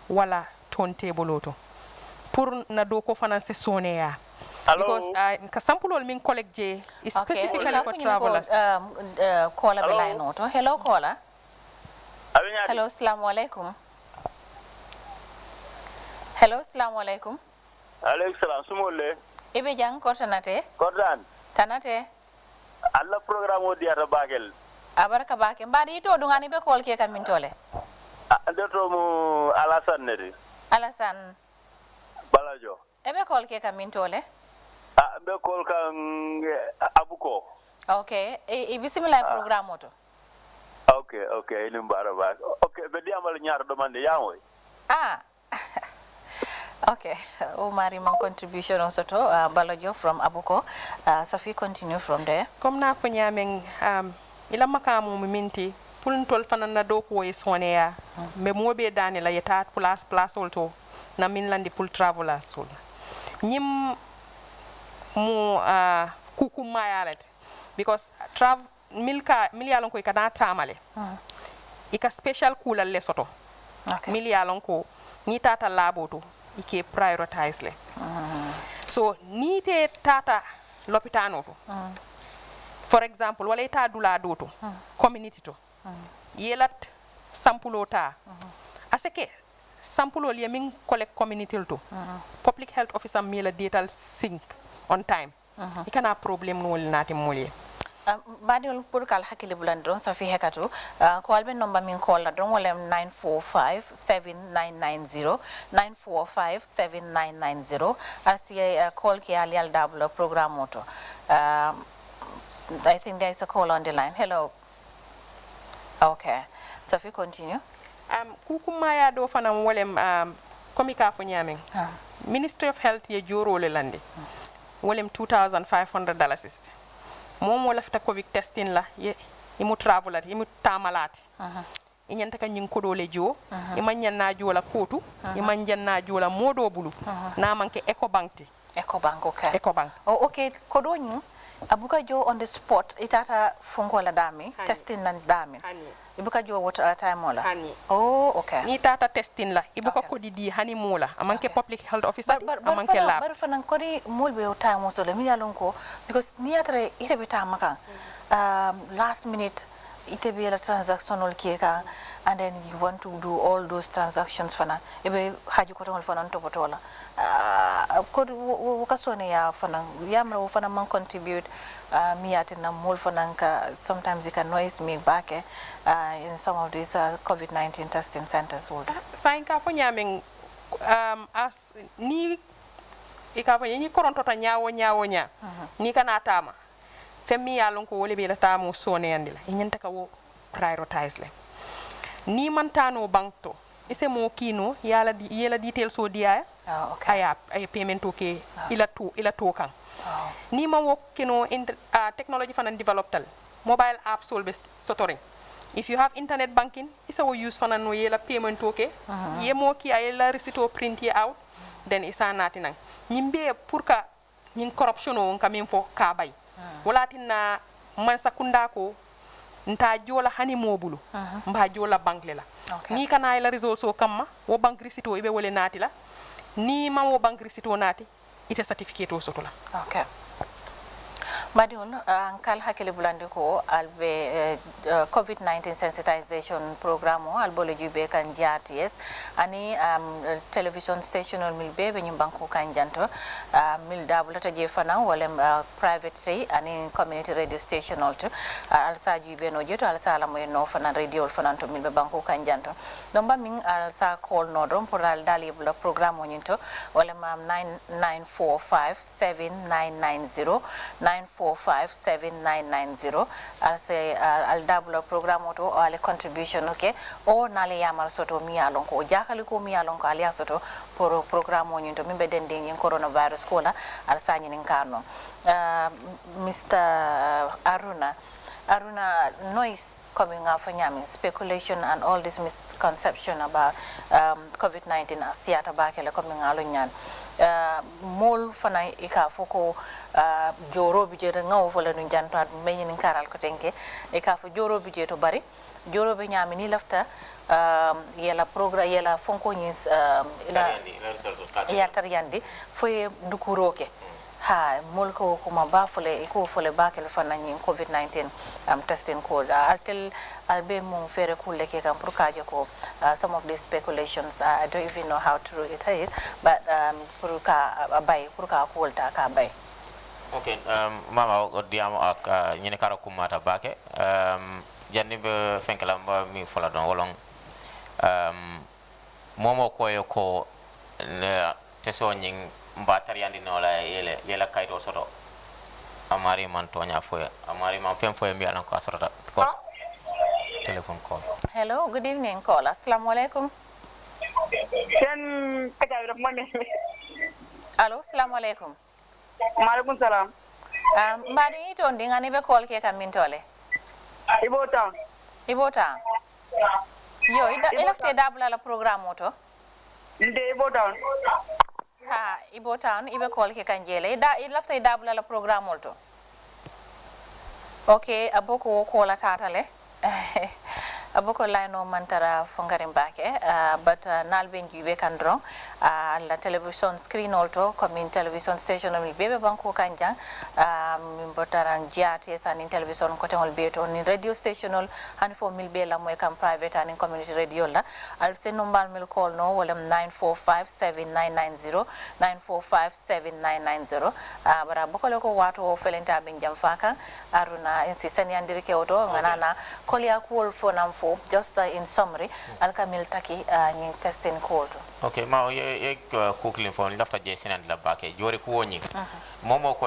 wala turntable auto pour na do ko finance soneya because ka sampulol min collect je specifically for travelers caller be line auto hello caller hello assalamu alaikum hello assalamu alaikum alaykum salam sumole ibe jang kortanate kordan tanate alla programme o diata bagel abaraka bake mbadi to dungani be call ke kamin tole ndeto mu Alassane nedi Alassane Balajo ebe call ke kamin tole be call kan abuko okay e bismillah programme oto okay ni baraba okay be diamal ñaar demande yamoy okay Omari mon contribution on soto Balajo from Abuko Safi continue from there comme na fo nyamen ila makamu minti pulun tol fanan na do ko e soneya me mobe dani la yeta place olto na minlandi pul travelers sul nyim mo kuku mayalet because milyalon ko ikana tamale ika special kula le soto milyalon ko ni tata laboto ike prioritize le so ni te tata lopitano to for example wala ita dula doto community to yelat sampulota aseke sampulo li min collect community to public health officer mila data sync on time ikana problem no nati molye badiol pour kal hakile bulandron sa fi hekatu ko albe number min call la don wala 945 7990 945 7990 asi call ki ali al double programme auto I think there is a call on the line. Hello. Okay. So if you continue. Kukumaya do fana wolem komika fo nyamen. Ministry of Health ye joro le lande. Wolem $2,500 ist. Momo la fita COVID testing la ye imu traveler imu tamalati. Inyanta ka nyin kodo le jo iman na jo la kotu iman na jo la modo bulu na manke ecobank Okay. Ecobank. Oh, okay. Kodo nyin abuka jo on the spot itata fungo la dami testing na dami. Ibuka jo what time mola. Oh, okay. Ni tata testing la ibuka kodi di hani mola amanke public health officer amanke lab. But fanan kodi molbe o time so le mi yalonko because ni atre ite bita maka last minute ite be la transactional keka and then you want to do all those transactions fana ebe haji ko tongol fana to botola ko wakasone ya fana yamra wo fana man contribute mi atina mol fana ka sometimes it can noise me back in some of these COVID-19 testing centers would sain ka fo nyamen as ni ikafa ni koronto nyawo nya ni kana tama femmi yalon ko wole be la tamu sone andila nyanta ka wo prioritize le ni man tano bankto ise mo kino yela detail so dia aya payment okay ila to kan ni ma wo kino technology fanan developtal mobile app solbe sotoring if you have internet banking isa wo use fanan no yela payment okay ye mo ki ayela receipt print ye out then isa natinan nyimbe pour ka nyin corruption on kamen fo ka bay walatina man sakunda ko nta jola hani mobulu mba jola bank lela ni kana ila result so kamma wo bank receipt ibe wole nati la ni ma wo bank receipt nati ite certificate o sotola okay Madun kal hakele bulandi ko albe COVID-19 sensitization program o albole jube kan JRTS ani television station on milbe be nyim banko kan janto mil dabulata je fana wala private ani community radio station also alsa jube no jeto alsa la moy no fana radio fana to milbe banko kan janto domba min alsa call no dom pour al dali bula program o nyinto wala mam 99457990 9457990 I'll say I'll double program auto or a contribution okay o nale yamal soto mi alon ko jakali ko mi alon ko alia soto pour program o nyinto mimbe dende nyin coronavirus ko la al sanyi nin karno Mr. Aruna noise coming out from Yamin, speculation and all this misconception about COVID-19 as theater back coming out of mol fana ika foko joro budget ngaw fola nu janto at menin karal ko tenke ika fo joro budget to bari joro be nyami ni lafta yela program yela fonko nyis ya taryandi foye dukuroke ha mol ko kuma ba fole ko fole bakel fana nyin COVID-19 testing code altel albe mum fere kulle ke kam pour kaje ko some of these speculations I don't even know how true it is but pour ka bay pour ka ko volta ka bay okay mama odiamo ak nyine karo kumata bake jandi be fenkala mi fola don wolong momo koyo ko teso nyin mbatar yandi no la yela kayto soto amari man tonya foya amari man fem foya mi alan ko asrata because telephone call hello good evening call assalamu alaikum sen kata rek mo ne allo assalamu alaikum maaleykum salam mbadi to ndi ngani be call ke kam min tole ibota yo ilafte dabula la programme to nde ibota ha ibota ibe call ke kanjele ilafte dabula la programme to okay aboko ko la tatale aboko laino mantara fongarim bake but nalben jube kandron la television screen also comme television station mi bebe banko kanjang botarang JRTS and television ko tengol beto ni radio station ol han fo mil be la moy kam private and community radio la al se nombal mil call no wala 9457990 9457990 bara boko ko wato felenta bin jam faka aruna insi sani andiri ke oto nganana kolya ko fo nam fo just in summary alkamil taki ni testing code. Okay, ma ye kukilin fo lafta je sinan la bake jori ko woni momo ko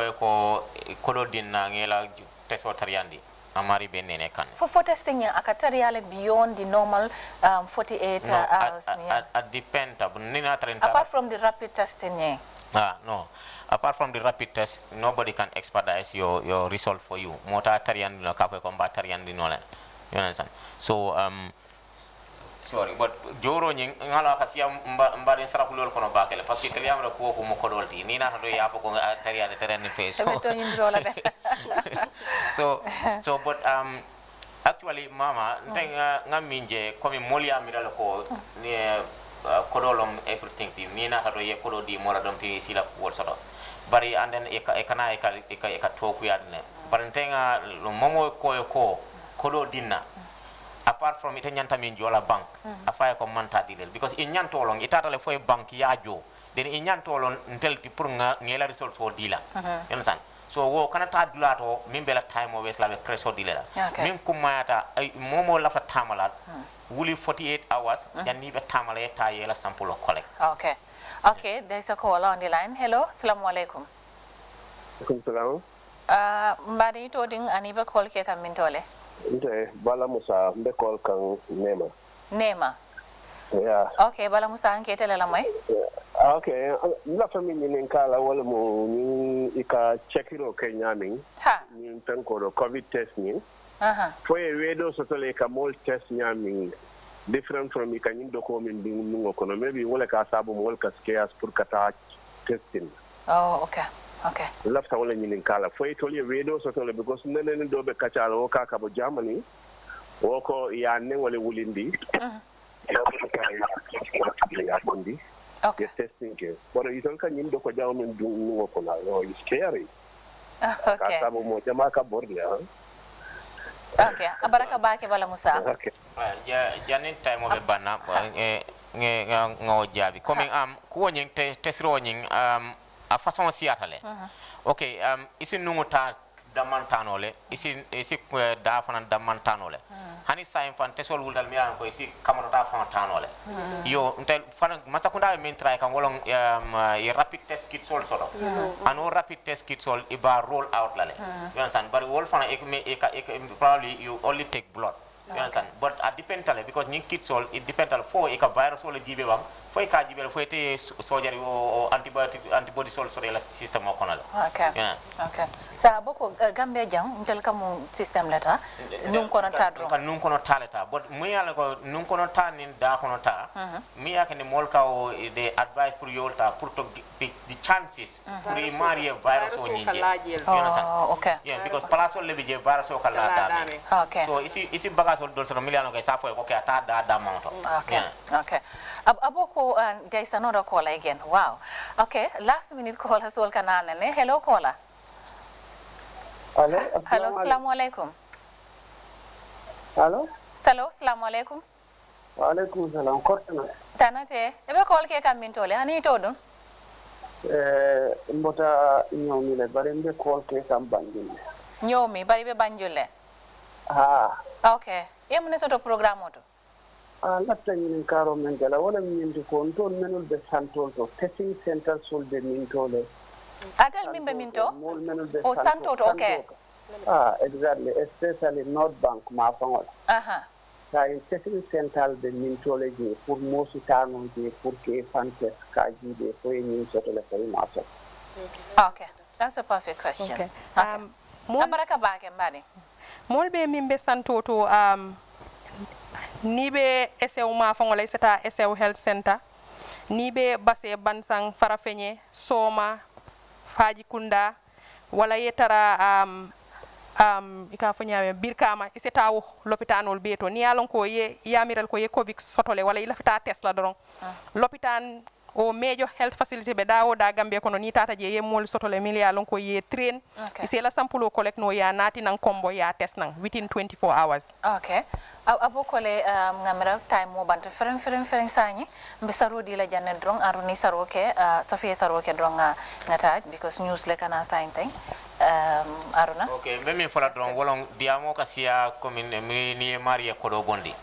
kodo din na ngela testo tariandi amari benene kan for testing ya akatariale beyond the normal 48 hours at depend nina 30 apart from the rapid testing no apart from the rapid test nobody can expedite your result for you mota tariandi no kafe ko tariandi no la you understand so sorry but joro nying ngala kasiya mbare sara kulol kono bakele parce que tariam la ko mo kodolti ni na do ya fo ko tariade terrain fe so but actually mama ngaminje komi molia mirala ko ni kodolom everything ti ni na do ye kodo di mora dom fi sila ko soto bari anden e kana e ka to ku yadne bari tenga momo ko kodo dinna apart from ita nyanta min jola bank afaya ko manta dilel because in nyanto long itata le foy bank yaajo den in nyanto lon ntelti pour ngela result fo dila san so wo kana ta dulato min bela time o wesla be presso dilela min kumayata ay momo la fa tamala wuli 48 hours janni be tamala eta yela sample collect okay there's a call on the line. Hello, assalamu alaikum. Salam. Mbadi to ding aniba call ke kam min tole. Bala Musa mbe call kan Nema. Yeah. Okay, Bala Musa anke tele la moy. Okay, la famille ni kala wala mo ni ika checkiro Kenya ni. Ha. Ni tanko do COVID test ni. Foi wedo sotole ka mol test nyami different from ika nyindo ko min dingo kono maybe wala ka sabu mo wala ka scares pour kata testing. Oh, okay. Lafta wala nyinin kala foi toli wedo sotole because nenen do be kachala o kaka bo Germany woko ya ne wala wulindi. Okay. Testing ke. But you don't can nyindo ko jaw min dingo kono no is scary. Okay. Ka sabu mo jama ka bordia. Okay, abaraka bake Bala Musa. Okay. Janin time o be bana ngo jabi coming ko nyin tesro nyin a façon siatale okay isi nunguta damantanole isi da fana damantanole hani sa infan tesol wuldal mi an ko isi kamarata fana tanole yo ntel fana masakunda min try kan wolon rapid test kit sol solo ano rapid test kit sol iba roll out lale you understand but wol fana probably you only take blood you understand but it depends because ni kit sol it depends for e ka virus wala jibe bam fo e ka jibe fo te sojari o antibody sol so la system o konal okay okay sa boko gambe jang ntel kam system leta nun kono ta dro kan nun kono taleta but mi yalla ko nun kono ta nin da kono ta mi yakene mol ka o de advice pour yolta pour to the chances pour e mari virus o nyinje you understand okay yeah because palaso le bije virus o kala da okay so isi bagasol dol so miliano ko sa fo ko ka ta da monto okay aboko there is another caller again. Wow. Okay, last minute call as well kanane. Hello caller. Hello, assalamu alaikum. Hello, assalamu alaikum. Wa alaikum salam. Kortana. Tanate, ebe call ke kam min tole. Ani to dum? Mbota nyomi le bare mbe call ke kam banjule. Nyomi bari be banjule. Okay. Yemune soto programme oto. Latta ñinin karo men jala wala ñindi ko ton menul be santol to testing center sul be mintole agal mimbe minto o santo to okay exactly especially North Bank ma fangol sa in testing center be mintole ji pour mosi tanon ji pour que fantes ka ji be ko ñin soto le fay ma so okay that's a perfect question okay abaraka baake mbadi molbe mimbe santo to nibe SEO ma fangola seta SEO health center nibe base bansang farafenye soma faji kunda wala yetara ika fanya birkama iseta wo l'hôpital beto ni alon ko ye yamiral ko ye covid sotole wala ila fita test la doron l'hôpital o major health facility be dawo da gambe kono ni tata je ye mol sotole milia lon ko ye train ise la sampulo collect no ya nati nan combo ya test nan within 24 hours okay abokole ngamira time mo bante feren sanyi mbe saro di la janne drong aruni saro ke safiye saro ke drong ngata because news le kana sign thing Aruna. Okay, memi fola don wolong diamo kasia commune mi ni marie kodo bondi.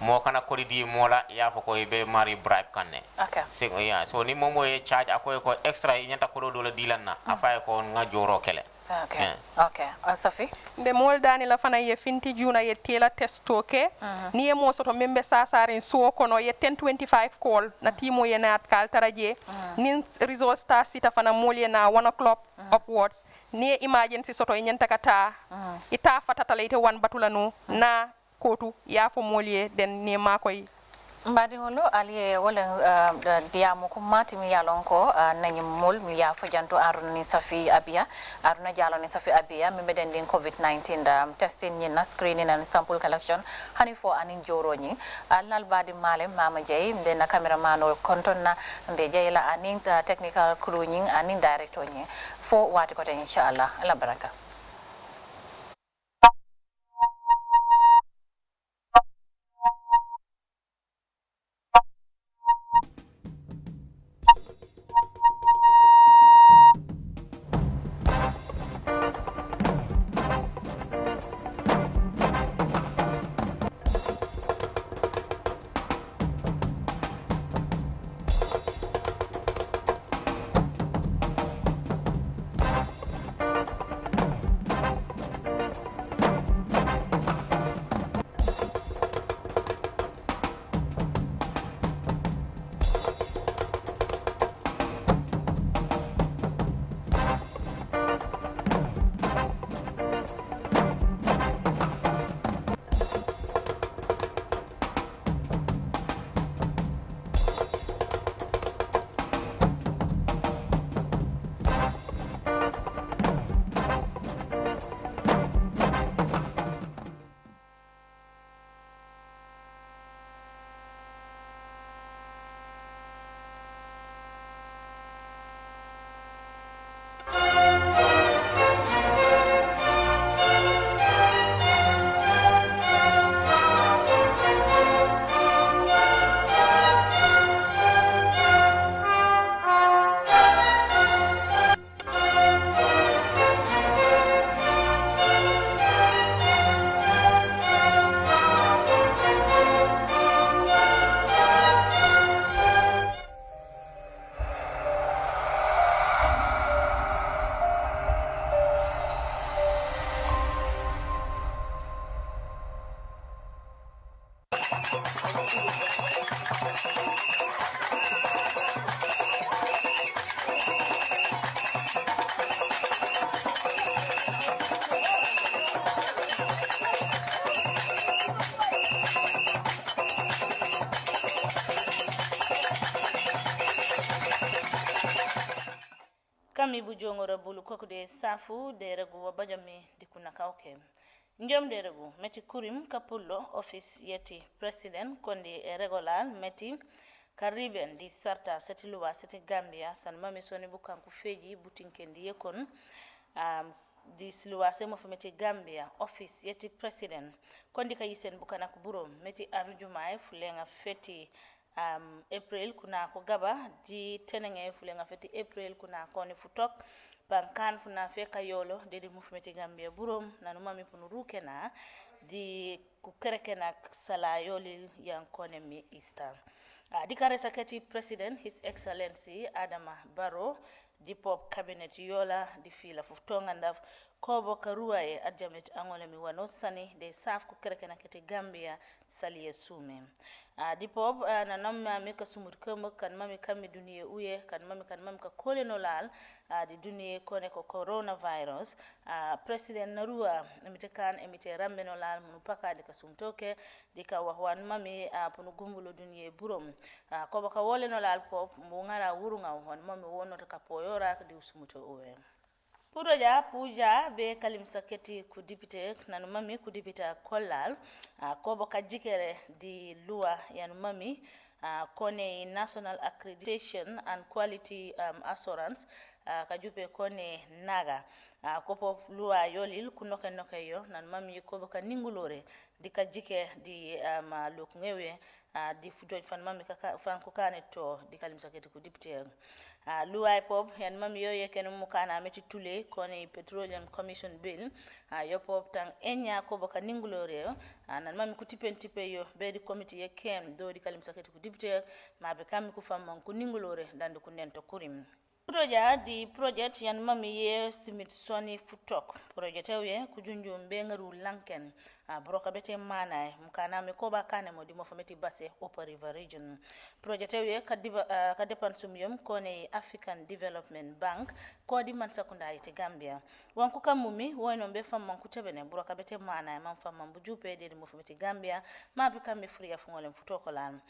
Mo kana kodi di mola ya fo ko be mari bribe kanne. Okay. So ni momo e charge akoy ko extra nyanta kodo do la dilanna afay ko nga joro kele. Okay. Okay. Safi. Be mol dani la fana ye finti juna ye tela testo ke ni ye mo soto membe sasaren so kono ye 1025 call na timo ye nat kal taraje nin resource ta sita fana mol ye na 1 o'clock upwards ni emergency soto ye nyanta kata ita fatata lete wan batula no na kotu ya fo mol ye den ni makoy mbadingolo aliye wala diamu ko mati mi yalon ko nani mol mi ya fajanto aruna ni safi abia aruna jalo ni safi abia mi meden din covid-19 da testing ni na screening and sample collection hani fo anin joro ni alnal badi male mama jey mbe na cameraman o kontonna mbe jeyla anin technical crew ni anin director ni fo wati ko inshallah ala baraka. kami bu jongora bulu koko de safu de regu wabajami dikuna kauke njom de regu meti kurim kapullo office yeti president kondi regular meti kariben di sarta seti luwa seti gambia san mami soni bukanku feji butinkendi yekon di luwa semo meti gambia office yeti president kondi kayisen bukanak burom meti arjumay fulenga feti April kuna ko gaba di tenenge fulenga feti April kuna ko ni futok bankan funa feka yolo de mufmeti gambia burom nanu mami punu rukena di ku kerekena sala yoli yankone mi easter di kare sakati president his excellency Adama Barrow di pop cabinet yola di fila futonga ndaf kobo karuaye adjamet angole mi wano sani de saf ku kerekena keti gambia saliye sume di pop na namma mi ka sumur kamba kan mami kammi duniye uye kan mami ka koleno lal di duniye kone ko coronavirus president narua emite kan emite rambeno lal munu paka de ka sumtoke di ka wahwan mami punu gumbulo duniye burom ko baka woleno lal pop mu ngara wurunga won mami wono ka poyora di usumuto uwe Puroja puja be kalim saketi ku député nanu mami ku député kollal ko boka jikere di loi yanu mami kone national accreditation and quality assurance kajupe kone naga kopo loi yolil kunoke noke yo nan mami ko boka ningulore di ka jike di lok ngewe di fudo fan mami fan ko kane to di kalim saketi ku député luwai pop yan mam yo ye ken mukana meti tule kone petroleum commission bill yo pop tang enya ko baka ningulore nan mam ku tipe yo be di committee ye kem do di kalim saketi ku député ma be kam ku famman ku ningulore dande ku nento kurim Proja di project yan mami ye Smithsonian futok project ye kujunju mbengaru lanken broka bete mana mukana me koba kane mo di mo fameti base Upper River region project ye kadepan sumyum kone African Development Bank ko di man sakunda ite Gambia wanku kamumi wono be famman kutebene broka bete mana man famman bujupe de mo fameti Gambia ma be kam free afungolem futoko lan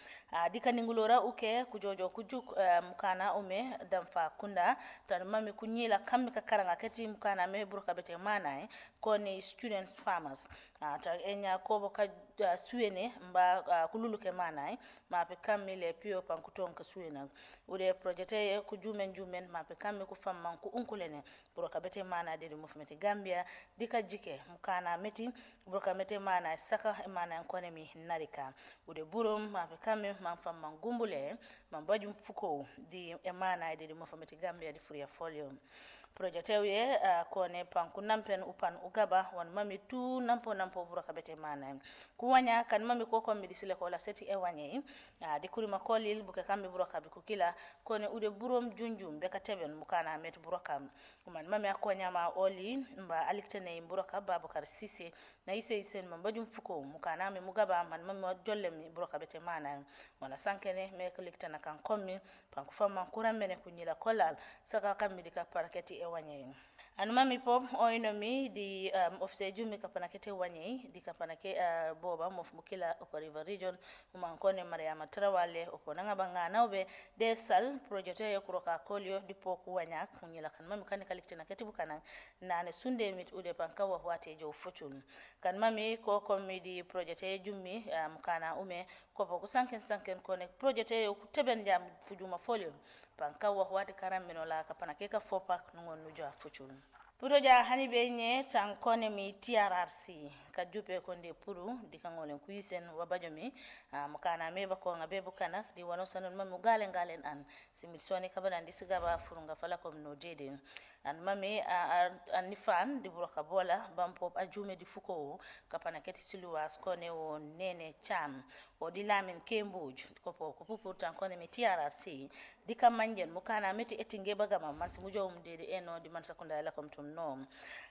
dikaningulora uke kujojo kujuk mukana ume damfa kunda tan mami kunyila kammi ka karanga kati mukana me burka bete mana kone students farmers ta enya ko ka suene mba kululuke mana ma pe kammi le pio pankuton ka suena ude project ye ku jumen ma pe kammi ku famman ku unkulene burka bete mana de movement Gambia dika jike mukana meti burka mete mana saka mana kone mi narika ude burum ma pe kammi ma famman gumbule ma bajum fuko di emana de movement Gambia di free folio project ye kone panku nampen upan ugaba wan mami tu nampo buraka bete mana kuwanya kan mami ko mi disile ko la seti e wanye di kurima kolil buke kambe buraka bi kukila kone ude burom junjum be ka teben mukana met buraka man mami akonya ma oli mba aliktene buraka Babakar Sise na isen mambajum fuko mukana me mugaba man mami jolle mi buraka bete mana wana sankene me kaliktana kan komi panku fama kuramene kunyila kolal saka kammi di ka paraketi e wanye mami pop oyno mi di ofse jumi kapanakete wanye di kapanake boba mof mukila Upper River region umankone Mariama Trawale oponanga bangana obe de sal project ye kuroka kolio di poku wanya kunyila kan mami kan kaliktena ketibu kana nane sunde mit ude pankawa wate jo fortune kan mami ko komedi project ye jumi mukana ume ko ko sanken kone project ye ku teben jam fujuma folio pankawa wate karamino la kapanake ka fopak ngon nuja fortune Puroja hani benye tankone mi TRRC kajupe konde puru dikangolen kuisen wabajomi mukana meba ko ngabe bukana di wano sanon mamu galen an Smithsonian kabana disigaba furunga fala kom no dede an mami anifan di buroka bola bampop ajume di fuko kapana keti siluwas kone o nene cham o di lamin kembuj ko pupu tankone mi TRRC dikamanjen mukana meti etinge bagama mansi mujo dede eno di man sakunda la kom tum no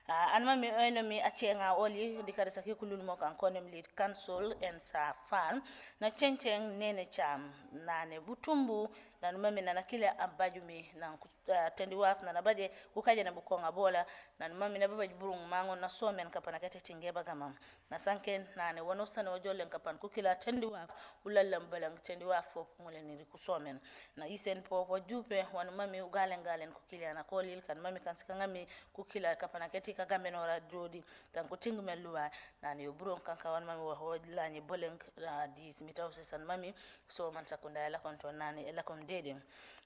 anma mi eno mi achenga oli dikare saki kulul mo kan konem lead council en sa fan na chencheng nene cham nane butumbu nan mami nana kile abaju mi nan tendi waf nana baje ukaje na bukonga bola nan mami na babaji burung mango na somen kapana kete tingeba gamam na sanken nane wono sana wajolen kapan kukila tendi waf ulallam balang tendi waf fo ngole ni ku somen na isen po wajupe wan mami galen kukila na kolil kan mami kan skangami kukila kapana keti kagambe no radiodi tan ko tingu meluwa nani yo buron kanka wan mami wo lani bolenk di smitaw san mami so man sakunda la konto nani la kon dede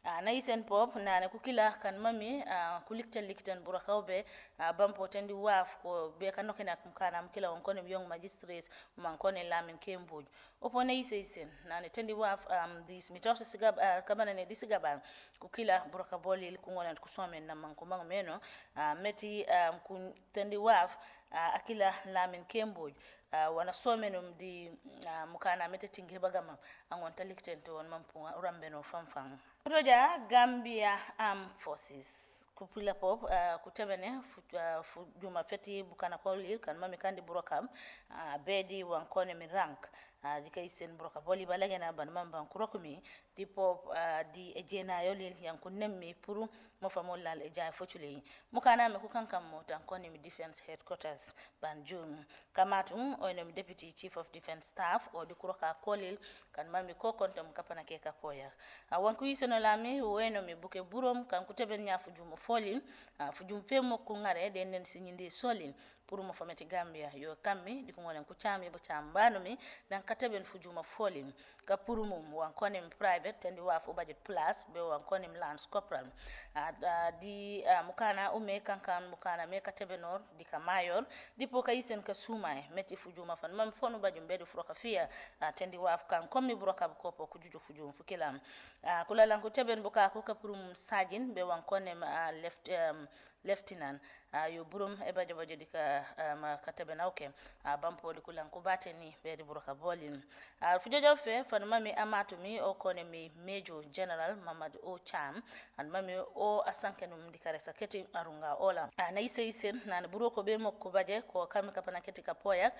na isen pop nani kukila kan mami kulikten burakawbe bampo tendi waf ko be kanoke na kumkana mkila wonkone young magistrates mankone lamin kembuj opone isen nani tendi waf di smitaw sigaba kabana ne disigaba kukila burakabolil kungolan kusomen na manko mango meno meti kun tendi waf akila lamin kemboj wana somenum di mukana meti tinge bagama angon talikten to won mampu rambeno famfang proja Gambia Armed Forces kupila pop kutabene juma feti bukana kolil kan mami kandi burokam bedi wankone mi rank dikay sen broka boli balagena ban mamba kurokumi di pop di ejena yolil yanku nemmi puru mo famol lal eja fotuli mukana me ku kankam mo tan koni mi defense headquarters banjum kamatum oyno mi deputy chief of defense staff o di kuroka kolil kan mami ko kontam kapana ke kapoya wanku yisono lami oyno mi buke burom kan ku teben nya fujum folin fujum femo ku ngare den nen sinyinde solin pour mo fameti Gambia yo kammi di ko ngolen ko chami bo chambano mi dan kateben fujuma folim ka pour mum wan konim private tendi wa fu budget plus be wan konim lands corporal di mukana ume kankan mukana me katebe nor di ka mayor di po kayisen ka sumay meti fujuma fan mam fonu bajum bedu froka fia tendi wa kan kommi broka ko po ku juju fujum fukilam kula lan ko teben buka ko ka pour mum sajin be wan konim lieutenant yo burum e bajo bajo dika ma katabe nawke bampo di kulan ko bateni be di broka bolin fujojo fe fan mami amatu mi o kone mi major general Mamad O Cham and mami o asankenum dikare saketi arunga ola na ise na buro ko be mokko baje ko kami kapana keti kapoya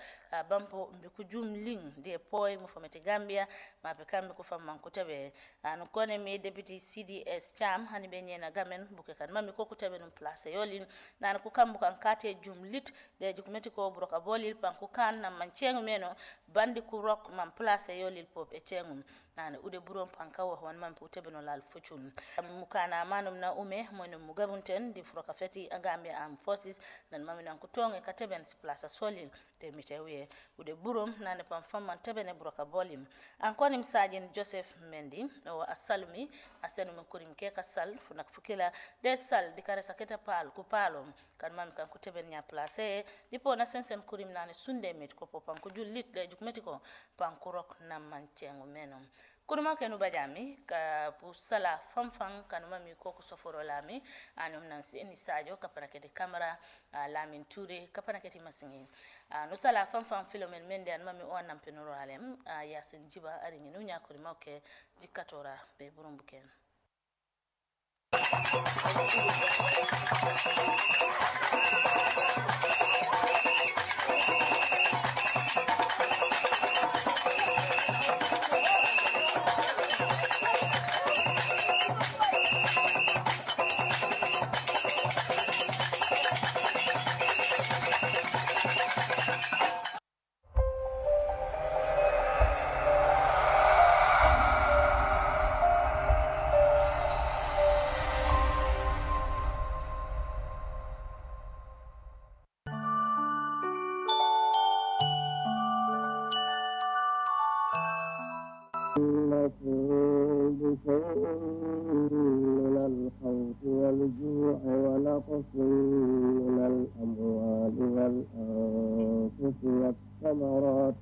bampo mbi ku jum ling de poy mo famete Gambia ma be kambe ko famman ko tabe an kone mi deputy CDS Cham hani be nyena gamen buke kan mami ko ko tabe num place yolin nan ko kambu kan kate jumlit de jukumeti ko broka bolil panku kan na mancheng meno bandi ku rock man place yolil pop e chengum nan ude burom pankawo wan man pu tebe no lal fuchun mukana manum na ume mono mugabunten di froka feti Gambia Armed Forces nan mami nan ko tonge ka teben si place solil de mitewe ude burom nan pam famman tebe ne broka bolim an konim sajin Joseph Mendy o asalumi asenu men kurim ke ka sal funak fukila de sal di kare saketa pal ku palom kan mami kan ko teben nya place dipo na sensen kurim nan sunde mit ko popan ko jullit de jukmeti ko pankurok na manchengo menom kuruma kenu bajami ka pusala famfang kan mami ko soforo lami anum nan seni sadio kapana kete camera lamin touré kapana kete masingi no sala famfang Philomene Mendy an mami o nam penoro alem yasin jiba ari nginu nya kurima ke jikatora be burumbuken من الخوف والجوع ونقص من الأموال والأنفس والثمرات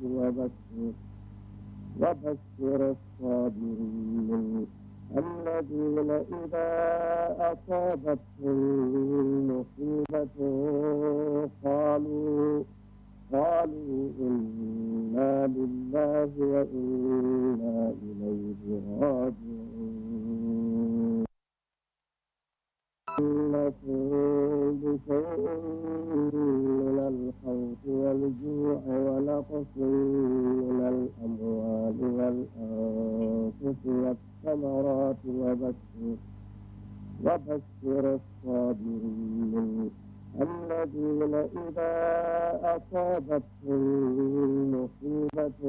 وبشر الصابرين الذين إذا أصابتهم مصيبة قالوا إنا لله وإنا إليه راجعون إنكم بشيء من الخوف والجوع ونقص من الأموال والأنفس والثمرات وبشر الصابرين الذين إذا أصابتهم مصيبة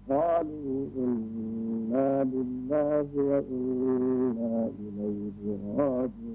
قالوا إنا لله وإنا إليه راجعون